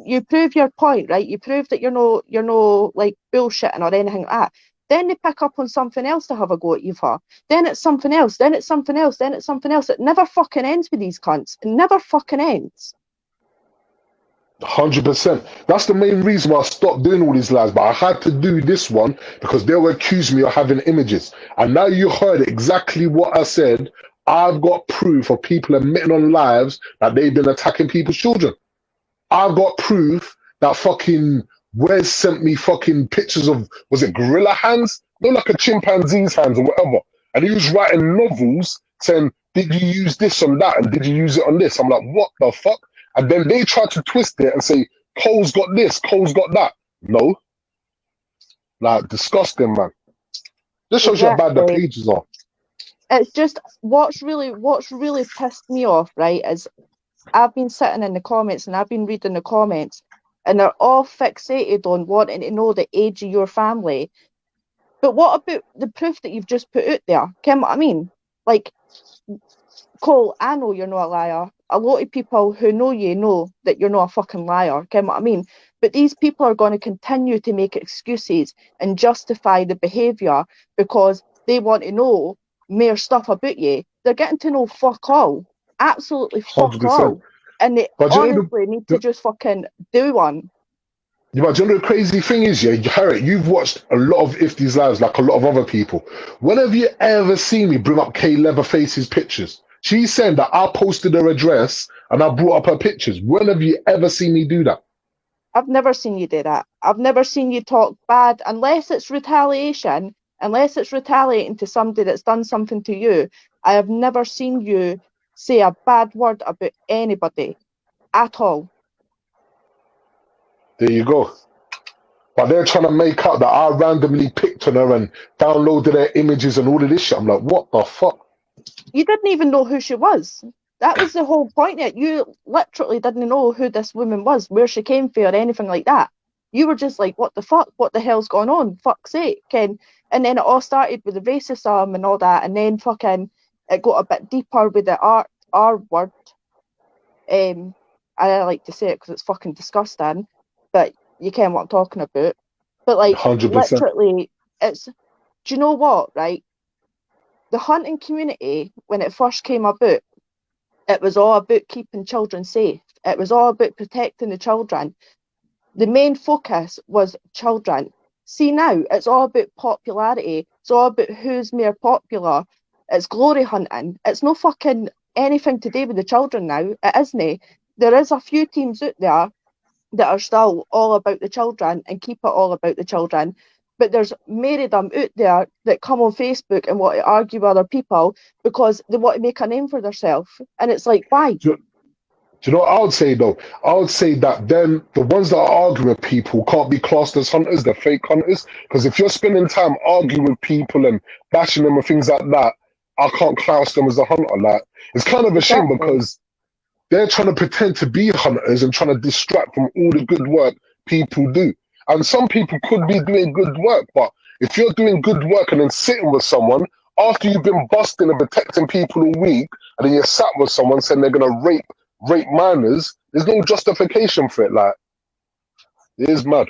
your point, right? You prove that you're no like bullshitting or anything like that. Then they pick up on something else to have a go at you for. Then it's something else. Then it's something else. Then it's something else. It never fucking ends with these cunts. It never fucking ends. 100%. That's the main reason why I stopped doing all these lies. But I had to do this one because they were accusing me of having images. And now you heard exactly what I said. I've got proof of people admitting on lives that they've been attacking people's children. I've got proof that fucking Wes sent me fucking pictures of, was it gorilla hands? No, like a chimpanzee's hands or whatever. And he was writing novels saying, did you use this on that? And did you use it on this? I'm like, what the fuck? And then they try to twist it and say, Cole's got this, Cole's got that. No. Like, disgusting, man. This shows you how bad the pages are. It's just, what's really pissed me off, right, is I've been sitting in the comments and I've been reading the comments and they're all fixated on wanting to know the age of your family. But what about the proof that you've just put out there? You know what I mean? Like, Cole, I know you're not a liar. A lot of people who know you know that you're not a fucking liar. You know what I mean? But these people are going to continue to make excuses and justify the behaviour because they want to know more stuff about you. They're getting to know fuck all. absolutely fuck 100%. all. And they But you know honestly need to just fucking do one. but you know the crazy thing is, yeah, Harriet, you've watched a lot of Ifty's lives, like a lot of other people. When have you ever seen me bring up Kay Leatherface's pictures? She's saying that I posted her address and I brought up her pictures. When have you ever seen me do that? I've never seen you do that. I've never seen you talk bad unless it's retaliation, unless it's retaliating to somebody that's done something to you. I have never seen you say a bad word about anybody at all. There you go. But they're trying to make out that I randomly picked on her and downloaded their images and all of this shit. I'm like, what the fuck? You didn't even know who she was. That was the whole point. That you literally didn't know who this woman was, where she came from, or anything like that. You were just like, what the fuck? What the hell's going on? Fuck's sake. And then it all started with the racism and all that, and then fucking it got a bit deeper with the R word. I like to say it because it's fucking disgusting, but you ken what I'm talking about. But like, 100%. literally, it's. Do you know what? Right, the hunting community when it first came about, it was all about keeping children safe. It was all about protecting the children. The main focus was children. See now, it's all about popularity. It's all about who's more popular. It's glory hunting. It's no fucking anything to do with the children now. It isn't. There is a few teams out there that are still all about the children and keep it all about the children. But there's many of them out there that come on Facebook and want to argue with other people because they want to make a name for themselves. And it's like, why? Do you know what I would say though? I would say that then the ones that are arguing with people can't be classed as hunters, they're fake hunters. Because if you're spending time arguing with people and bashing them and things like that, I can't class them as a hunter. Like, it's kind of a shame Exactly. because they're trying to pretend to be hunters and trying to distract from all the good work people do. And some people could be doing good work, but if you're doing good work and then sitting with someone after you've been busting and protecting people all week, and then you're sat with someone saying they're gonna rape minors, there's no justification for it. Like, it is mad.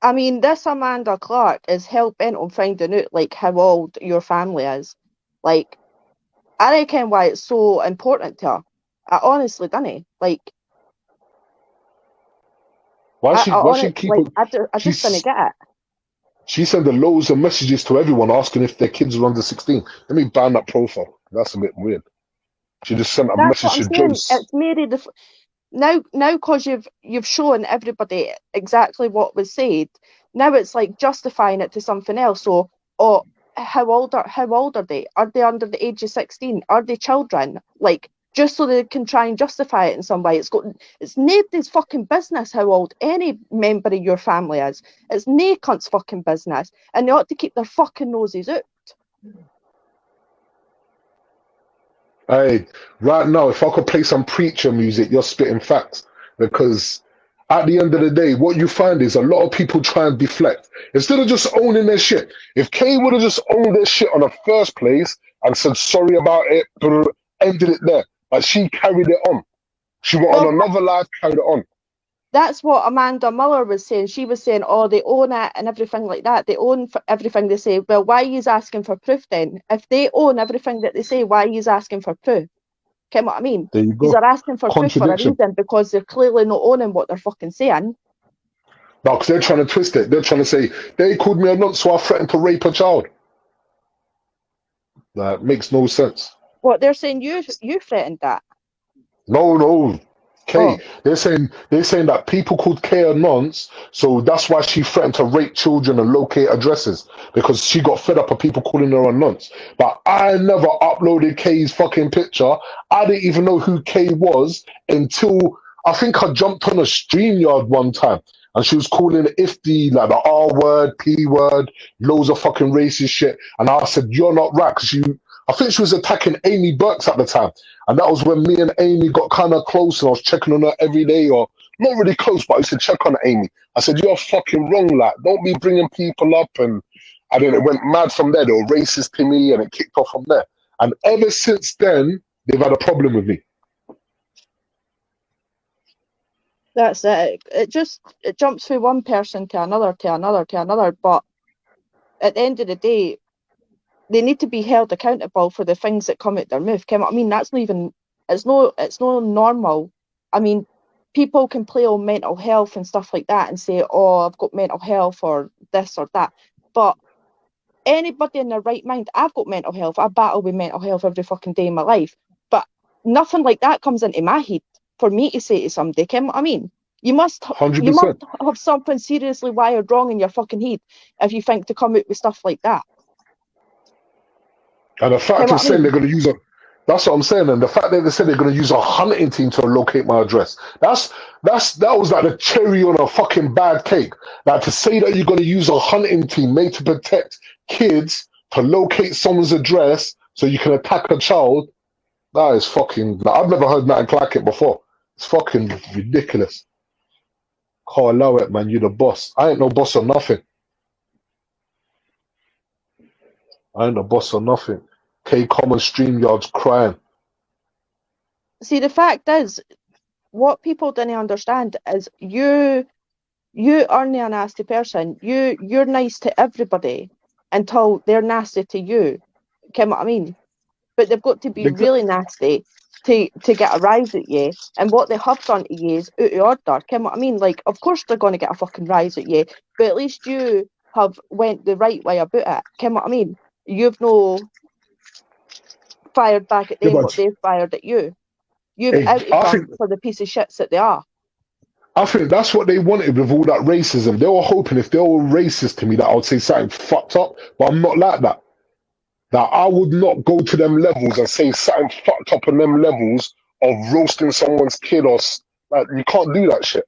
I mean, this Amanda Clark is hell bent on finding out like how old your family is. Like, I reckon why it's so important to her. I honestly don't. Like, Why I she honestly, keep like, it? I just didn't get it. She sent loads of messages to everyone asking if their kids are under 16. Let me ban that profile. That's a bit weird. She just sent a That's what message I'm to saying. Joyce. It's made the now because you've shown everybody exactly what was said. Now it's like justifying it to something else. So, oh, how old are they? Are they under the age of 16? Are they children? Like, just so they can try and justify it in some way. It's nobody's fucking business how old any member of your family is. It's nae cunt's fucking business, and they ought to keep their fucking noses out. Hey, right now, if I could play some preacher music, you're spitting facts. Because at the end of the day, what you find is a lot of people try and deflect. Instead of just owning their shit. If Kay would have just owned their shit on the first place and said sorry about it, ended it there. But she carried it on. She went Well, on another life, carried it on. that's what Amanda Muller was saying. She was saying, oh, they own it and everything like that. They own everything they say. Well, why are you asking for proof then? If they own everything that they say, why are you asking for proof? Get what I mean? There you These go. are asking for proof for a Contradiction. reason because they're clearly not owning what they're fucking saying. No, because they're trying to twist it. They're trying to say, they called me a nonce, so I threatened to rape a child. That makes no sense. What they're saying, you threatened that. No, Kay. Oh, They're saying that people called Kay a nonce, so that's why she threatened to rape children and locate addresses because she got fed up of people calling her a nonce. But I never uploaded Kay's fucking picture. I didn't even know who Kay was until I think I jumped on a StreamYard one time and she was calling Ifty like the R word, P word, loads of fucking racist shit. And I said, "You're not right," because I think she was attacking Amy Burks at the time. And that was when me and Amy got kind of close and I was checking on her every day, or not really close, but I used to check on Amy. I said, "You're fucking wrong, like, don't be bringing people up." And then it went mad from there. They were racist to me and it kicked off from there. And ever since then, they've had a problem with me. that's it. It jumps from one person to another, to another, to another. But at the end of the day, they need to be held accountable for the things that come out their mouth. Ken what I mean? That's not even, it's not normal. I mean, people can play on mental health and stuff like that and say, oh, I've got mental health or this or that. But anybody in their right mind, I've got mental health. I battle with mental health every fucking day in my life. But nothing like that comes into my head for me to say to somebody. Ken what I mean? You must 100%. have something seriously wired wrong in your fucking head if you think to come out with stuff like that. And the fact of saying they're going to use that's what I'm saying. And the fact that they said they're going to use a hunting team to locate my address, that was like the cherry on a fucking bad cake. Like to say that you're going to use a hunting team made to protect kids to locate someone's address so you can attack a child, that is fucking, like, I've never heard nothing like it before. It's fucking ridiculous. Can't allow it, man. You're the boss. I ain't no boss or nothing. I ain't the boss or nothing. K-Common StreamYard's crying. See, the fact is, what people didn't understand is you aren't a nasty person. You're nice to everybody until they're nasty to you. Ken what I mean? But they've got to be really nasty to get a rise at you. And what they have done to you is out of order. Ken what I mean? Like, of course they're going to get a fucking rise at you, but at least you have went the right way about it. Ken what I mean? You've no fired back at them what they've fired at you. You've outed them for the piece of shits that they are. I think that's what they wanted with all that racism. They were hoping if they were racist to me that I would say something fucked up, but I'm not like that. That I would not go to them levels and say something fucked up on them levels of roasting someone's kid or like you can't do that shit.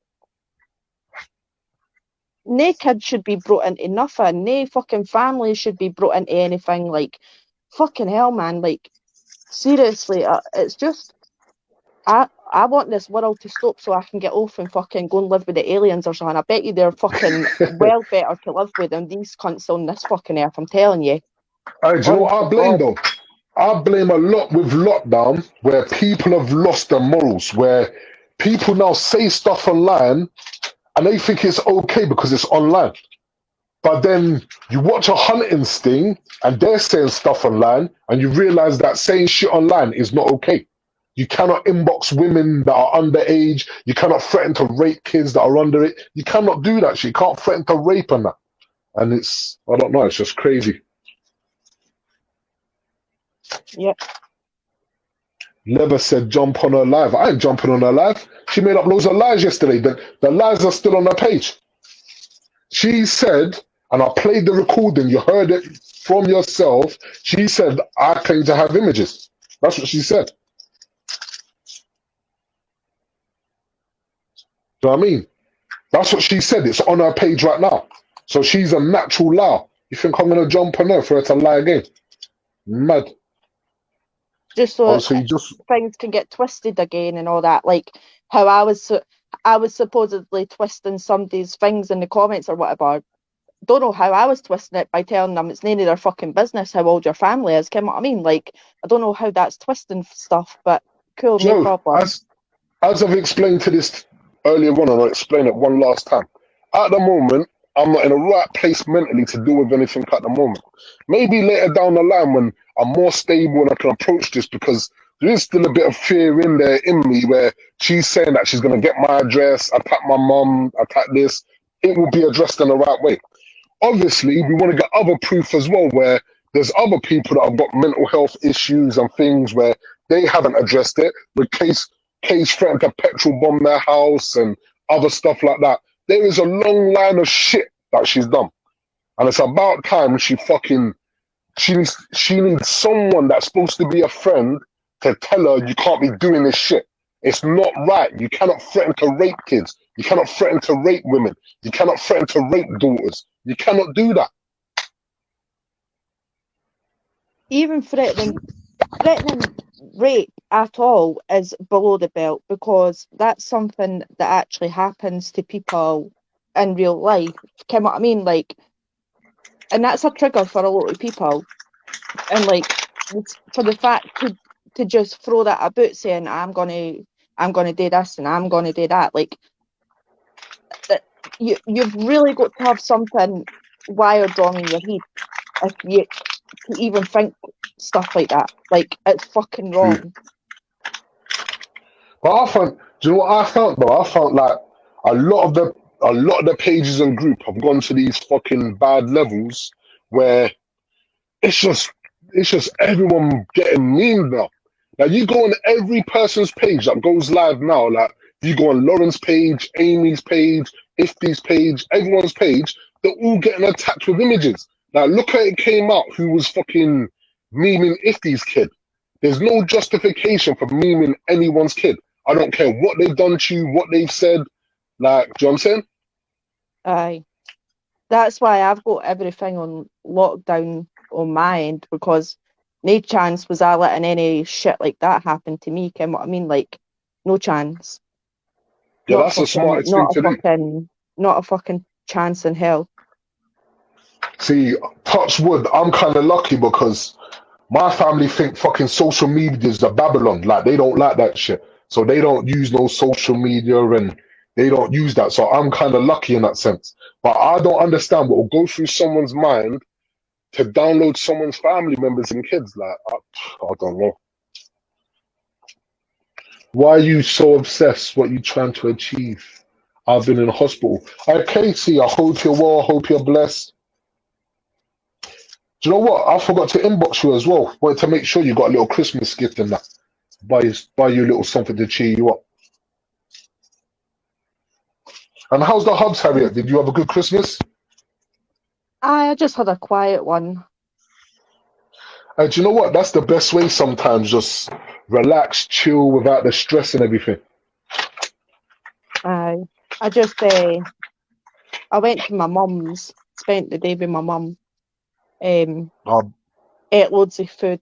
No kid should be brought into nothing. No fucking family should be brought into anything. Like, fucking hell, man. Like, seriously, it's just, I want this world to stop so I can get off and fucking go and live with the aliens or something. I bet you they're fucking well better to live with than these cunts on this fucking earth, I'm telling you. Do you know what I blame though? I blame a lot with lockdown where people have lost their morals, where people now say stuff online and they think it's okay because it's online. But then you watch a hunting sting and they're saying stuff online and you realize that saying shit online is not okay. You cannot inbox women that are underage. You cannot threaten to rape kids that are under it. You cannot do that shit. You can't threaten to rape and that. And it's, I don't know, it's just crazy. Yep. Never said jump on her live. I ain't jumping on her live. She made up loads of lies yesterday. The lies are still on her page. She said, and I played the recording, you heard it from yourself. She said, I claim to have images. That's what she said. Do you know what I mean? That's what she said. It's on her page right now. So she's a natural liar. You think I'm going to jump on her for her to lie again? Mad. Just so things can get twisted again and all that. Like how I was supposedly twisting somebody's things in the comments or whatever. Don't know how I was twisting it by telling them it's none of their fucking business how old your family is. Ken what I mean? Like, I don't know how that's twisting stuff, but cool, no problem. As I've explained to this earlier on, and I'll explain it one last time. At the moment, I'm not in the right place mentally to deal with anything at the moment. Maybe later down the line when I'm more stable and I can approach this, because there is still a bit of fear in there in me where she's saying that she's going to get my address, attack my mum, attack this. It will be addressed in the right way. Obviously, we want to get other proof as well where there's other people that have got mental health issues and things where they haven't addressed it. With Case threatened to petrol bomb their house and other stuff like that. There is a long line of shit that she's done. And it's about time she needs someone that's supposed to be a friend to tell her you can't be doing this shit. It's not right. You cannot threaten to rape kids. You cannot threaten to rape women. You cannot threaten to rape daughters. You cannot do that. Even threatening rape at all is below the belt, because that's something that actually happens to people in real life. Ken what I mean? Like, and that's a trigger for a lot of people. And like, for the fact to just throw that about saying I'm gonna do this and I'm gonna do that, like, that you've really got to have something wired wrong in your head to even think stuff like that. Like, it's fucking True. wrong. But I found, do you know what I found though? I found like a lot of the pages and group have gone to these fucking bad levels where it's just everyone getting mean now. Like you go on every person's page that goes live now. Like you go on Lauren's page, Amy's page, Ifty's page, everyone's page. They're all getting attacked with images. Like look at it came out who was fucking memeing Ifty's kid. There's no justification for memeing anyone's kid. I don't care what they've done to you, what they've said. Like, do you know what I'm saying? Aye. That's why I've got everything on lockdown on my end, because no chance was I letting any shit like that happen to me. Ken what I mean? Like, no chance. Yeah, that's the smartest thing to do. Not a fucking chance in hell. See, touch wood, I'm kind of lucky because my family think fucking social media is a Babylon. Like, they don't like that shit. So they don't use no social media and they don't use that. So I'm kind of lucky in that sense. But I don't understand what will go through someone's mind to download someone's family members and kids. Like, I don't know. Why are you so obsessed? What you trying to achieve? I've been in hospital. Hey, Casey, I hope you're well. I hope you're blessed. Do you know what? I forgot to inbox you as well. Wanted to make sure you got a little Christmas gift and that. Buy you a little something to cheer you up. And how's the hubs, Harriet? Did you have a good Christmas? I just had a quiet one. Do you know what? That's the best way sometimes. Just relax, chill without the stress and everything. I just I went to my mum's, spent the day with my mum, ate loads of food,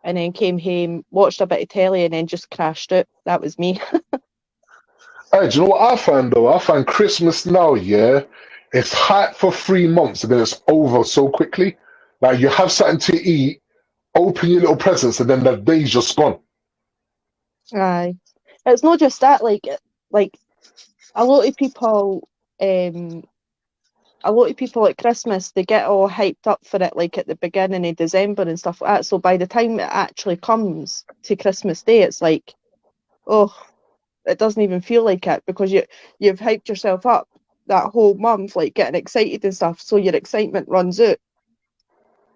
and then came home, watched a bit of telly, and then just crashed out. That was me. Hey, do you know what I find though? I find Christmas now, yeah, it's hype for 3 months and then it's over so quickly. Like you have something to eat, open your little presents, and then the day's just gone. Aye, it's not just that. Like a lot of people, at Christmas, they get all hyped up for it, like at the beginning of December and stuff like that. So by the time it actually comes to Christmas Day, it's like, oh, it doesn't even feel like it, because you've hyped yourself up that whole month, like getting excited and stuff. So your excitement runs out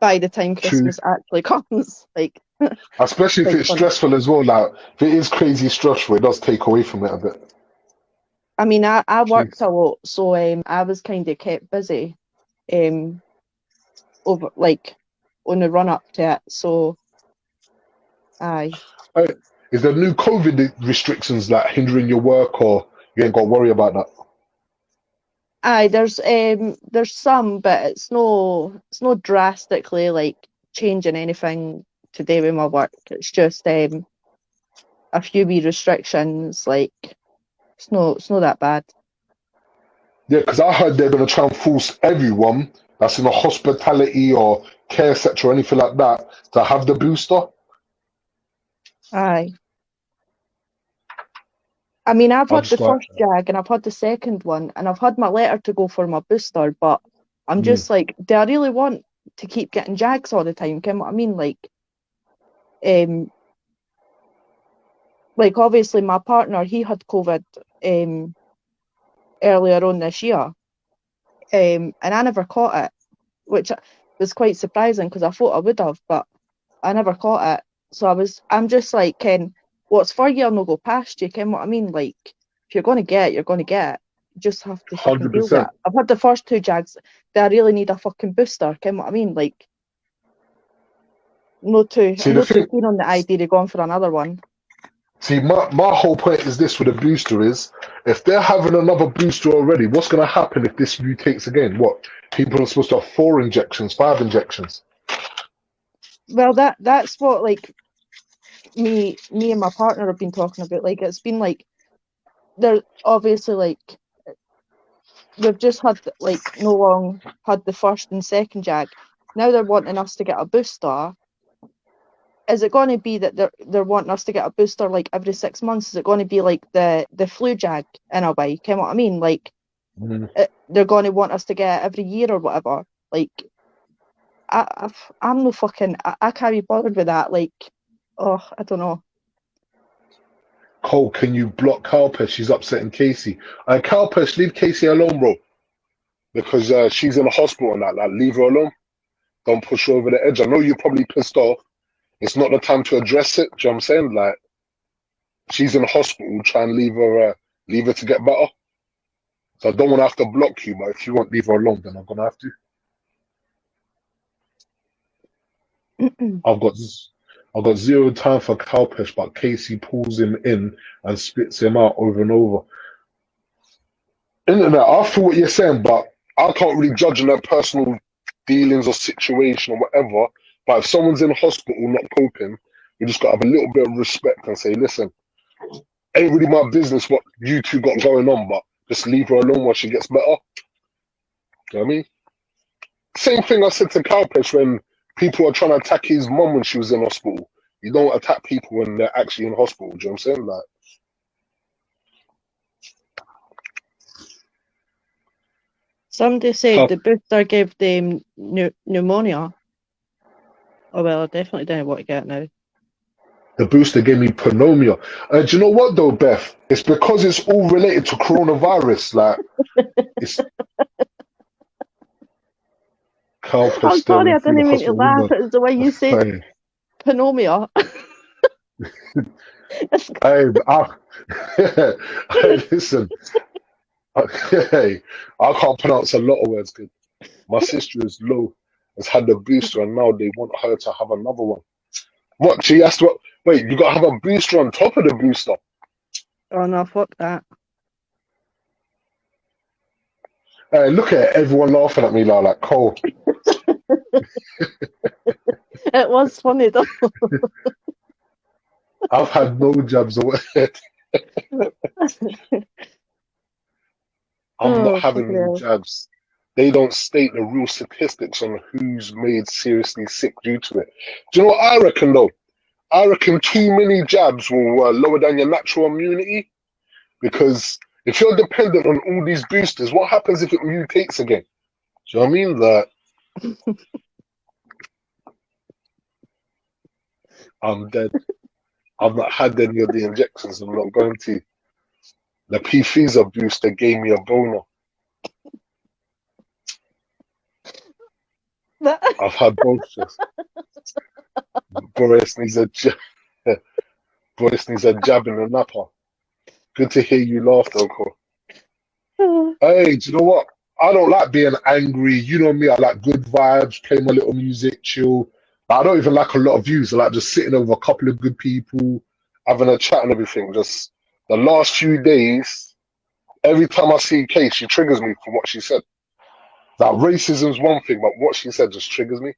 by the time Christmas actually comes. Like, especially if it's stressful as well. Like if it is crazy stressful, it does take away from it a bit. I mean, I worked a lot, so I was kind of kept busy, over like on the run up to it. So, aye. Is there new COVID restrictions that hindering your work, or you ain't got to worry about that? Aye, there's some, but it's no drastically like changing anything to do with my work. It's just a few wee restrictions. Like it's not that bad. Yeah, because I heard they're going to try and force everyone that's in the hospitality or care sector or anything like that to have the booster. Aye. I mean, I've had the first jag and I've had the second one, and I've had my letter to go for my booster, but I'm just like, do I really want to keep getting jags all the time? Ken what I mean? Like obviously my partner, he had COVID earlier on this year, and I never caught it, which was quite surprising because I thought I would have, but I never caught it. So I'm just like, Ken, what's for you will go past you, Ken what I mean? Like, if you're going to get it, you're going to get it. You just have to fucking deal with it. I've had the first 2 jags. Do I really need a fucking booster? Ken what I mean? Like, I'm not too keen on the idea of going for another one. See, my whole point is this with a booster is, if they're having another booster already, what's going to happen if this mutates again? What? People are supposed to have 4 injections, 5 injections. Well, that's what, like, me and my partner have been talking about. Like, it's been like, they're obviously like, we've just had like no long had the first and second jag. Now they're wanting us to get a booster. Is it going to be that they're wanting us to get a booster like every 6 months? Is it going to be like the flu jag in a way? You know what I mean? Like, they're going to want us to get it every year or whatever. Like, I'm no fucking. I can't be bothered with that. Like, oh, I don't know. Cole, can you block Cowpesh? She's upsetting Casey. Cowpesh, leave Casey alone, bro. Because she's in the hospital and that. Like, leave her alone. Don't push her over the edge. I know you're probably pissed off. It's not the time to address it. Do you know what I'm saying? Like, she's in the hospital. Try and leave her to get better. So I don't want to have to block you, but if you won't leave her alone, then I'm gonna have to. I've got zero time for Cowpesh, but Casey pulls him in and spits him out over and over. Internet, I feel what you're saying, but I can't really judge on their personal dealings or situation or whatever. But if someone's in hospital not coping, you just gotta have a little bit of respect and say, listen, ain't really my business what you two got going on, but just leave her alone while she gets better. You know what I mean? Same thing I said to Cowpesh when people are trying to attack his mum when she was in hospital. You don't attack people when they're actually in hospital. Do you know what I'm saying? Like, Somebody said the booster gave them pneumonia. Oh well, I definitely don't know what to get now. the booster gave me pneumonia. Do you know what though, Beth? It's because it's all related to coronavirus. Like, it's Cowpesh I'm sorry, I staring through the didn't mean to hospital laugh. window. It was the way you said pneumonia. Listen, I can't pronounce a lot of words good. My sister is low, has had the booster, and now they want her to have another one. What? She asked what? Wait, you gotta have a booster on top of the booster. Oh no, fuck that. Look at everyone laughing at me like Cole. It was funny though. I've had no jabs away. I'm not having no jabs. They don't state the real statistics on who's made seriously sick due to it. Do you know what I reckon though? I reckon too many jabs will lower down your natural immunity, because if you're dependent on all these boosters, what happens if it mutates again? Do you know what I mean? That I'm dead. I've not had any of the injections. I'm not going to. The Pfizer booster gave me a boner. I've had both. Boris needs a Boris needs a jab in the napper. Good to hear you laugh, though, Cole. Hey, do you know what? I don't like being angry. You know me. I like good vibes, play my little music, chill. I don't even like a lot of views. I like just sitting over a couple of good people, having a chat and everything. Just the last few days, every time I see Kay, she triggers me for what she said. That racism's one thing, but what she said just triggers me.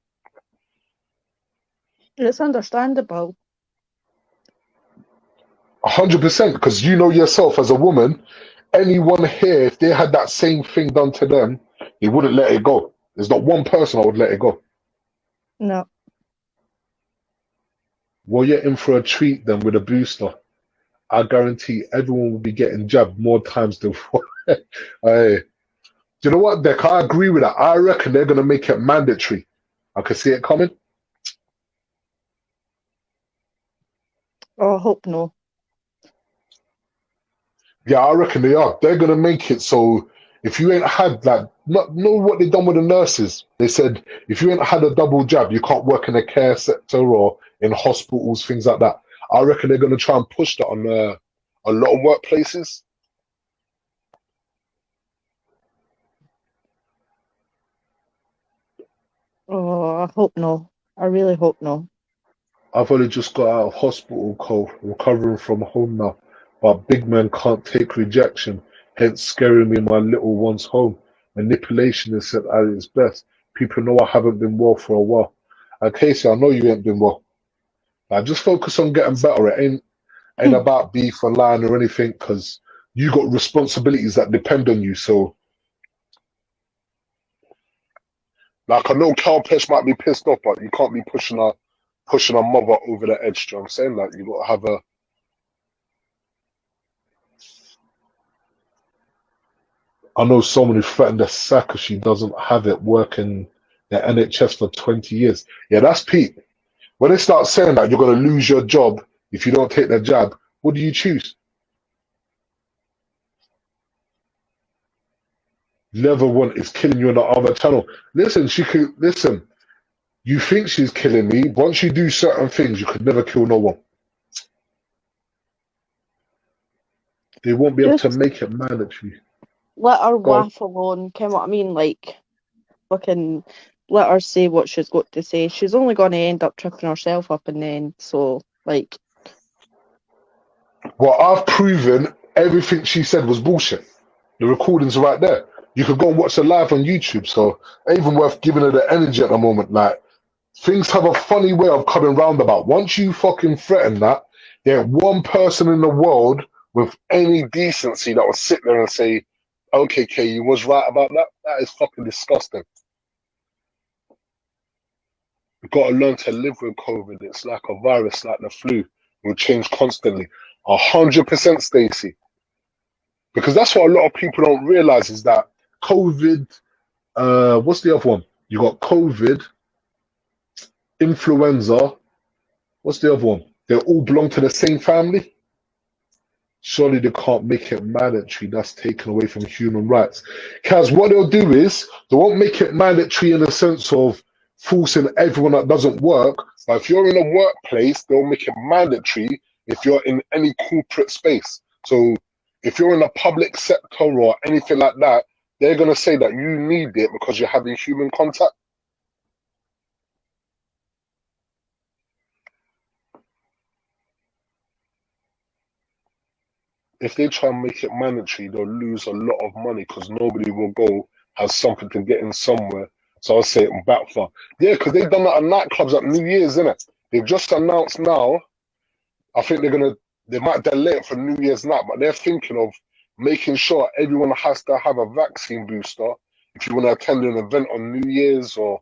It's understandable. 100%, because you know yourself as a woman, anyone here, if they had that same thing done to them, they wouldn't let it go. There's not one person I would let it go. No. Well, you're in for a treat then with a booster. I guarantee everyone will be getting jabbed more times than one. Hey, do you know what, Deck? I agree with that. I reckon they're going to make it mandatory. I can see it coming. Oh, I hope no. Yeah, I reckon they are. They're going to make it so if you ain't had like, know what they done with the nurses. They said if you ain't had a double jab, you can't work in the care sector or in hospitals, things like that. I reckon they're going to try and push that on a lot of workplaces. Oh, I hope no. I really hope no. I've only just got out of hospital, Cole, recovering from home now. But big men can't take rejection, hence scaring me my little ones home. Manipulation is at its best. People know I haven't been well for a while. And Casey, I know you ain't been well. Just focus on getting better. It ain't about beef or lying or anything, because you got responsibilities that depend on you. So, like, I know Cowpesh might be pissed off, but you can't be pushing a mother over the edge. Do you know what I'm saying? Like, you got to have a. I know someone who threatened to sack if she doesn't have it working the NHS for 20 years. Yeah, that's peak. When they start saying that you're going to lose your job if you don't take the jab, what do you choose? Level 1 is killing you in the other channel. Listen, listen. You think she's killing me. Once you do certain things, you could never kill no one. They won't be able to Just make it mandatory. let her Go on. waffle on. Kind of what I mean? Like, fucking let her say what she's got to say. She's only going to end up tripping herself up in the end. So, like, Well, I've proven everything she said was bullshit. The recordings are right there. You could go and watch the live on YouTube. So, ain't even worth giving her the energy at the moment. Like, things have a funny way of coming roundabout. Once you fucking threaten that, there ain't one person in the world with any decency that will sit there and say, okay, Kay, you was right about that. That is fucking disgusting. You've got to learn to live with COVID. It's like a virus, like the flu. It will change constantly. 100%, Stacey. Because that's what a lot of people don't realize is that COVID, what's the other one? You got COVID, influenza, what's the other one? They all belong to the same family. Surely they can't make it mandatory. That's taken away from human rights. Kaz, what they'll do is they won't make it mandatory in the sense of forcing everyone that doesn't work. But if you're in a workplace, they'll make it mandatory if you're in any corporate space. So if you're in a public sector or anything like that, they're going to say that you need it because you're having human contact. If they try and make it mandatory, they'll lose a lot of money because nobody will go have something to get in somewhere. So I'll say it will backfire. Yeah, because they've done that at nightclubs at New Year's, innit? They've just announced now. I think they might delay it for New Year's night, but they're thinking of making sure everyone has to have a vaccine booster if you want to attend an event on New Year's or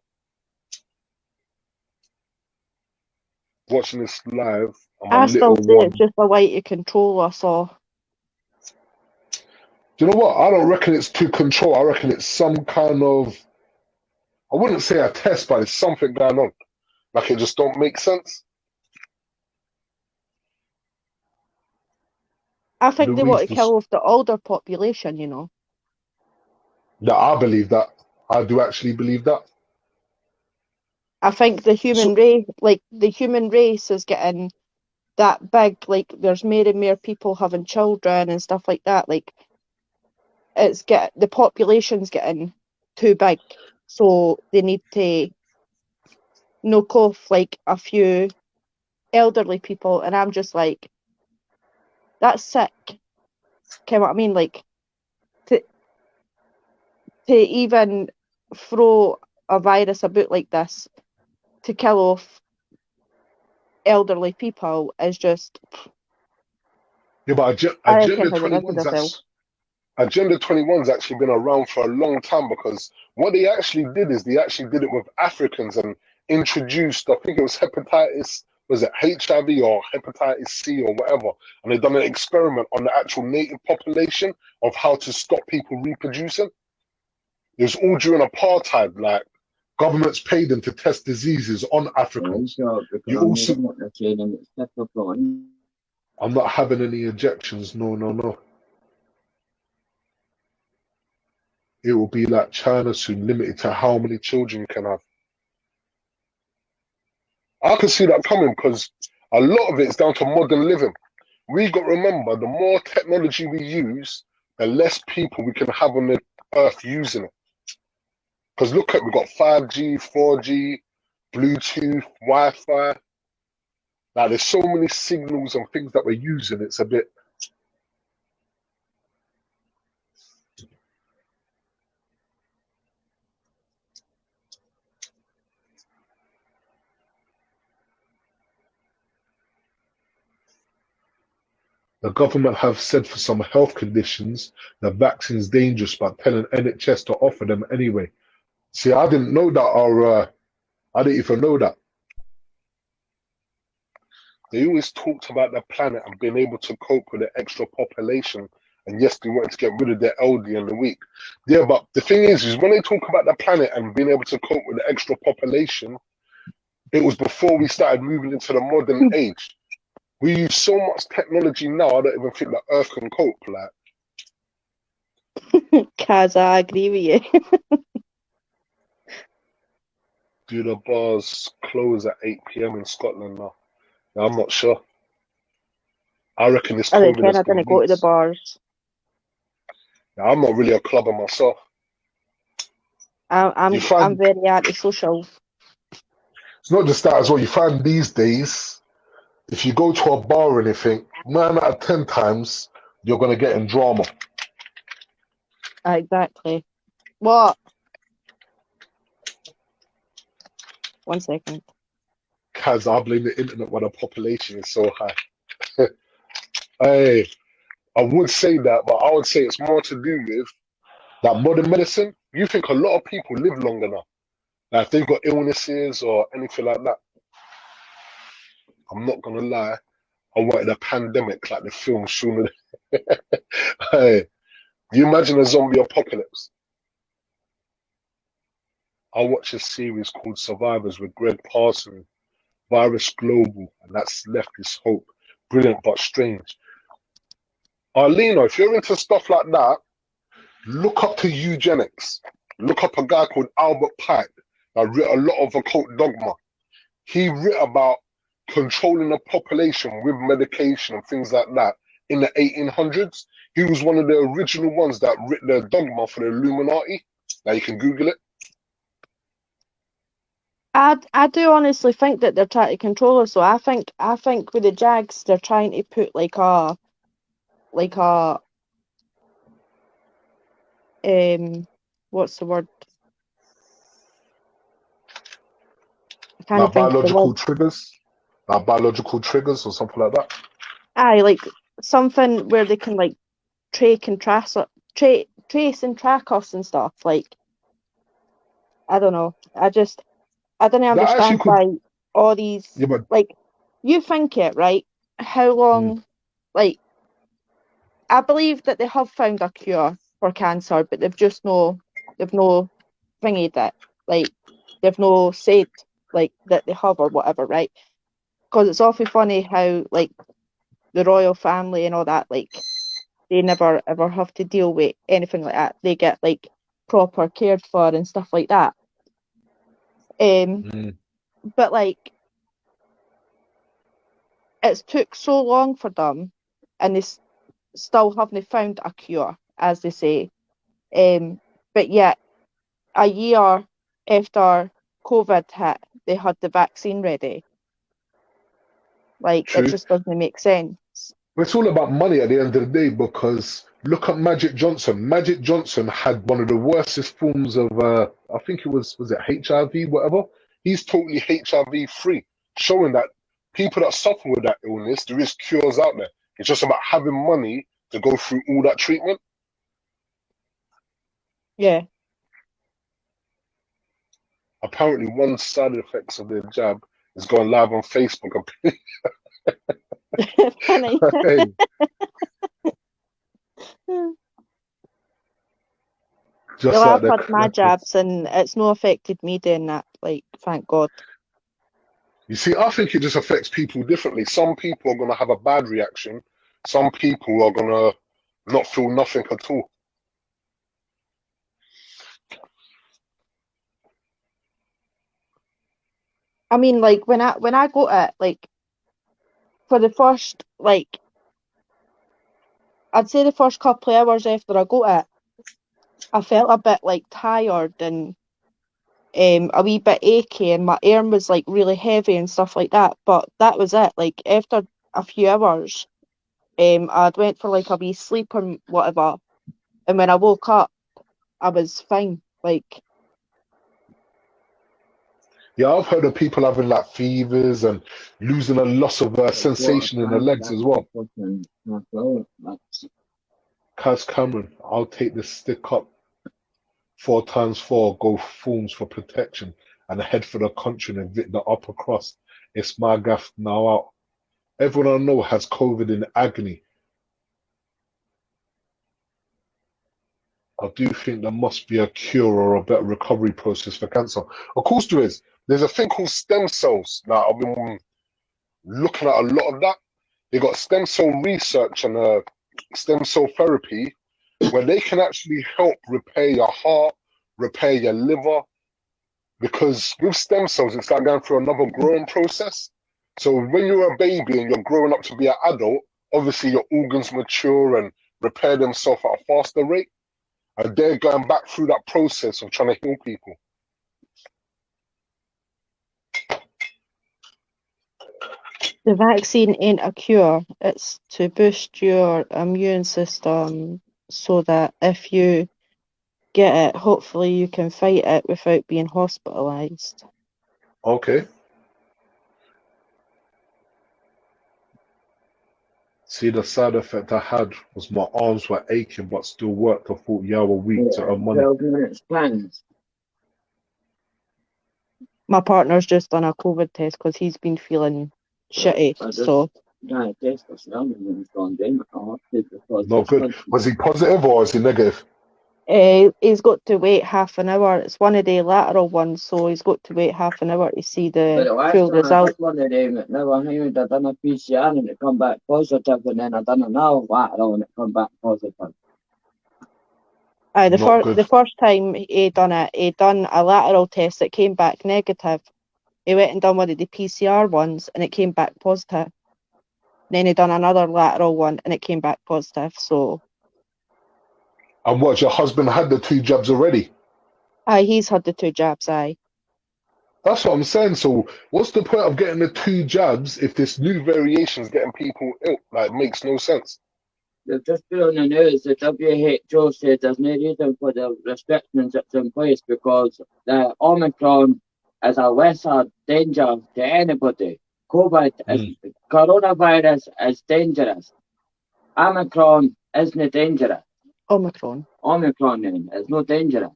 watching this live. I still say one. it's just a way to control us all. Do you know what? I don't reckon it's to control. I reckon it's some kind of, I wouldn't say a test, but it's something going on. Like it just don't make sense. I think they want to Louise, kill off the older population, you know. yeah, I believe that. I do actually believe that. I think the human race, like the human race, is getting that big. Like there's more and more people having children and stuff like that. Like the population's getting too big, so they need to knock off like a few elderly people. And I'm just like, that's sick. Kind of what I mean? Like to even throw a virus about like this to kill off elderly people is just. Yeah, but I can't think what into themselves. Agenda 21's actually been around for a long time because what they actually did is they actually did it with Africans and introduced, I think it was hepatitis, was it HIV or hepatitis C or whatever, and they've done an experiment on the actual native population of how to stop people reproducing. It was all during apartheid, like governments paid them to test diseases on Africans. You also, I'm not having any injections, no. It will be like China soon, limited to how many children you can have. I can see that coming because a lot of it's down to modern living. We got to remember, the more technology we use, the less people we can have on the earth using it. Because look at, we've got 5G, 4G, Bluetooth, Wi-Fi. Like there's so many signals and things that we're using, it's a bit. The government have said for some health conditions the vaccine's dangerous, but telling NHS to offer them anyway. See, I didn't know that, or I didn't even know that. They always talked about the planet and being able to cope with the extra population And yes, they wanted to get rid of their elderly in the week. Yeah, but the thing is when they talk about the planet and being able to cope with the extra population, it was before we started moving into the modern age. We use so much technology now, I don't even think the Earth can cope. Like, Kaz, I agree with you. do the bars close at 8 p.m. in Scotland now? I'm not sure. I reckon this I COVID reckon has I been didn't go to the weeks. bars. I'm not really a clubber myself. You I'm find very antisocial. it's not just that as well. You find these days, if you go to a bar or anything, 9 out of 10 times you're gonna get in drama. Exactly. What? 1 second. Kaz, I blame the internet when the population is so high. Hey, I would say that, but I would say it's more to do with that modern medicine. You think a lot of people live longer now. Like if they've got illnesses or anything like that. I'm not gonna lie. I wanted a pandemic like the film Shaun of the Hey, you imagine a zombie apocalypse? I watched a series called Survivors with Greg Parson, Virus Global, and that's left his hope. Brilliant but strange. Arlena, if you're into stuff like that, look up to eugenics. Look up a guy called Albert Pike that wrote a lot of occult dogma. He wrote about controlling the population with medication and things like that in the 1800s. He was one of the original ones that wrote the dogma for the Illuminati. Now you can Google it. I do honestly think that they're trying to control us. So I think with the Jags they're trying to put like a what's the word? I can't Like think of the biological word. triggers. Like biological triggers or something like that. Aye, like something where they can like trace and track us and stuff. Like I don't know. I don't That actually understand could, why all these yeah, but like you think it, right? How mm, long like I believe that they have found a cure for cancer, but they've no thingied it. Like they've no said like that they have or whatever, right? Because it's awfully funny how like the royal family and all that, like they never ever have to deal with anything like that. They get like proper cared for and stuff like that. mm. But like it's took so long for them, and they still haven't found a cure, as they say. But yet a year after COVID hit, they had the vaccine ready. Like it True. just doesn't make sense. But it's all about money at the end of the day because look at Magic Johnson. Magic Johnson had one of the worstest forms of, I think it was it HIV, whatever? He's totally HIV free, showing that people that suffer with that illness, there is cures out there. It's just about having money to go through all that treatment. Yeah. Apparently, one side effects of the jab is going live on Facebook. Funny. Hey, just Well, like I've the had my clappers. jabs and it's no affected me doing that. Like, thank God. You see, I think it just affects people differently. Some people are going to have a bad reaction. Some people are going to not feel nothing at all. I mean, like when I got it, like for the first like I'd say the first couple of hours after I got it, I felt a bit like tired and a wee bit achy, and my arm was like really heavy and stuff like that. But that was it. Like after a few hours, I'd went for like a wee sleep or whatever, and when I woke up, I was fine. Like Yeah, I've heard of people having like fevers and losing a loss of sensation in the legs as well. Kaz Cameron, I'll take the stick up 4x4, go forms for protection, and head for the country and evict the upper crust. It's my gaff now out. Everyone I know has COVID in agony. I do think there must be a cure or a better recovery process for cancer. Of course there is. There's a thing called stem cells. Now, I've been looking at a lot of that. They got stem cell research and stem cell therapy where they can actually help repair your heart, repair your liver, because with stem cells, it's like going through another growing process. So when you're a baby and you're growing up to be an adult, obviously your organs mature and repair themselves at a faster rate. And they're going back through that process of trying to heal people. The vaccine ain't a cure. It's to boost your immune system so that if you get it, hopefully you can fight it without being hospitalised. Okay. See, the side effect I had was my arms were aching, but still worked a 40-hour week to earn money. 12 minutes plans. My partner's just done a COVID test because he's been feeling shitty. So No, test for some and it's gone down. Because Not good. Was he positive or is he negative? he's got to wait half an hour. It's one of the lateral ones, so he's got to wait half an hour to see But the the last full time I result. did one of them, it never happened. I done a PCR and it come back positive, and then I done another lateral and it come back positive. Aye, Not good. the first time he done it, he done a lateral test that came back negative. He went and done one of the PCR ones and it came back positive. Then he done another lateral one and it came back positive. So And what, your husband had the 2 jabs already? aye, he's had the 2 jabs, aye. That's what I'm saying. So what's the point of getting the 2 jabs if this new variation is getting people ill? Like, it makes no sense. They've just put on the news that WHO said there's no reason for the restrictions that's in place because the Omicron is a lesser danger to anybody. Coronavirus is dangerous. Omicron isn't dangerous. Omicron then is not dangerous.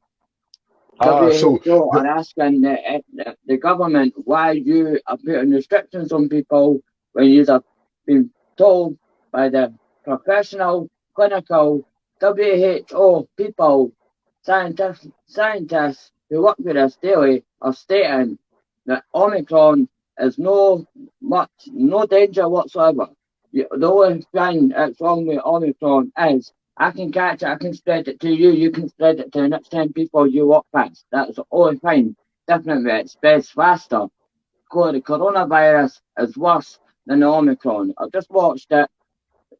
So WHO are asking the government why you are putting restrictions on people when you have been told by the professional, clinical, WHO people, scientists who work with us daily are stating that Omicron is no danger whatsoever. The only thing that's wrong with Omicron is I can catch it, I can spread it to you, you can spread it to the next 10 people you walk past. That's the only thing. Definitely it spreads faster. The coronavirus is worse than the Omicron. I just watched it.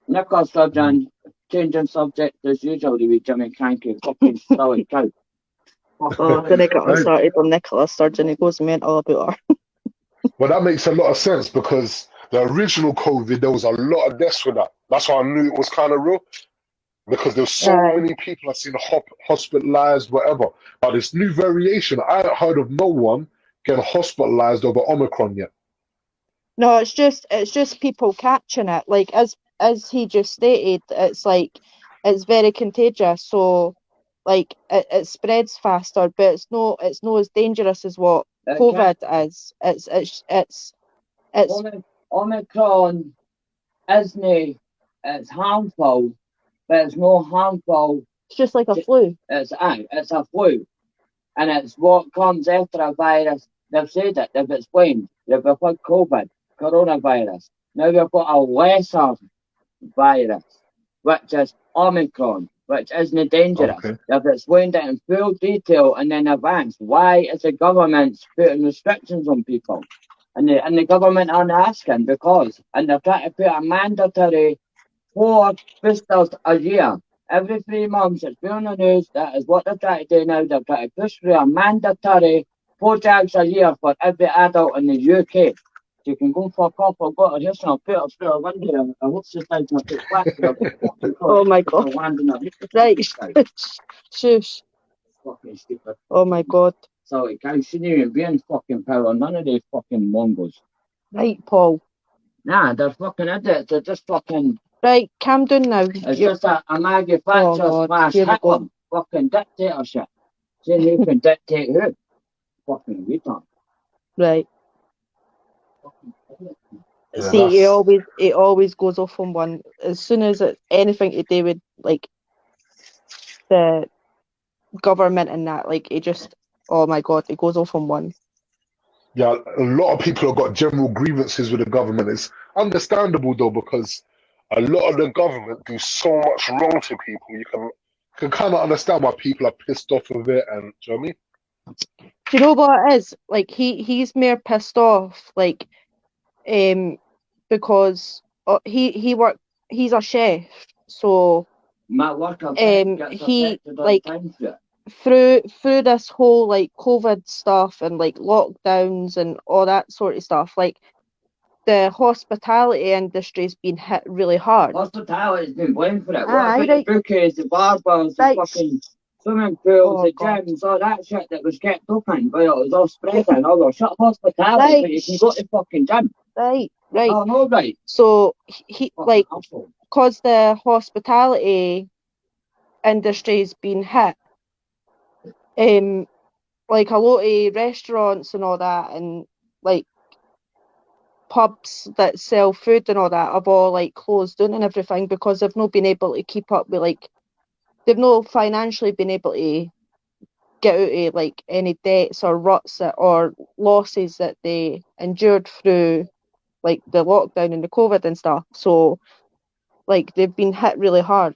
Nicola Sturgeon changing subject as usual with Jimmy Cranky, fucking silly cow. don't get me started on Nicola Sturgeon. He goes mental about her. Well, that makes a lot of sense because the original COVID, there was a lot of deaths with that. That's why I knew it was kind of real. Because there's so many people I've seen hospitalized, whatever. But this new variation, I haven't heard of no one getting hospitalized over Omicron yet. No, it's just people catching it. Like as he just stated, it's very contagious. So like it spreads faster, but it's not as dangerous as what COVID is. It's Omicron isn't it's harmful, but it's not harmful. It's just like a flu. It's a flu, and it's what comes after a virus. They've said it. They've explained. They've got COVID, coronavirus. Now we've got a lesser virus, which is Omicron, which isn't dangerous. Okay. They've explained it in full detail and in advance. Why is the government putting restrictions on people? And the government aren't asking because, and they're trying to put a mandatory 4 boosters a year. Every 3 months, it's been on the news. That is what they're trying to do now. They're trying to push through a mandatory 4 jabs a year for every adult in the UK. So you can go fuck off. I've got a history. I'll put it through a window. I hope this time I put back to the Oh my god. Right. Shush. Fucking stupid. Oh my god. Sorry, guys, shouldn't even be in fucking power. None of these fucking Mongols. Right, Paul. Nah, they're fucking idiots. They're just fucking. Right, calm down now. It's just a manufacturer slash Hitler fucking dictatorship. Saying who can dictate who? Fucking retard. Right. Yeah, See, he always goes off on one as soon as it's anything to do with like the government and that. Like, it just, oh my God, it goes off on one. Yeah, a lot of people have got general grievances with the government. It's understandable though, because a lot of the government do so much wrong to people. You can kind of understand why people are pissed off with it, and do you know what I mean? Do you know what it is? Like, he's more pissed off, like, because he's a chef, so My worker gets he affected on like time for it. through this whole like COVID stuff and like lockdowns and all that sort of stuff, like the hospitality industry's been hit really hard. Hospitality's been blamed for it. What Aye, about the right. bookies, the barbers, the Right. fucking swimming pools, Oh, the God. gyms, all that shit that was kept open, but it was all spreading. Oh, well, shut hospitality, Right. but you can go to the fucking gym. Right. Oh, no, right. So he Fucking like, asshole. because the hospitality industry's been hit, like a lot of restaurants and all that, and like pubs that sell food and all that have all like closed down and everything because they've not been able to keep up with, like, they've not financially been able to get out of like any debts or ruts or losses that they endured through like the lockdown and the COVID and stuff. So like they've been hit really hard.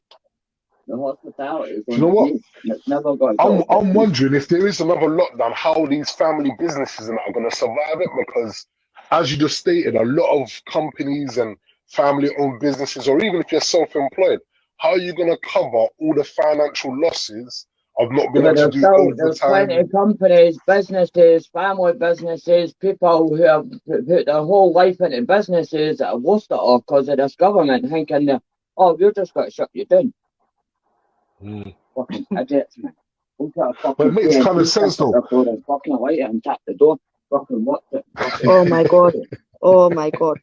The hospitality is Do on you know the what? knees. It's never going to I'm wondering if there is another lockdown, how these family businesses and that are going to survive it, because as you just stated, a lot of companies and family-owned businesses, or even if you're self-employed, how are you going to cover all the financial losses of not being Yeah, able to do there's plenty overtime? of companies, businesses, family businesses, people who have put their whole life into businesses that have lost it all because of this government thinking that, oh, you're just got to shut you down. Fucking idiots, man. Look at a But it fucking makes kind of TNT sense stick at though. the door and fucking light it and tap the door. Fucking watch it. Fucking Oh my God. Oh my God.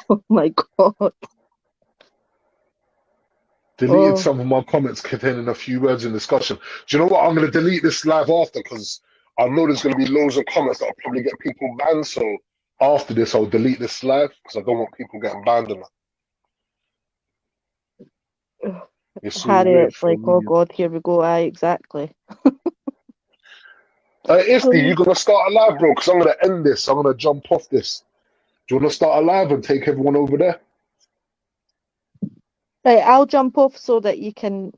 Oh my God. Deleted Oh. some of my comments containing a few words in discussion. Do you know what? I'm going to delete this live after, because I know there's going to be loads of comments that will probably get people banned. So after this, I'll delete this live because I don't want people getting banned on that. It's all Harry, weird it's for like, oh me. God, here we go. Aye, exactly. Ifty, you going to start a live, bro? Because I'm going to end this. I'm going to jump off this. Do you want to start a live and take everyone over there? Right, I'll jump off so that you can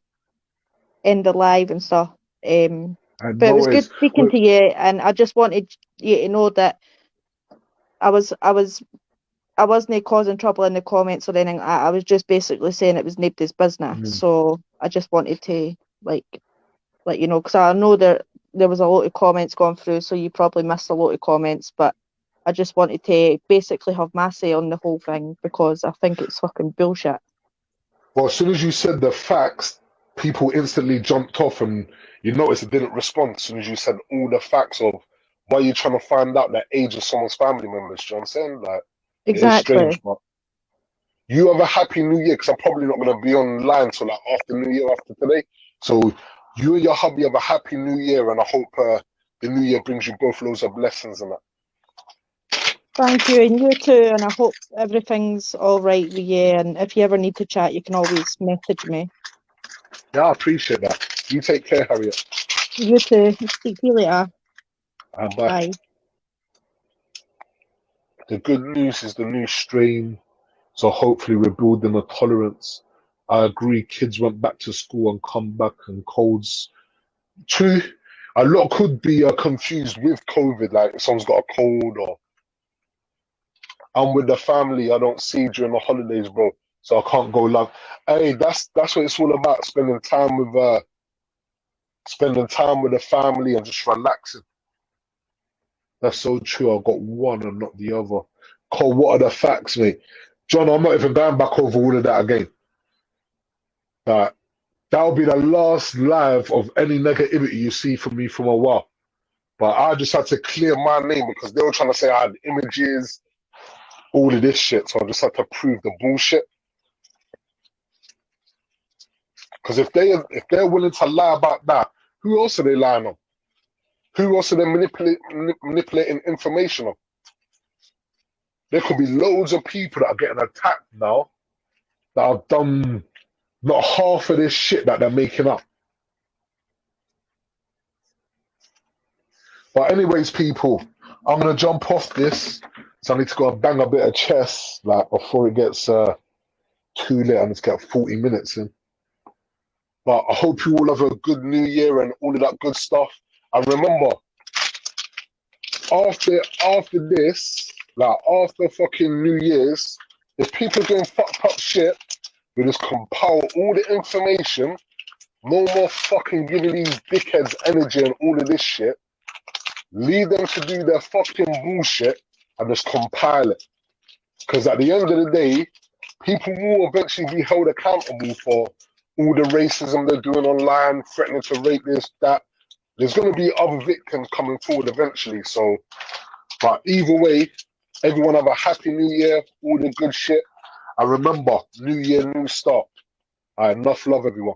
end the live and stuff. But it was good speaking to you, and I just wanted you to know that I wasn't causing trouble in the comments or anything. I was just basically saying it was nobody's business. So I just wanted to like let you know, because I know there was a lot of comments going through, so you probably missed a lot of comments, but I just wanted to basically have my say on the whole thing because I think it's fucking bullshit. Well, as soon as you said the facts, people instantly jumped off, and you notice it didn't respond as soon as you said all the facts of why you're trying to find out the age of someone's family members. Do you know what I'm saying? Like, it is strange, but you have a happy new year, because I'm probably not going to be online till like after New Year, after today. So you and your hubby have a happy new year, and I hope the new year brings you both loads of blessings and that. Thank you, and you too, and I hope everything's all right with you, and if you ever need to chat, you can always message me. Yeah, I appreciate that. You take care, Harriet. You too. Speak to you later. Bye. Bye. The good news is the new strain, so hopefully we're building a tolerance. I agree, kids went back to school and come back and colds. True, a lot could be confused with COVID, like if someone's got a cold, or I'm with the family I don't see during the holidays, bro, so I can't go live. Hey, that's what it's all about, spending time with the family and just relaxing. That's so true. I've got one and not the other. Cole, what are the facts, mate? John, I'm not even going back over all of that again. That'll be the last live of any negativity you see from me from a while. But I just had to clear my name because they were trying to say I had images, all of this shit. So I just had to prove the bullshit. Because if they're willing to lie about that, who else are they lying on? Who else are they manipulating information on? There could be loads of people that are getting attacked now that have done not half of this shit that they're making up. But anyways, people, I'm gonna jump off this. So I need to go and bang a bit of chess, like before it gets too late. I need to get 40 minutes in. But I hope you all have a good new year and all of that good stuff. And remember, after this, like after fucking New Year's, if people are doing fucked up shit, we just compile all the information. No more fucking giving these dickheads energy and all of this shit. Leave them to do their fucking bullshit and just compile it. Because at the end of the day, people will eventually be held accountable for all the racism they're doing online, threatening to rape this, that. There's going to be other victims coming forward eventually. So, but either way, everyone have a happy new year, all the good shit. And remember, new year, new start. All right, enough love, everyone.